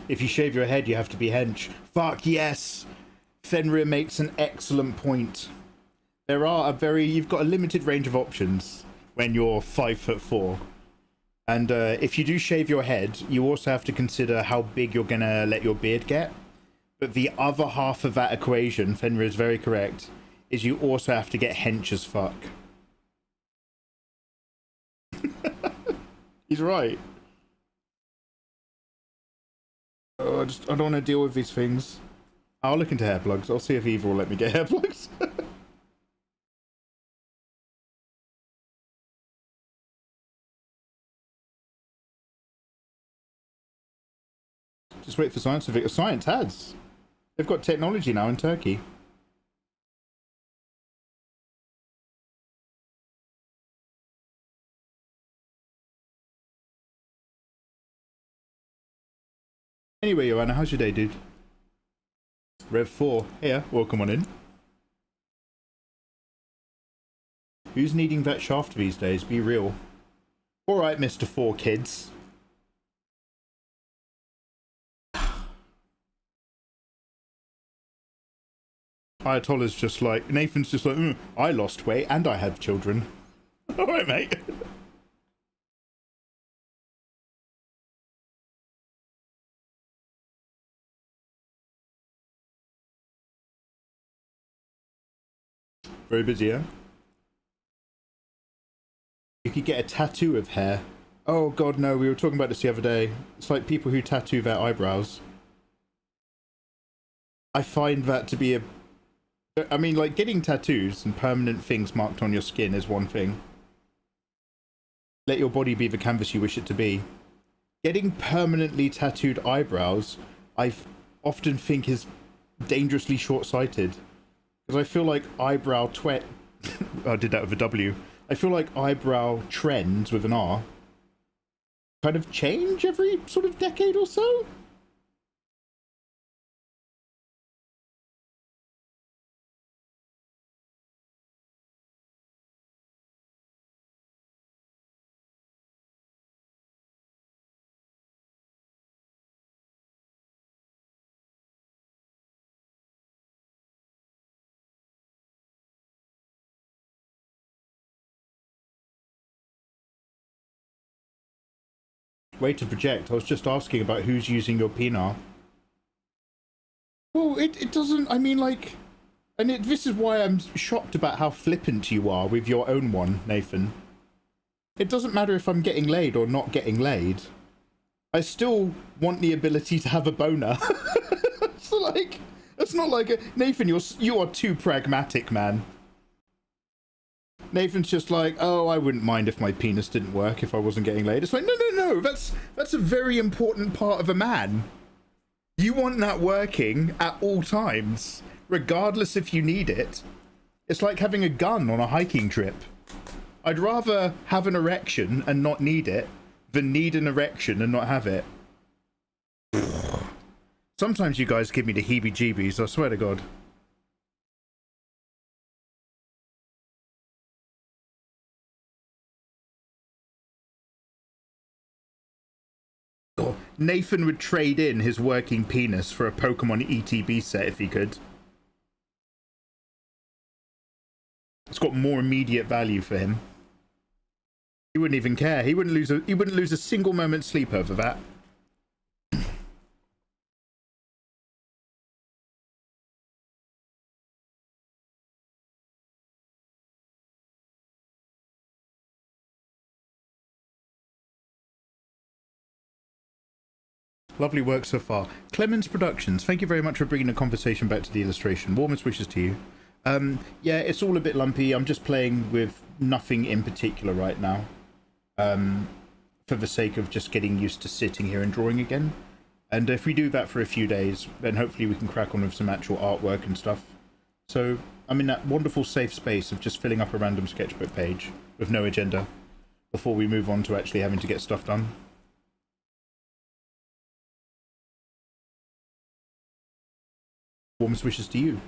If you shave your head, you have to be hench. Fuck yes! Fenrir makes an excellent point. You've got a limited range of options when you're 5'4". And if you do shave your head, you also have to consider how big you're gonna let your beard get. But the other half of that equation, Fenrir is very correct, is you also have to get hench as fuck. He's right. I don't want to deal with these things. I'll look into hair plugs. I'll see if Eva will let me get hair plugs. Just wait for science. Science has. They've got technology now in Turkey. Anyway, Joanna, how's your day, dude? Rev 4, here, welcome on in. Who's needing that shaft these days? Be real. Alright, Mr. 4 Kids. Ayatollah's just like, Nathan's just like, I lost weight and I have children. Alright, mate. Very busy, yeah? You could get a tattoo of hair. Oh god, no, we were talking about this the other day. It's like people who tattoo their eyebrows. I find that to be a... I mean, like, getting tattoos and permanent things marked on your skin is one thing. Let your body be the canvas you wish it to be. Getting permanently tattooed eyebrows, I often think is dangerously short-sighted. Because I feel like eyebrow I did that with a W. I feel like eyebrow trends with an R kind of change every sort of decade or so. Way to project. I was just asking about who's using your pinar. Well, it doesn't, I mean, like, and this is why I'm shocked about how flippant you are with your own one, Nathan. It doesn't matter if I'm getting laid or not getting laid. I still want the ability to have a boner. So, like, it's not like a... Nathan, you are too pragmatic, man. Nathan's just like, oh, I wouldn't mind if my penis didn't work if I wasn't getting laid. It's like, no, that's a very important part of a man. You want that working at all times, regardless if you need it. It's like having a gun on a hiking trip. I'd rather have an erection and not need it than need an erection and not have it. Sometimes you guys give me the heebie-jeebies, I swear to God. Nathan would trade in his working penis for a Pokemon ETB set if he could. It's got more immediate value for him. He wouldn't even care. He wouldn't lose a single moment's sleep over that. Lovely work so far. Clemens Productions, thank you very much for bringing the conversation back to the illustration. Warmest wishes to you. Yeah, it's all a bit lumpy. I'm just playing with nothing in particular right now. For the sake of just getting used to sitting here and drawing again. And if we do that for a few days, then hopefully we can crack on with some actual artwork and stuff. So I'm in that wonderful safe space of just filling up a random sketchbook page with no agenda before we move on to actually having to get stuff done. Warmest wishes to you.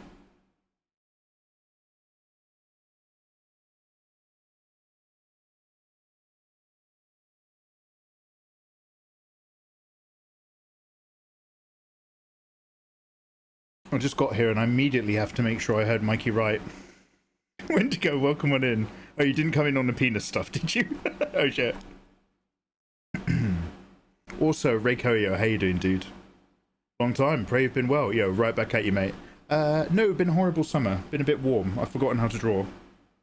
I just got here and I immediately have to make sure I heard Mikey right. Wendigo, welcome on in. Oh, you didn't come in on the penis stuff, did you? Oh shit. Also, Ray Coyo, how you doing, dude? Long time. Pray you've been well. Yo, right back at you, mate. No, been a horrible summer. Been a bit warm. I've forgotten how to draw.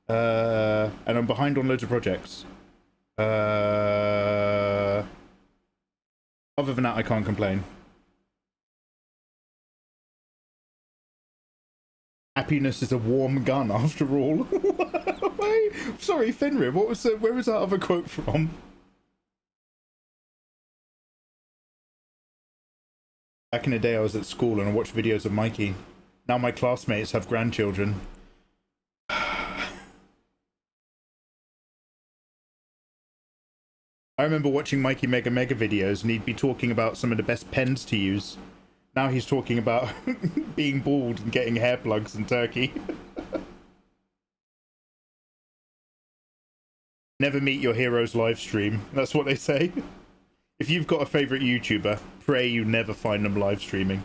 And I'm behind on loads of projects. Other than that, I can't complain. Happiness is a warm gun, after all. Sorry, Fenrir, what was where was that other quote from? Back in the day, I was at school and I watched videos of Mikey. Now my classmates have grandchildren. I remember watching Mikey Mega Mega videos and he'd be talking about some of the best pens to use. Now he's talking about being bald and getting hair plugs in Turkey. Never meet your hero's live stream. That's what they say. If you've got a favourite YouTuber, pray you never find them live streaming.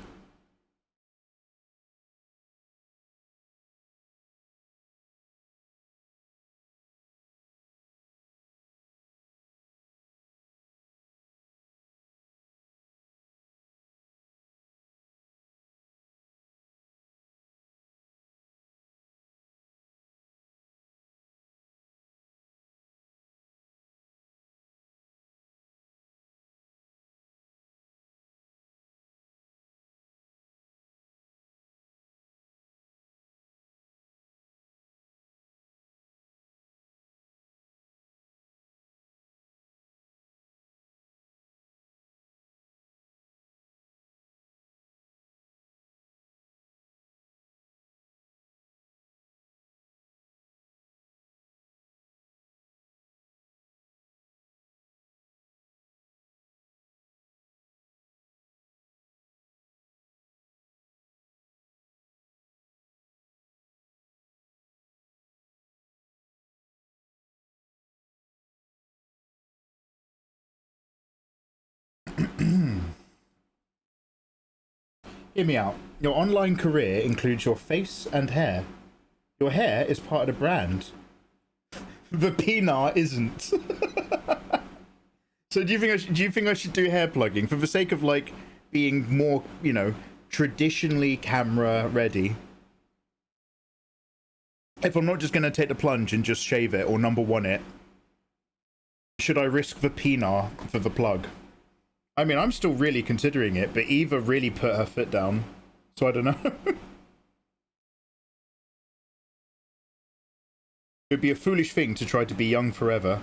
Hear me out. Your online career includes your face and hair. Your hair is part of the brand. The Pinar isn't. So do you think I should do hair plugging for the sake of like being more, you know, traditionally camera ready? If I'm not just going to take the plunge and just shave it or number one it, should I risk the Pinar for the plug? I mean, I'm still really considering it, but Eva really put her foot down, so I don't know. It would be a foolish thing to try to be young forever.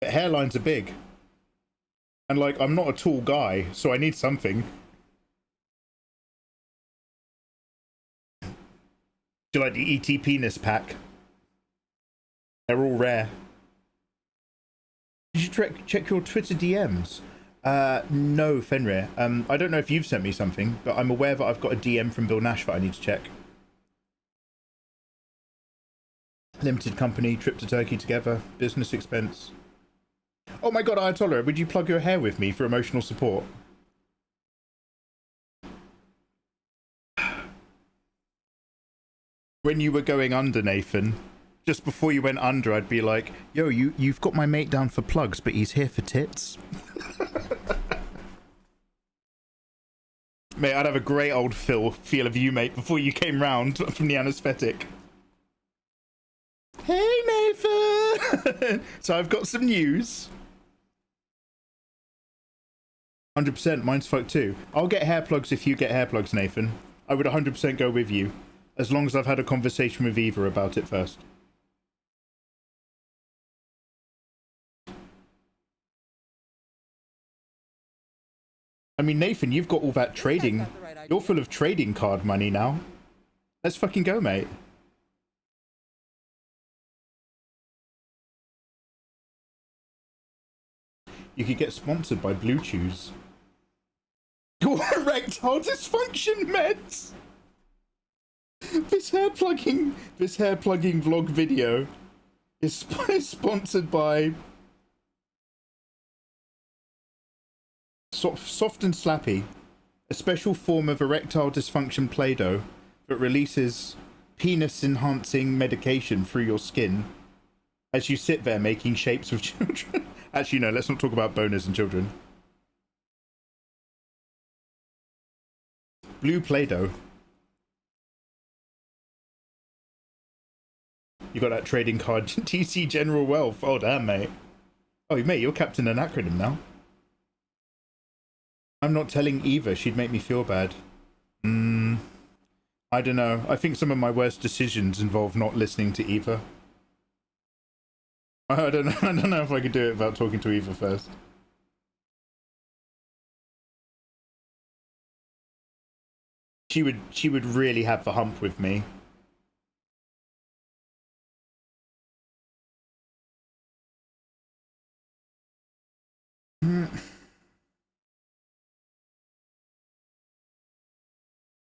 But hairlines are big. And, like, I'm not a tall guy, so I need something. Do you like the ET penis pack? They're all rare. Did you check your Twitter DMs? No, Fenrir. I don't know if you've sent me something, but I'm aware that I've got a DM from Bill Nash that I need to check. Limited company, trip to Turkey together, business expense. Oh my god, Ayatollah, would you plug your hair with me for emotional support? When you were going under, Nathan, just before you went under, I'd be like, yo, you've got my mate down for plugs, but he's here for tits. Mate, I'd have a great old feel of you, mate, before you came round from the anesthetic. Hey, Nathan! So I've got some news. 100%, mine's fucked too. I'll get hair plugs if you get hair plugs, Nathan. I would 100% go with you, as long as I've had a conversation with Eva about it first. I mean, Nathan, you've got all that trading. You're full of trading card money now. Let's fucking go, mate. You could get sponsored by Blue Chews. Your erectile dysfunction meds. This hair plugging vlog video is sponsored by Soft and Slappy, a special form of erectile dysfunction Play-Doh that releases penis-enhancing medication through your skin as you sit there making shapes with children. Actually, no, let's not talk about boners and children. Blue Play-Doh. You got that trading card, TC General Wealth. Oh, damn, mate. Oh, mate, you're captain an acronym now. I'm not telling Eva, she'd make me feel bad. I don't know. I think some of my worst decisions involve not listening to Eva. I don't know if I could do it without talking to Eva first. she would really have the hump with me.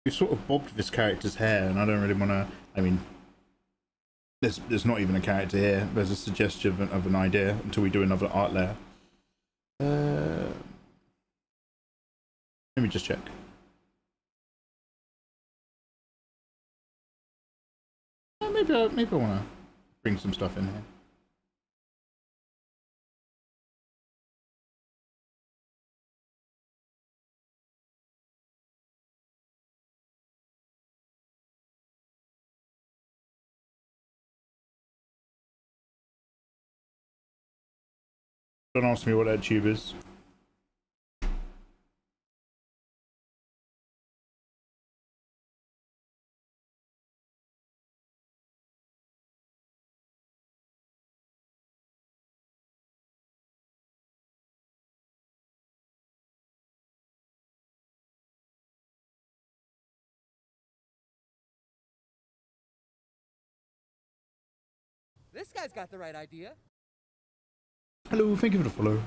We sort of bobbed this character's hair, and I don't really want to. I mean, there's not even a character here. There's a suggestion of an idea until we do another art layer. Let me just check. Maybe I want to bring some stuff in here. Don't ask me what that tube is. This guy's got the right idea. Hello, thank you for the follow.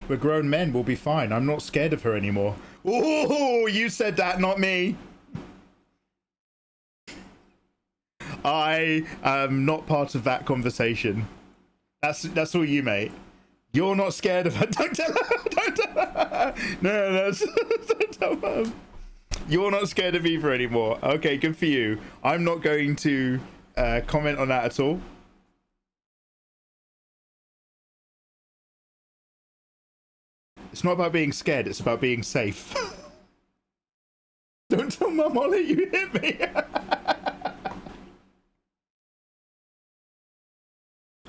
We're grown men, we'll be fine. I'm not scared of her anymore. Oh, you said that, not me. I am not part of that conversation. That's all you, mate. You're not scared of her. Don't tell her. Don't tell her. No, don't tell her. You're not scared of either anymore. Okay, good for you. I'm not going to comment on that at all. It's not about being scared, it's about being safe. Don't tell Mum I'll let you hit me.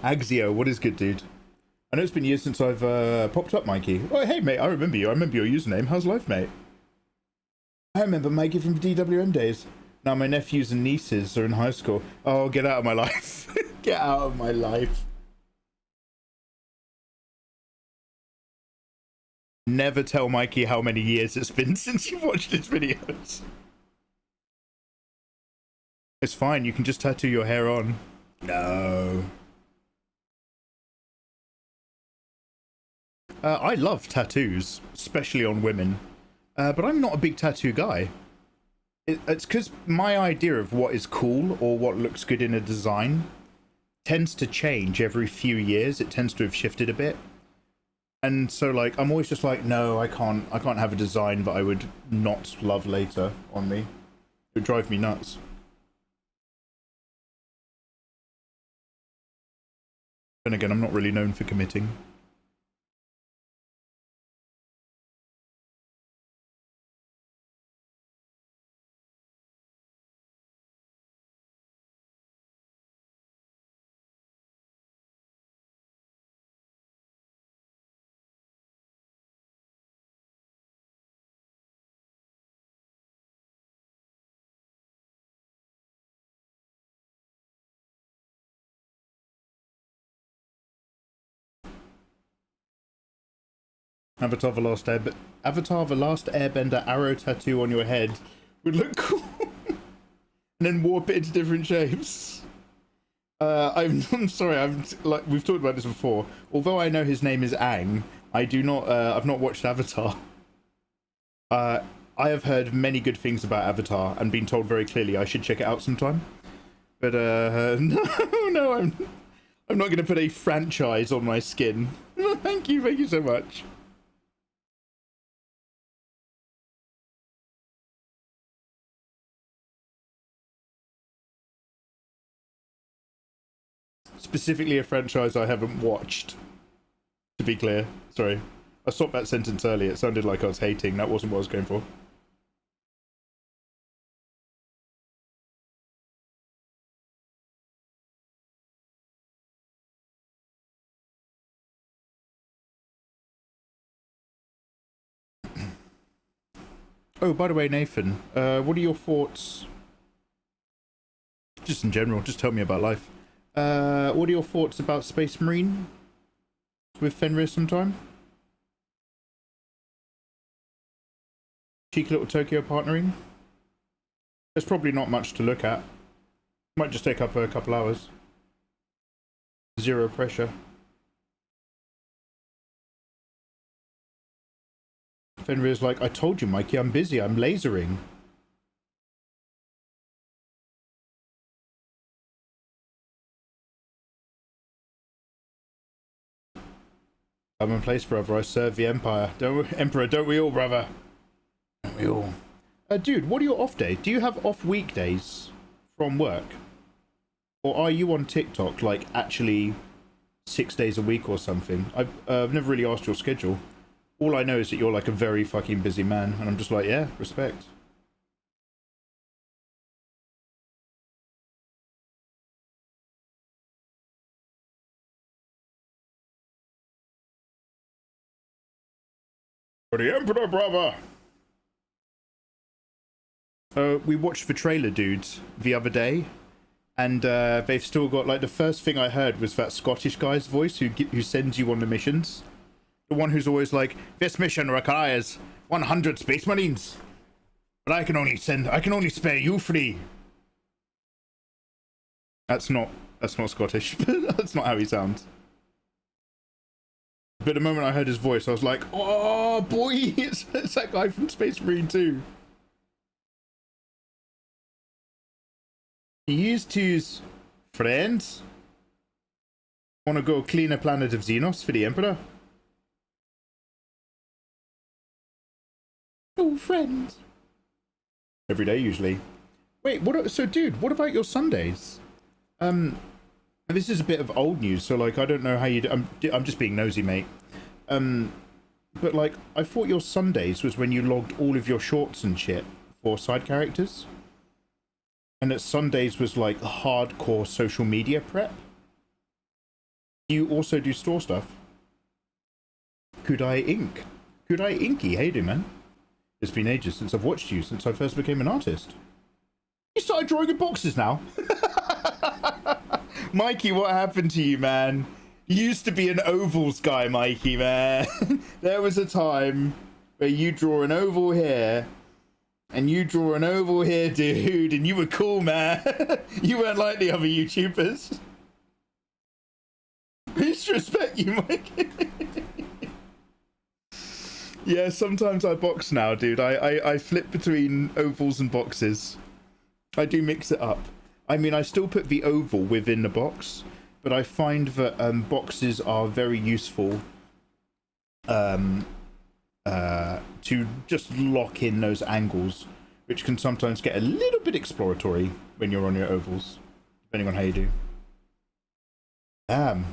Axio, what is good, dude? I know it's been years since I've popped up, Mikey. Oh, hey, mate, I remember you. I remember your username. How's life, mate? I remember Mikey from DWM days. Now my nephews and nieces are in high school. Oh, get out of my life. Get out of my life. Never tell Mikey how many years it's been since you've watched his videos. It's fine, you can just tattoo your hair on. No. I love tattoos, especially on women. But I'm not a big tattoo guy. It's because my idea of what is cool or what looks good in a design tends to change every few years. It tends to have shifted a bit. And so, like, I'm always just like, no, I can't have a design that I would not love later on me. It would drive me nuts. Then again, I'm not really known for committing. Avatar the Last Airbender arrow tattoo on your head would look cool. And then warp it into different shapes. I'm sorry, like we've talked about this before. Although I know his name is Aang, I do not I've not watched Avatar. I have heard many good things about Avatar and been told very clearly I should check it out sometime. But no, I'm not gonna put a franchise on my skin. Thank you so much. Specifically a franchise I haven't watched, to be clear. Sorry. I stopped that sentence earlier. It sounded like I was hating. That wasn't what I was going for. Oh, by the way, Nathan, what are your thoughts? Just in general, just tell me about life. What are your thoughts about Space Marine with Fenrir sometime? Cheeky little Tokyo partnering. There's probably not much to look at. Might just take up a couple hours. Zero pressure. Fenrir's like, I told you, Mikey, I'm busy. I'm lasering. I'm in place, brother. I serve the Empire. Emperor, don't we all, brother? Don't we all? Dude, what are your off days? Do you have off weekdays from work? Or are you on TikTok, like, actually 6 days a week or something? I've never really asked your schedule. All I know is that you're, like, a very fucking busy man. And I'm just like, yeah, respect. For the Emperor, brother! We watched the trailer, dudes, the other day, and they've still got, like, the first thing I heard was that Scottish guy's voice who sends you on the missions. The one who's always like, this mission requires 100 space marines, but I can only spare you 3. That's not Scottish. That's not how he sounds. But the moment I heard his voice, I was like, oh boy, it's that guy from Space Marine 2. He used to use friends. Want to go clean a planet of Xenos for the Emperor? Oh, friends. Every day, usually. Wait, so dude, what about your Sundays? This is a bit of old news, so like I don't know how you do. I'm just being nosy, mate. But like I thought your Sundays was when you logged all of your shorts and shit for side characters, and that Sundays was like hardcore social media prep. Do you also do store stuff? Kudai Ink. Kudai Inky, hey dude, man. It's been ages since I've watched you since I first became an artist. You started drawing in boxes now. Mikey, what happened to you, man? You used to be an ovals guy, Mikey, man. There was a time where you draw an oval here, and you draw an oval here, dude, and you were cool, man. You weren't like the other YouTubers. I used to respect you, Mikey. Yeah, sometimes I box now, dude. I flip between ovals and boxes. I do mix it up. I mean, I still put the oval within the box, but I find that boxes are very useful to just lock in those angles, which can sometimes get a little bit exploratory when you're on your ovals, depending on how you do. Damn.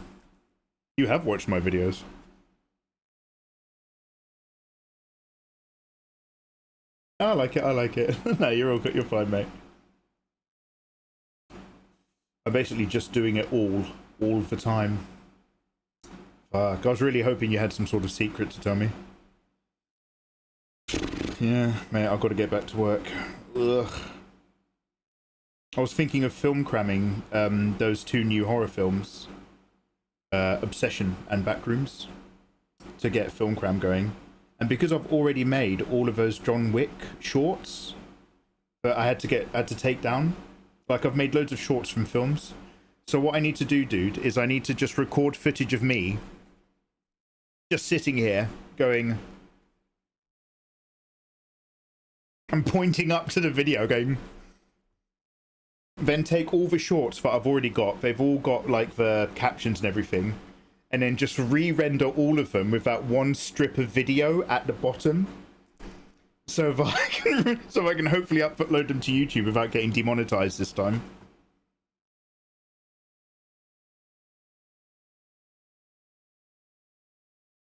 You have watched my videos. I like it, I like it. No, you're fine, mate. I'm basically just doing it all the time. Fuck, I was really hoping you had some sort of secret to tell me. Yeah, mate, I've got to get back to work. Ugh. I was thinking of film cramming those 2 new horror films, Obsession and Backrooms, to get film cram going. And because I've already made all of those John Wick shorts that I had to take down, like I've made loads of shorts from films. So what I need to do, dude, is I need to just record footage of me just sitting here going, I'm pointing up to the video going, then take all the shorts that I've already got. They've all got like the captions and everything. And then just re-render all of them with that one strip of video at the bottom, so that I can hopefully upload them to YouTube without getting demonetized this time.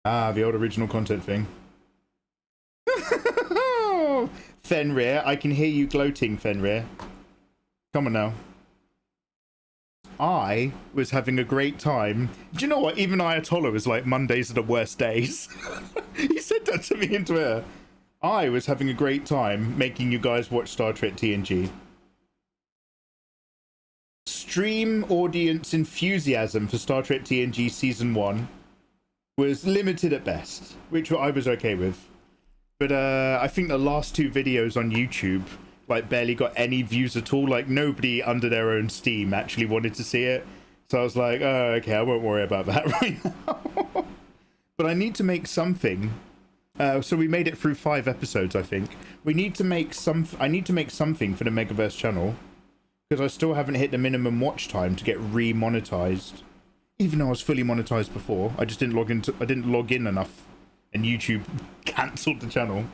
Ah, the old original content thing. Fenrir, I can hear you gloating, Fenrir. Come on now. I was having a great time. Do you know what? Even Ayatollah was like, Mondays are the worst days. He said that to me in Twitter. I was having a great time making you guys watch Star Trek TNG. Stream audience enthusiasm for Star Trek TNG Season 1 was limited at best, which I was okay with. But I think the last 2 videos on YouTube like barely got any views at all. Like nobody under their own steam actually wanted to see it. So I was like, oh, okay, I won't worry about that right now. But I need to make something. So we made it through 5 episodes, I think. We need to make I need to make something for the Megaverse channel, because I still haven't hit the minimum watch time to get re-monetized. Even though I was fully monetized before, I just didn't log in enough, and YouTube cancelled the channel.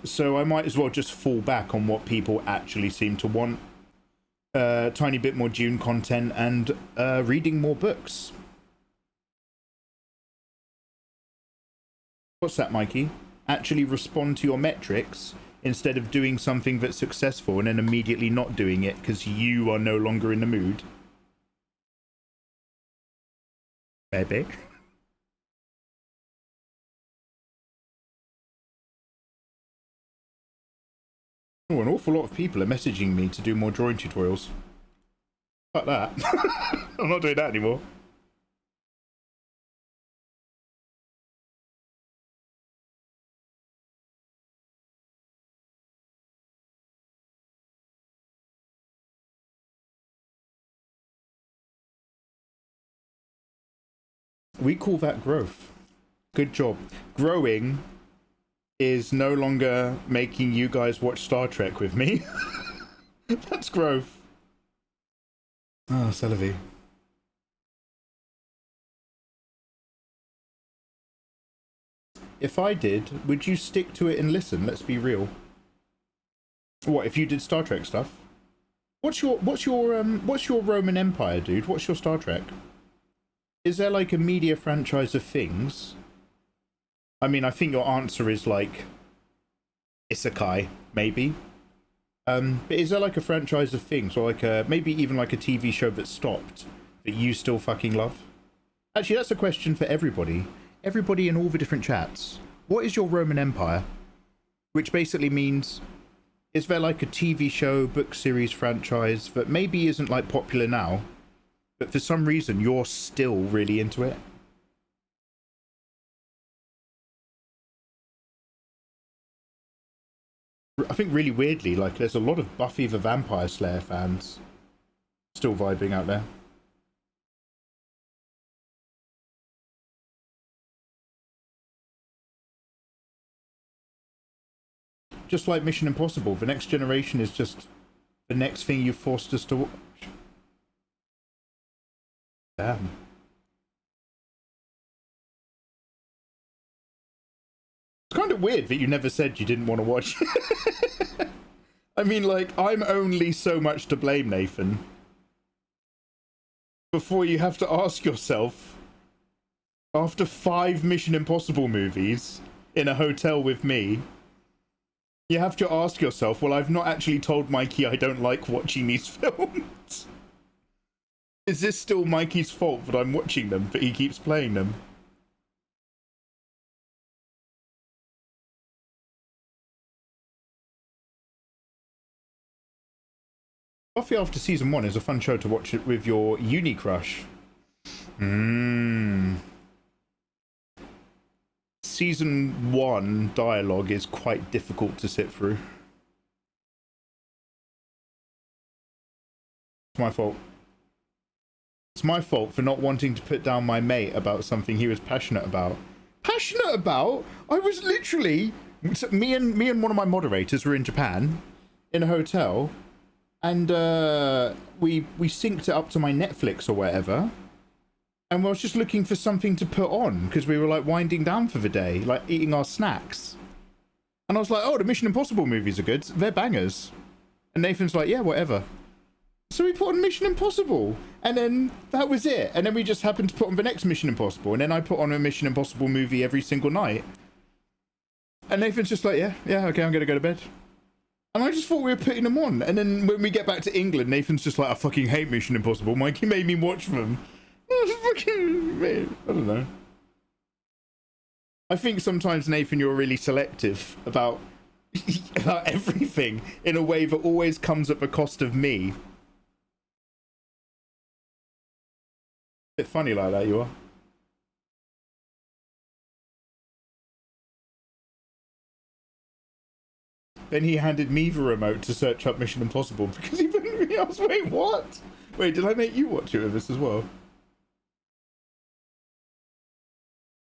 So I might as well just fall back on what people actually seem to want. Tiny bit more June content and reading more books. What's that, Mikey? Actually respond to your metrics instead of doing something that's successful and then immediately not doing it because you are no longer in the mood. Baby. Oh, an awful lot of people are messaging me to do more drawing tutorials. Fuck that. I'm not doing that anymore. We call that growth. Good job. Growing is no longer making you guys watch Star Trek with me. That's growth. Ah, Celavi. If I did, would you stick to it and listen? Let's be real. What if you did Star Trek stuff? What's your Roman Empire, dude? What's your Star Trek? Is there like a media franchise of things? I mean, I think your answer is like Isekai, maybe. But is there like a franchise of things, or like a maybe even like a TV show that stopped that you still fucking love? Actually, that's a question for everybody. Everybody in all the different chats. What is your Roman Empire? Which basically means, is there like a TV show, book series, franchise that maybe isn't like popular now, but for some reason you're still really into it? I think really weirdly, like there's a lot of Buffy the Vampire Slayer fans still vibing out there. Just like Mission Impossible, the next generation is just the next thing you forced us to watch. Damn. It's kind of weird that you never said you didn't want to watch. I mean, like, I'm only so much to blame, Nathan. Before you have to ask yourself, after 5 Mission Impossible movies in a hotel with me, you have to ask yourself, well, I've not actually told Mikey I don't like watching these films. Is this still Mikey's fault that I'm watching them, but he keeps playing them? Buffy after season 1 is a fun show to watch it with your uni crush. Season 1 dialogue is quite difficult to sit through. It's my fault. It's my fault for not wanting to put down my mate about something he was passionate about. Passionate about? I was literally... Me and one of my moderators were in Japan, in a hotel, and we synced it up to my Netflix or whatever, and I was just looking for something to put on, because we were like winding down for the day, like eating our snacks. And I was like, oh, the Mission Impossible movies are good. They're bangers. And Nathan's like, yeah, whatever. So we put on Mission Impossible, and then that was it. And then we just happened to put on the next Mission Impossible, and then I put on a Mission Impossible movie every single night. And Nathan's just like, yeah, okay, I'm gonna go to bed. And I just thought we were putting them on. And then when we get back to England, Nathan's just like, I fucking hate Mission Impossible. Mikey made me watch them. I don't know. I think sometimes, Nathan, you're really selective about everything in a way that always comes at the cost of me. Bit funny like that, you are. Then he handed me the remote to search up Mission Impossible because he wouldn't be else. Wait, what? Wait, did I make you watch it with us as well?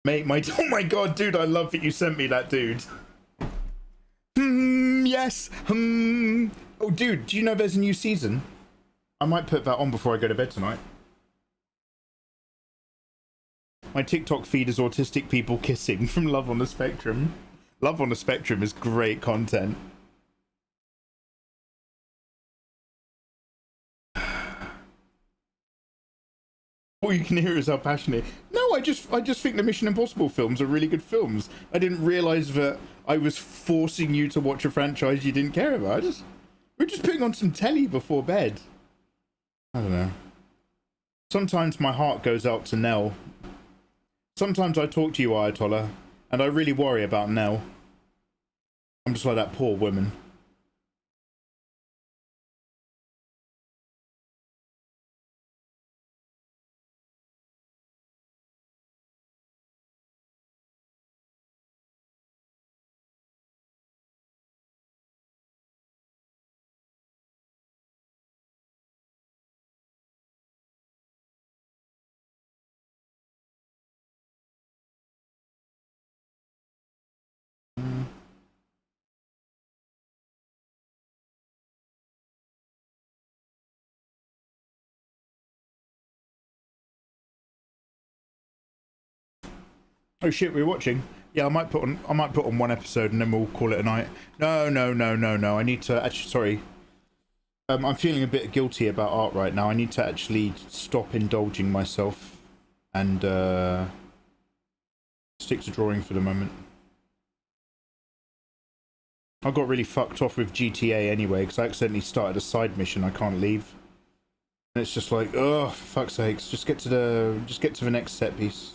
Mate, oh my god, dude, I love that you sent me that, dude. Yes. Oh, dude, do you know there's a new season? I might put that on before I go to bed tonight. My TikTok feed is autistic people kissing from Love on the Spectrum. Love on the Spectrum is great content. All you can hear is how passionate. No, I just think the Mission Impossible films are really good films. I didn't realize that I was forcing you to watch a franchise you didn't care about. We're just putting on some telly before bed. I don't know. Sometimes my heart goes out to Nell. Sometimes I talk to you, Ayatollah, and I really worry about Nell. I'm just like that poor woman. Oh shit, we're watching. Yeah, I might put on one episode and then we'll call it a night. No. I need to actually. Sorry. I'm feeling a bit guilty about art right now. I need to actually stop indulging myself and stick to drawing for the moment. I got really fucked off with GTA anyway because I accidentally started a side mission I can't leave. And it's just like, oh, for fuck's sakes, just get to the next set piece.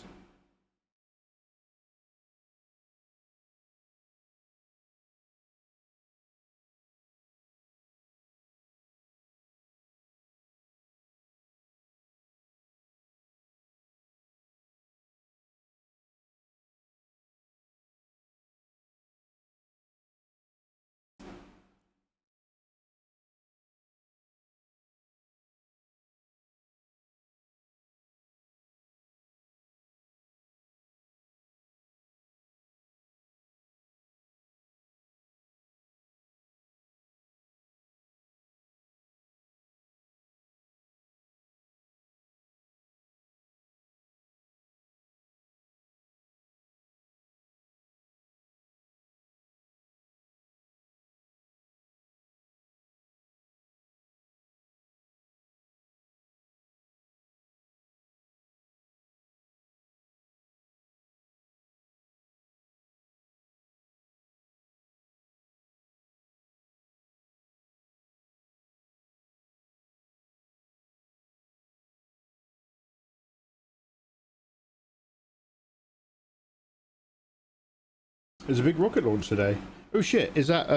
There's a big rocket launch today. Oh shit, is that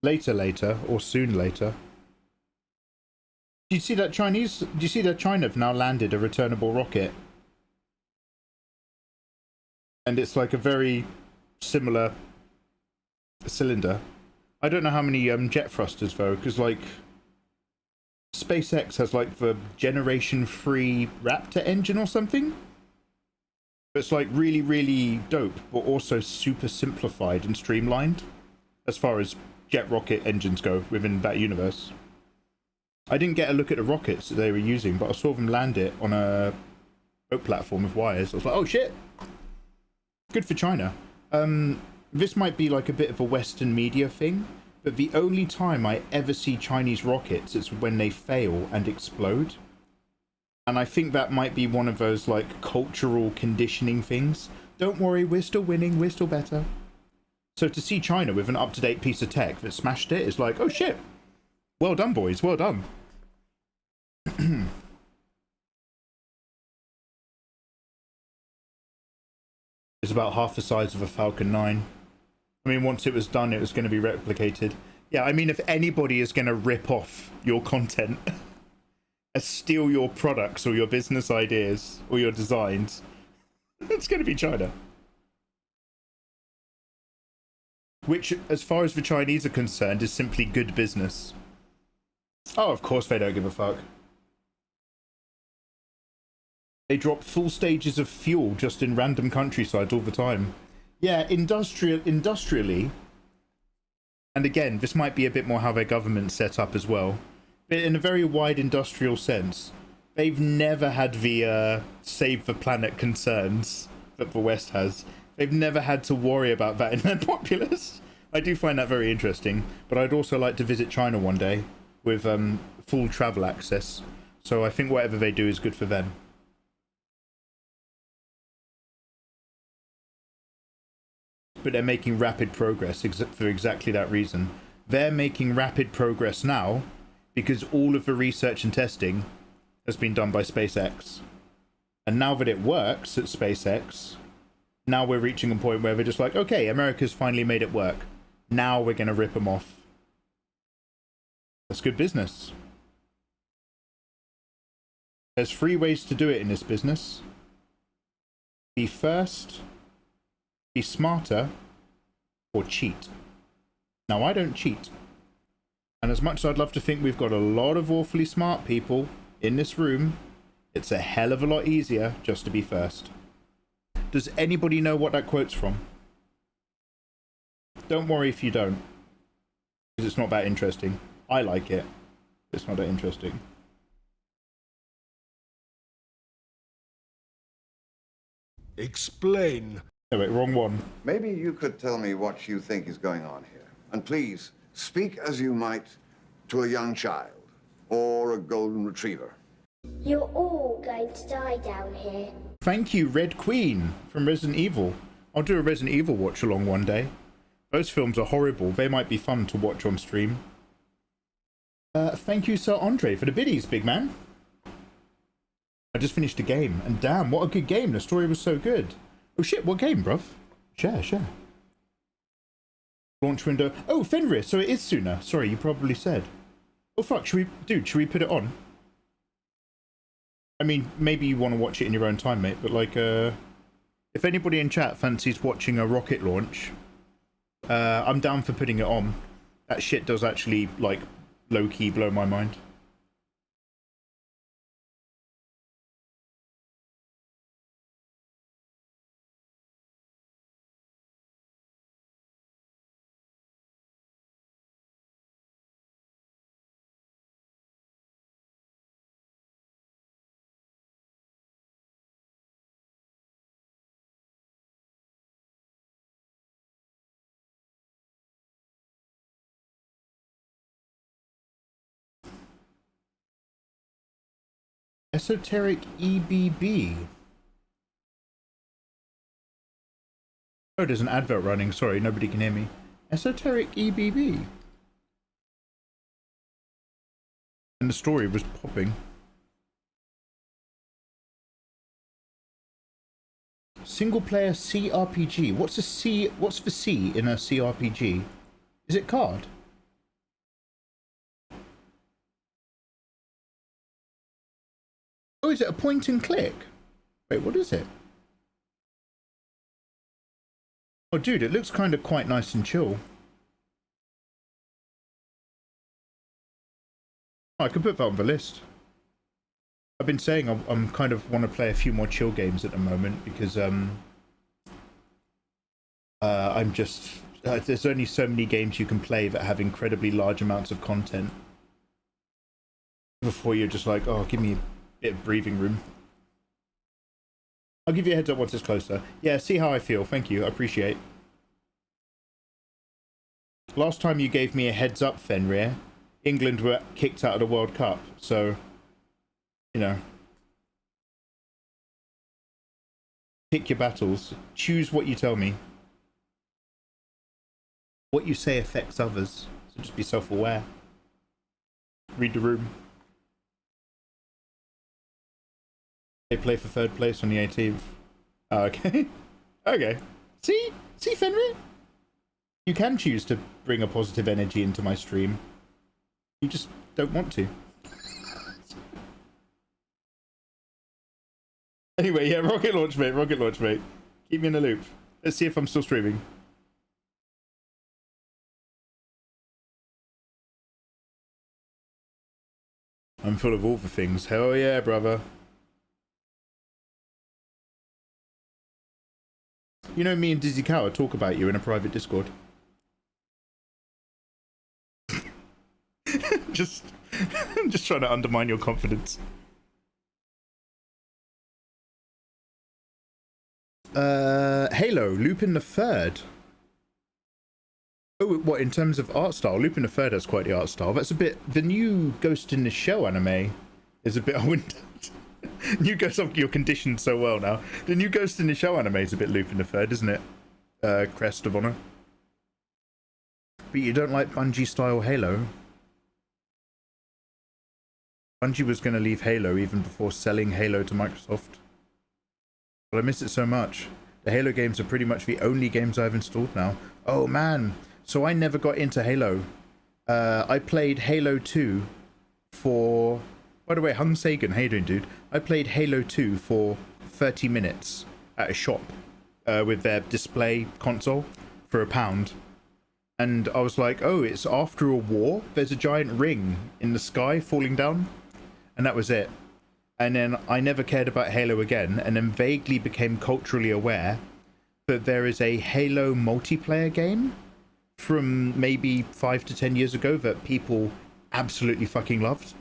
later or soon later? Do you see that China have now landed a returnable rocket? And it's like a very similar cylinder. I don't know how many jet thrusters though, because like SpaceX has like the generation 3 Raptor engine or something. It's like really, really dope, but also super simplified and streamlined as far as jet rocket engines go within that universe. I didn't get a look at the rockets that they were using, but I saw them land it on a boat platform with wires. I was like, oh shit, good for China. This might be like a bit of a Western media thing, but the only time I ever see Chinese rockets is when they fail and explode. And I think that might be one of those like cultural conditioning things. Don't worry, we're still winning, we're still better. So to see China with an up-to-date piece of tech that smashed it is like, oh shit, well done boys, well done. It's about half the size of a Falcon 9. I mean, once it was done, it was going to be replicated. Yeah, I mean, if anybody is going to rip off your content steal your products or your business ideas or your designs, it's going to be China. which, as far as the Chinese are concerned, is simply good business. Oh, of course they don't give a fuck. They drop full stages of fuel just in random countryside all the time. Yeah, industrially, and again, this might be a bit more how their government's set up as well, but in a very wide industrial sense, they've never had the save the planet concerns that the West has. They've never had to worry about that in their populace. I do find that very interesting, but I'd also like to visit China one day with full travel access. So I think whatever they do is good for them. But they're making rapid progress for exactly that reason. They're making rapid progress now because all of the research and testing has been done by SpaceX. And now that it works at SpaceX, now we're reaching a point where they're just like, okay, America's finally made it work. Now we're going to rip them off. That's good business. There's 3 ways to do it in this business. Be first, be smarter, or cheat. Now, I don't cheat. And as much as I'd love to think we've got a lot of awfully smart people in this room, it's a hell of a lot easier just to be first. Does anybody know what that quote's from? Don't worry if you don't, because it's not that interesting. I like it. It's not that interesting. Explain. Oh, wait, wrong one. Maybe you could tell me what you think is going on here. And please, speak as you might to a young child or a golden retriever. You're all going to die down here. Thank you, Red Queen from Resident Evil. I'll do a Resident Evil watch along one day. Those films are horrible. They might be fun to watch on stream. Thank you, Sir Andre, for the biddies, big man. I just finished a game, and damn, what a good game. The story was so good. Oh shit, what game, bruv? Share. Launch window. Oh, Fenrir, so it is sooner. Sorry, you probably said. Oh fuck, should we put it on? I mean, maybe you want to watch it in your own time, mate, but like, if anybody in chat fancies watching a rocket launch, I'm down for putting it on. That shit does actually, like, low-key blow my mind. Esoteric EBB. Oh, there's an advert running. Sorry, nobody can hear me. Esoteric EBB. And the story was popping. Single player CRPG. What's a C? What's the C in a CRPG? Is it card? Oh, is it a point and click? Wait, what is it? Oh, dude, it looks kind of quite nice and chill. Oh, I could put that on the list. I've been saying I'm kind of want to play a few more chill games at the moment because I'm just there's only so many games you can play that have incredibly large amounts of content before you're just like, oh, give me a bit of breathing room. I'll give you a heads up once it's closer. Yeah, see how I feel. Thank you. I appreciate. Last time you gave me a heads up, Fenrir, England were kicked out of the World Cup, so you know, pick your battles. Choose what you tell me. What you say affects others, so just be self-aware. Read the room. They play for 3rd place on the 18th. Oh, okay. Okay. See, Fenrir? You can choose to bring a positive energy into my stream. You just don't want to. Anyway, yeah, rocket launch, mate. Keep me in the loop. Let's see if I'm still streaming. I'm full of all the things. Hell yeah, brother. You know, me and Dizzy Cower talk about you in a private Discord. just trying to undermine your confidence. Halo, Lupin the Third. Oh, what, in terms of art style? Lupin the Third has quite the art style. That's a bit... The new Ghost in the Shell anime is a bit... I wouldn't... New Ghost... You're conditioned so well now. The new Ghost in the Shell anime is a bit Lupin the Third, isn't it? Crest of Honor. But you don't like Bungie style Halo? Bungie was going to leave Halo even before selling Halo to Microsoft. But I miss it so much. The Halo games are pretty much the only games I've installed now. Oh man, so I never got into Halo. I played Halo 2 for... By the way, Hung Sagan, how you doing, dude? I played Halo 2 for 30 minutes at a shop with their display console for £1. And I was like, oh, it's after a war? There's a giant ring in the sky falling down? And that was it. And then I never cared about Halo again, and then vaguely became culturally aware that there is a Halo multiplayer game from maybe 5 to 10 years ago that people absolutely fucking loved.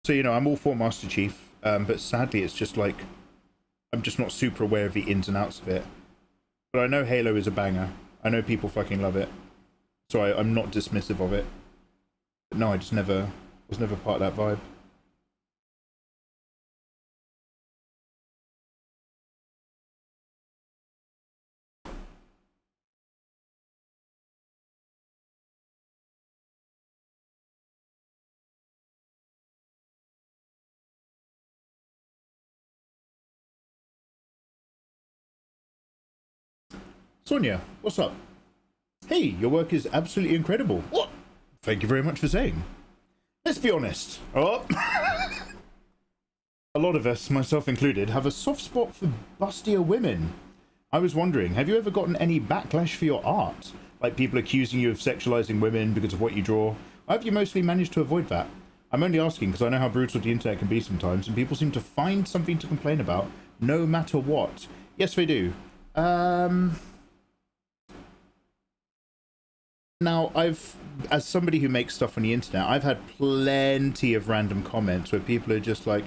So, you know, I'm all for Master Chief, but sadly it's just like, I'm just not super aware of the ins and outs of it. But I know Halo is a banger. I know people fucking love it. So I'm not dismissive of it. But no, I just was never part of that vibe. Sonia, what's up? Hey, your work is absolutely incredible. What? Thank you very much for saying. Let's be honest. Oh. A lot of us, myself included, have a soft spot for bustier women. I was wondering, have you ever gotten any backlash for your art? Like people accusing you of sexualizing women because of what you draw? Or have you mostly managed to avoid that? I'm only asking because I know how brutal the internet can be sometimes, and people seem to find something to complain about, no matter what. Yes, they do. Now, as somebody who makes stuff on the internet, I've had plenty of random comments where people are just like,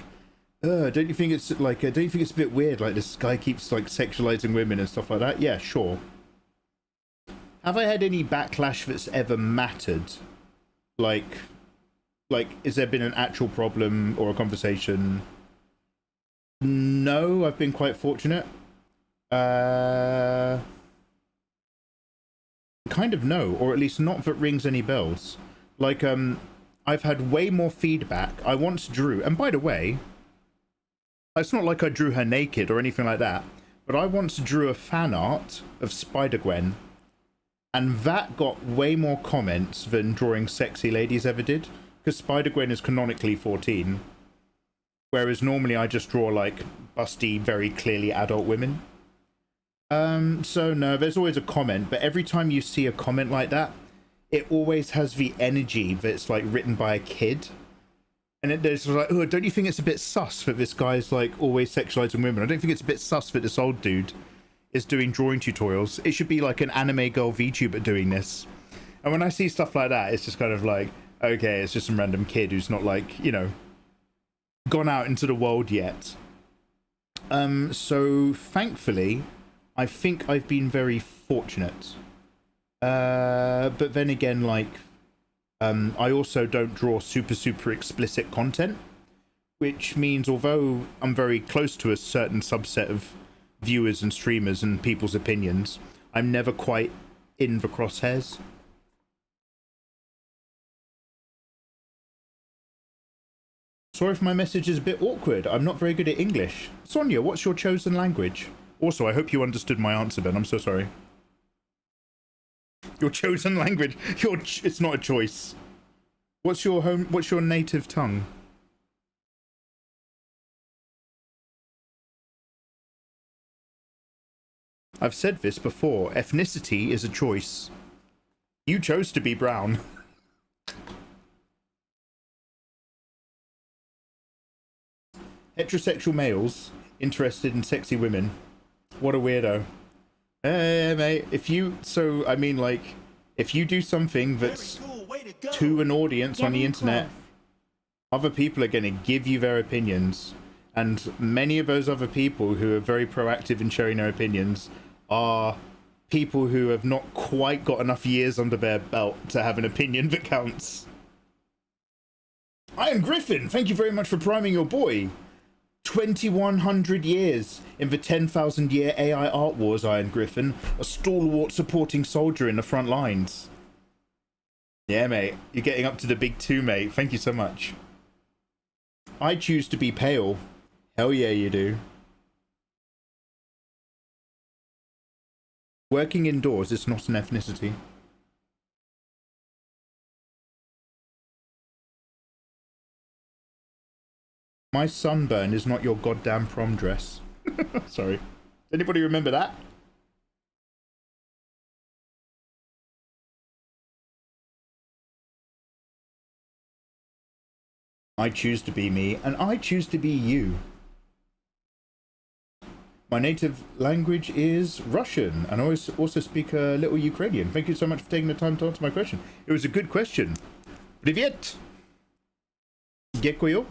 don't you think it's like, don't you think it's a bit weird, like this guy keeps like sexualizing women and stuff like that? Yeah, sure. Have I had any backlash that's ever mattered? Like, has there been an actual problem or a conversation? No, I've been quite fortunate. Kind of no, or at least not that rings any bells. Like, I've had way more feedback. I once drew, and by the way, it's not like I drew her naked or anything like that, but I once drew a fan art of Spider-Gwen, and that got way more comments than drawing sexy ladies ever did, because Spider-Gwen is canonically 14, whereas normally I just draw, like, busty, very clearly adult women. So no, there's always a comment, but every time you see a comment like that, it always has the energy that's like written by a kid. And there's like, oh, don't you think it's a bit sus that this guy's like always sexualizing women? I don't think it's a bit sus that this old dude is doing drawing tutorials. It should be like an anime girl VTuber doing this. And when I see stuff like that, it's just kind of like, okay, it's just some random kid who's not like, you know, gone out into the world yet. So thankfully, I think I've been very fortunate. But then again, like, I also don't draw super explicit content, which means although I'm very close to a certain subset of viewers and streamers and people's opinions, I'm never quite in the crosshairs. Sorry if my message is a bit awkward. I'm not very good at English. Sonia, what's your chosen language? Also, I hope you understood my answer then. I'm so sorry. Your chosen language. It's not a choice. What's your native tongue? I've said this before. Ethnicity is a choice. You chose to be brown. Heterosexual males interested in sexy women. What a weirdo. Mate, if you, so, I mean, like, if you do something that's Very cool way to go. to an audience on the Getting internet, close. other people are going to give you their opinions. And many of those other people who are very proactive in sharing their opinions are people who have not quite got enough years under their belt to have an opinion that counts. I am Griffin. Thank you very much for priming your boy. 2100 years in the 10,000 year AI art wars, Iron Griffin, a stalwart supporting soldier in the front lines. Yeah, mate, you're getting up to the big two, mate. Thank you so much. I choose to be pale. Hell yeah, you do. Working indoors is not an ethnicity. My sunburn is not your goddamn prom dress. Sorry. Anybody remember that? I choose to be me, and I choose to be you. My native language is Russian, and I also speak a little Ukrainian. Thank you so much for taking the time to answer my question. It was a good question. Привет! Дякую.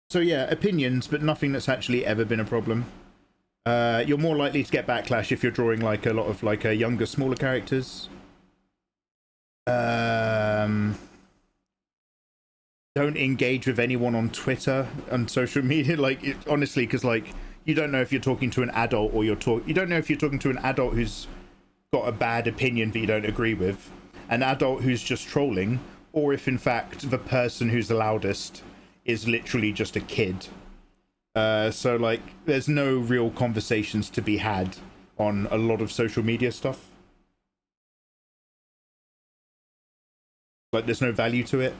So yeah, opinions, but nothing that's actually ever been a problem. You're more likely to get backlash if you're drawing like a lot of like younger, smaller characters. Don't engage with anyone on Twitter, on social media, like honestly, because like you don't know if you're talking to an adult or you don't know if you're talking to an adult who's got a bad opinion that you don't agree with, an adult who's just trolling, or if in fact the person who's the loudest is literally just a kid. So like there's no real conversations to be had on a lot of social media stuff. Like there's no value to it.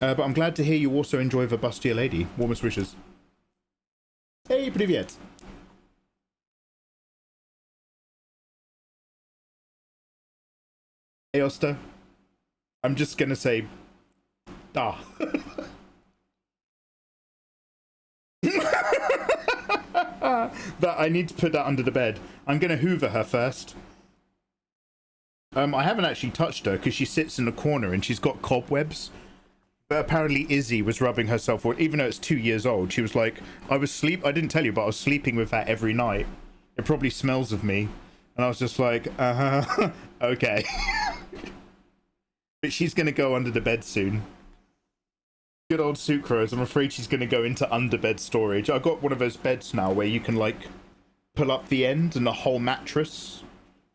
But I'm glad to hear you also enjoy the bustier lady. Warmest wishes. Hey, привет. Hey, Oster. I'm just gonna say, da. That I need to put that under the bed. I'm gonna hoover her first. I haven't actually touched her because she sits in the corner and she's got cobwebs. But apparently Izzy was rubbing herself, or even though it's 2 years old, she was like, I didn't tell you, but I was sleeping with that every night. It probably smells of me. And I was just like, okay. But she's gonna go under the bed soon. Good old Sucrose. I'm afraid she's gonna go into underbed storage. I've got one of those beds now where you can like pull up the end and the whole mattress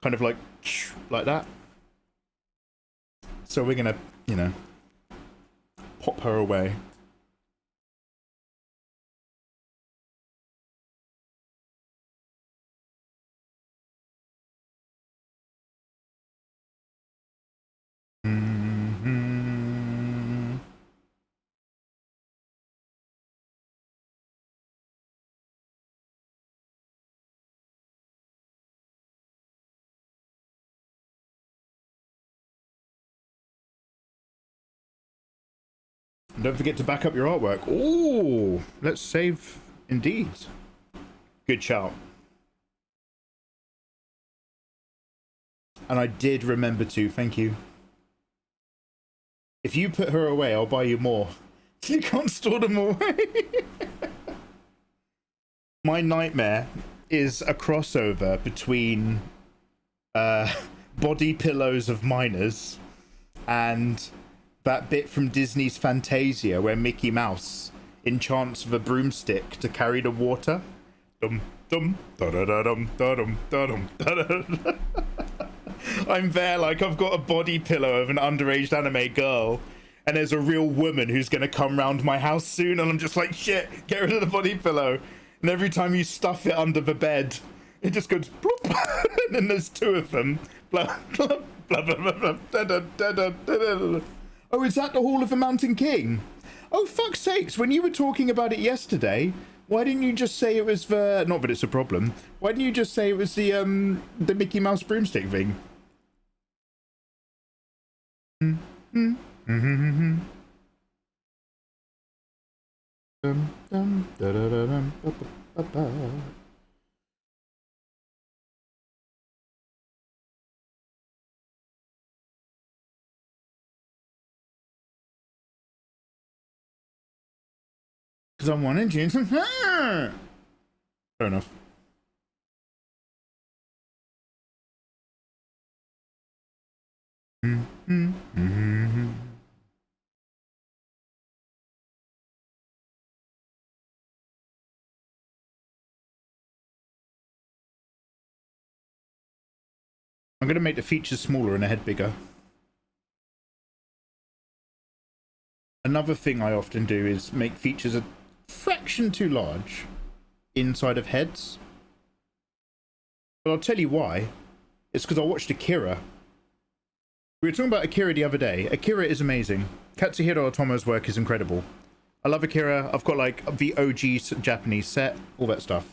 kind of like that. So we're gonna, you know, pop her away. Don't forget to back up your artwork. Ooh, let's save indeed. Good shout. And I did remember to, thank you. If you put her away, I'll buy you more. You can't store them away. My nightmare is a crossover between body pillows of minors and that bit from Disney's Fantasia where Mickey Mouse enchants the broomstick to carry the water. Dum dum da da da dum da dum da dum da da. I'm there like I've got a body pillow of an underage anime girl, and there's a real woman who's gonna come round my house soon, and I'm just like, shit, get rid of the body pillow. And every time you stuff it under the bed, it just goes bloop, and then there's two of them. Blop, blop, Oh, is that the Hall of the Mountain King? Oh, fuck's sakes, when you were talking about it yesterday, why didn't you just say it was the... Not that it's a problem. Why didn't you just say it was the Mickey Mouse broomstick thing? Because I wanted you to... Fair enough. I'm going to make the features smaller and the head bigger. Another thing I often do is make features a fraction too large inside of heads. But I'll tell you why. It's because I watched Akira. We were talking about Akira the other day. Akira is amazing. Katsuhiro Otomo's work is incredible. I love Akira. I've got like the OG Japanese set, all that stuff.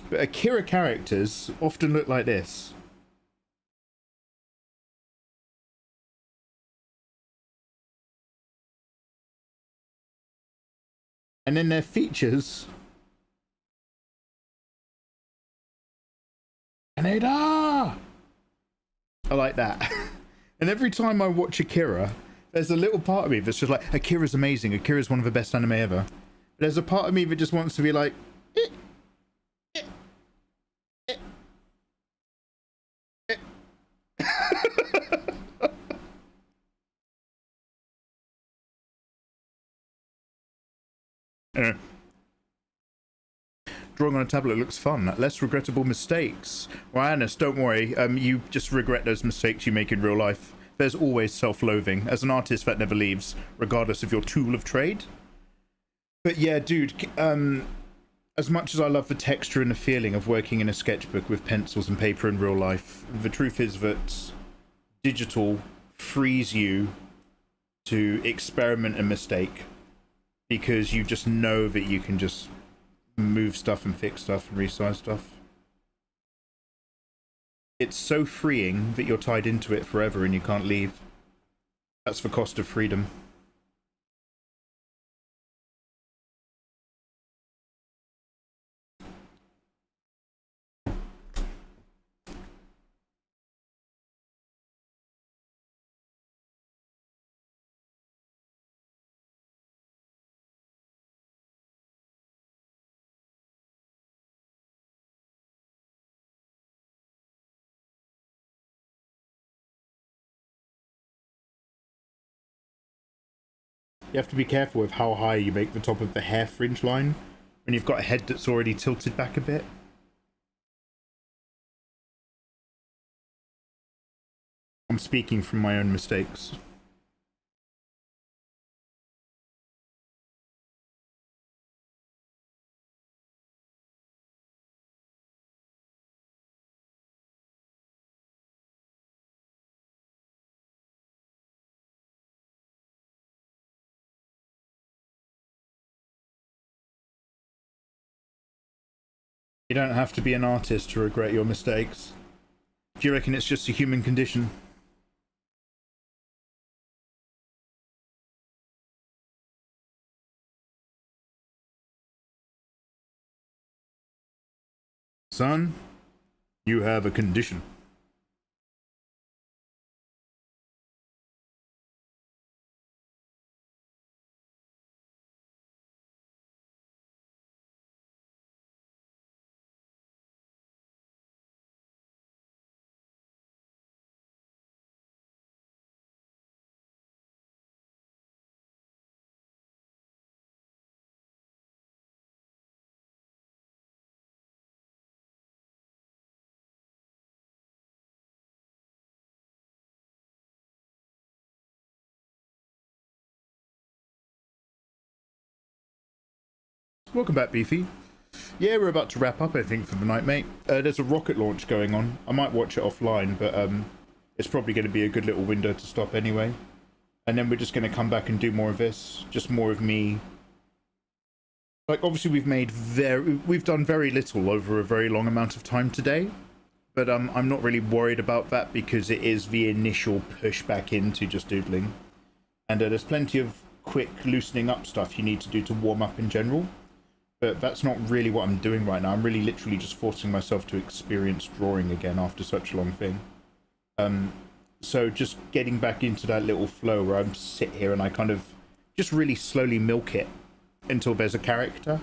But Akira characters often look like this. And then their features. Kaneda! I like that. And every time I watch Akira, there's a little part of me that's just like, Akira's amazing. Akira's one of the best anime ever. But there's a part of me that just wants to be like, Drawing on a tablet looks fun. Less regrettable mistakes. Well, Annis, don't worry. You just regret those mistakes you make in real life. There's always self-loathing. As an artist, that never leaves, regardless of your tool of trade. But yeah, dude, as much as I love the texture and the feeling of working in a sketchbook with pencils and paper in real life, the truth is that digital frees you to experiment and mistake, because you just know that you can just move stuff and fix stuff and resize stuff. It's so freeing that you're tied into it forever and you can't leave. That's the cost of freedom. You have to be careful with how high you make the top of the hair fringe line when you've got a head that's already tilted back a bit. I'm speaking from my own mistakes. You don't have to be an artist to regret your mistakes. Do you reckon it's just a human condition? Son, you have a condition. Welcome back, Beefy. Yeah, we're about to wrap up, I think, for the night, mate. There's a rocket launch going on. I might watch it offline, but it's probably going to be a good little window to stop anyway. And then we're just going to come back and do more of this. Just more of me. Like, obviously, we've done very little over a very long amount of time today. But I'm not really worried about that because it is the initial push back into just doodling. And there's plenty of quick loosening up stuff you need to do to warm up in general. But that's not really what I'm doing right now. I'm really literally just forcing myself to experience drawing again after such a long thing. So just getting back into that little flow where I sit here and I kind of just really slowly milk it until there's a character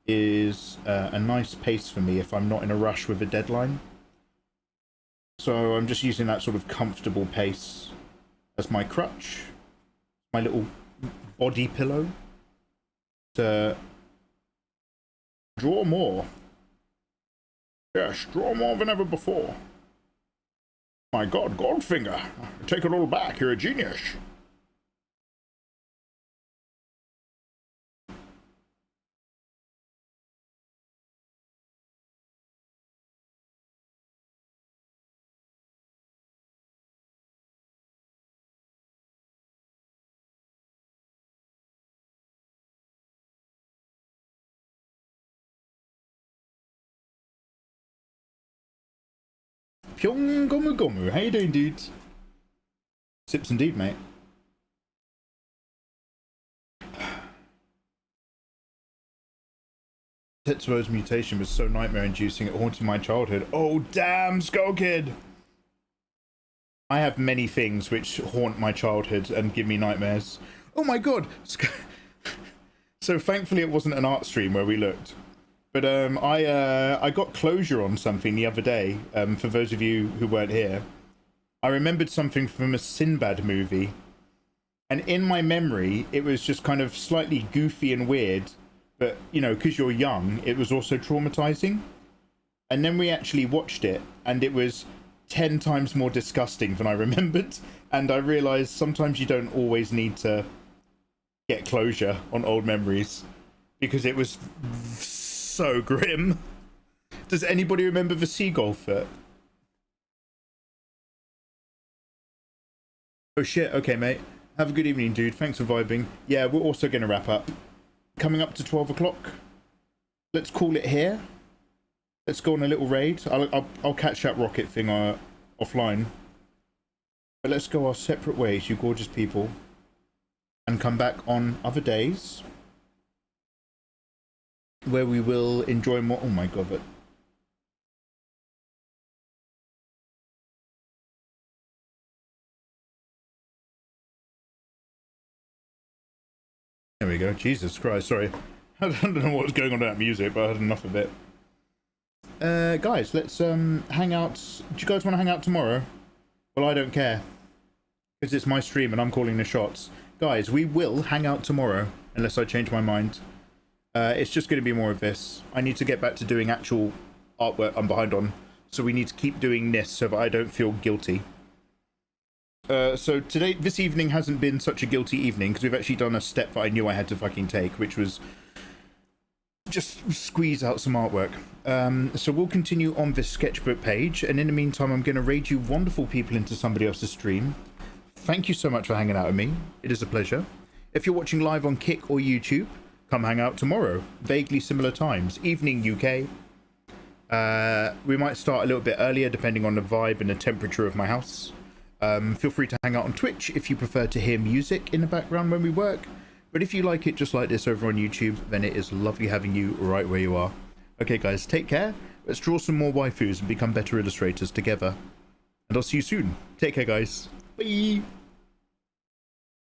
is a nice pace for me if I'm not in a rush with a deadline. So I'm just using that sort of comfortable pace as my crutch, my little body pillow, to draw more. Yes, draw more than ever before. My God, Goldfinger, take it all back, you're a genius. Pyong Gomu Gomu, how you doing, dudes? Sips indeed, mate. Tetsuo's mutation was so nightmare-inducing it haunted my childhood. Oh, damn, Skull Kid! I have many things which haunt my childhood and give me nightmares. Oh my God! So thankfully it wasn't an art stream where we looked. But I got closure on something the other day, for those of you who weren't here. I remembered something from a Sinbad movie. And in my memory, it was just kind of slightly goofy and weird. But, you know, because you're young, it was also traumatizing. And then we actually watched it, and it was 10 times more disgusting than I remembered. And I realized sometimes you don't always need to get closure on old memories. Because it was so grim. Does anybody remember the seagull foot? Oh shit, okay mate. Have a good evening, dude. Thanks for vibing. Yeah, we're also going to wrap up. Coming up to 12 o'clock. Let's call it here. Let's go on a little raid. I'll catch that rocket thing offline. But let's go our separate ways, you gorgeous people. And come back on other days. Where we will enjoy more. Oh my God, but there we go. Jesus Christ, sorry. I don't know what was going on with that music, but I had enough of it. Guys, let's hang out. Do you guys want to hang out tomorrow? Well, I don't care. Because it's my stream and I'm calling the shots. Guys, we will hang out tomorrow, unless I change my mind. It's just going to be more of this. I need to get back to doing actual artwork I'm behind on. So we need to keep doing this so that I don't feel guilty. So today, this evening hasn't been such a guilty evening because we've actually done a step that I knew I had to fucking take, which was just squeeze out some artwork. So we'll continue on this sketchbook page. And in the meantime, I'm going to raid you wonderful people into somebody else's stream. Thank you so much for hanging out with me. It is a pleasure. If you're watching live on Kick or YouTube, come hang out tomorrow, vaguely similar times, evening UK. We might start a little bit earlier depending on the vibe and the temperature of my house. Feel free to hang out on Twitch if you prefer to hear music in the background when we work. But if you like it just like this over on YouTube, then it is lovely having you right where you are. Okay guys, take care. Let's draw some more waifus and become better illustrators together. And I'll see you soon. Take care guys. Bye.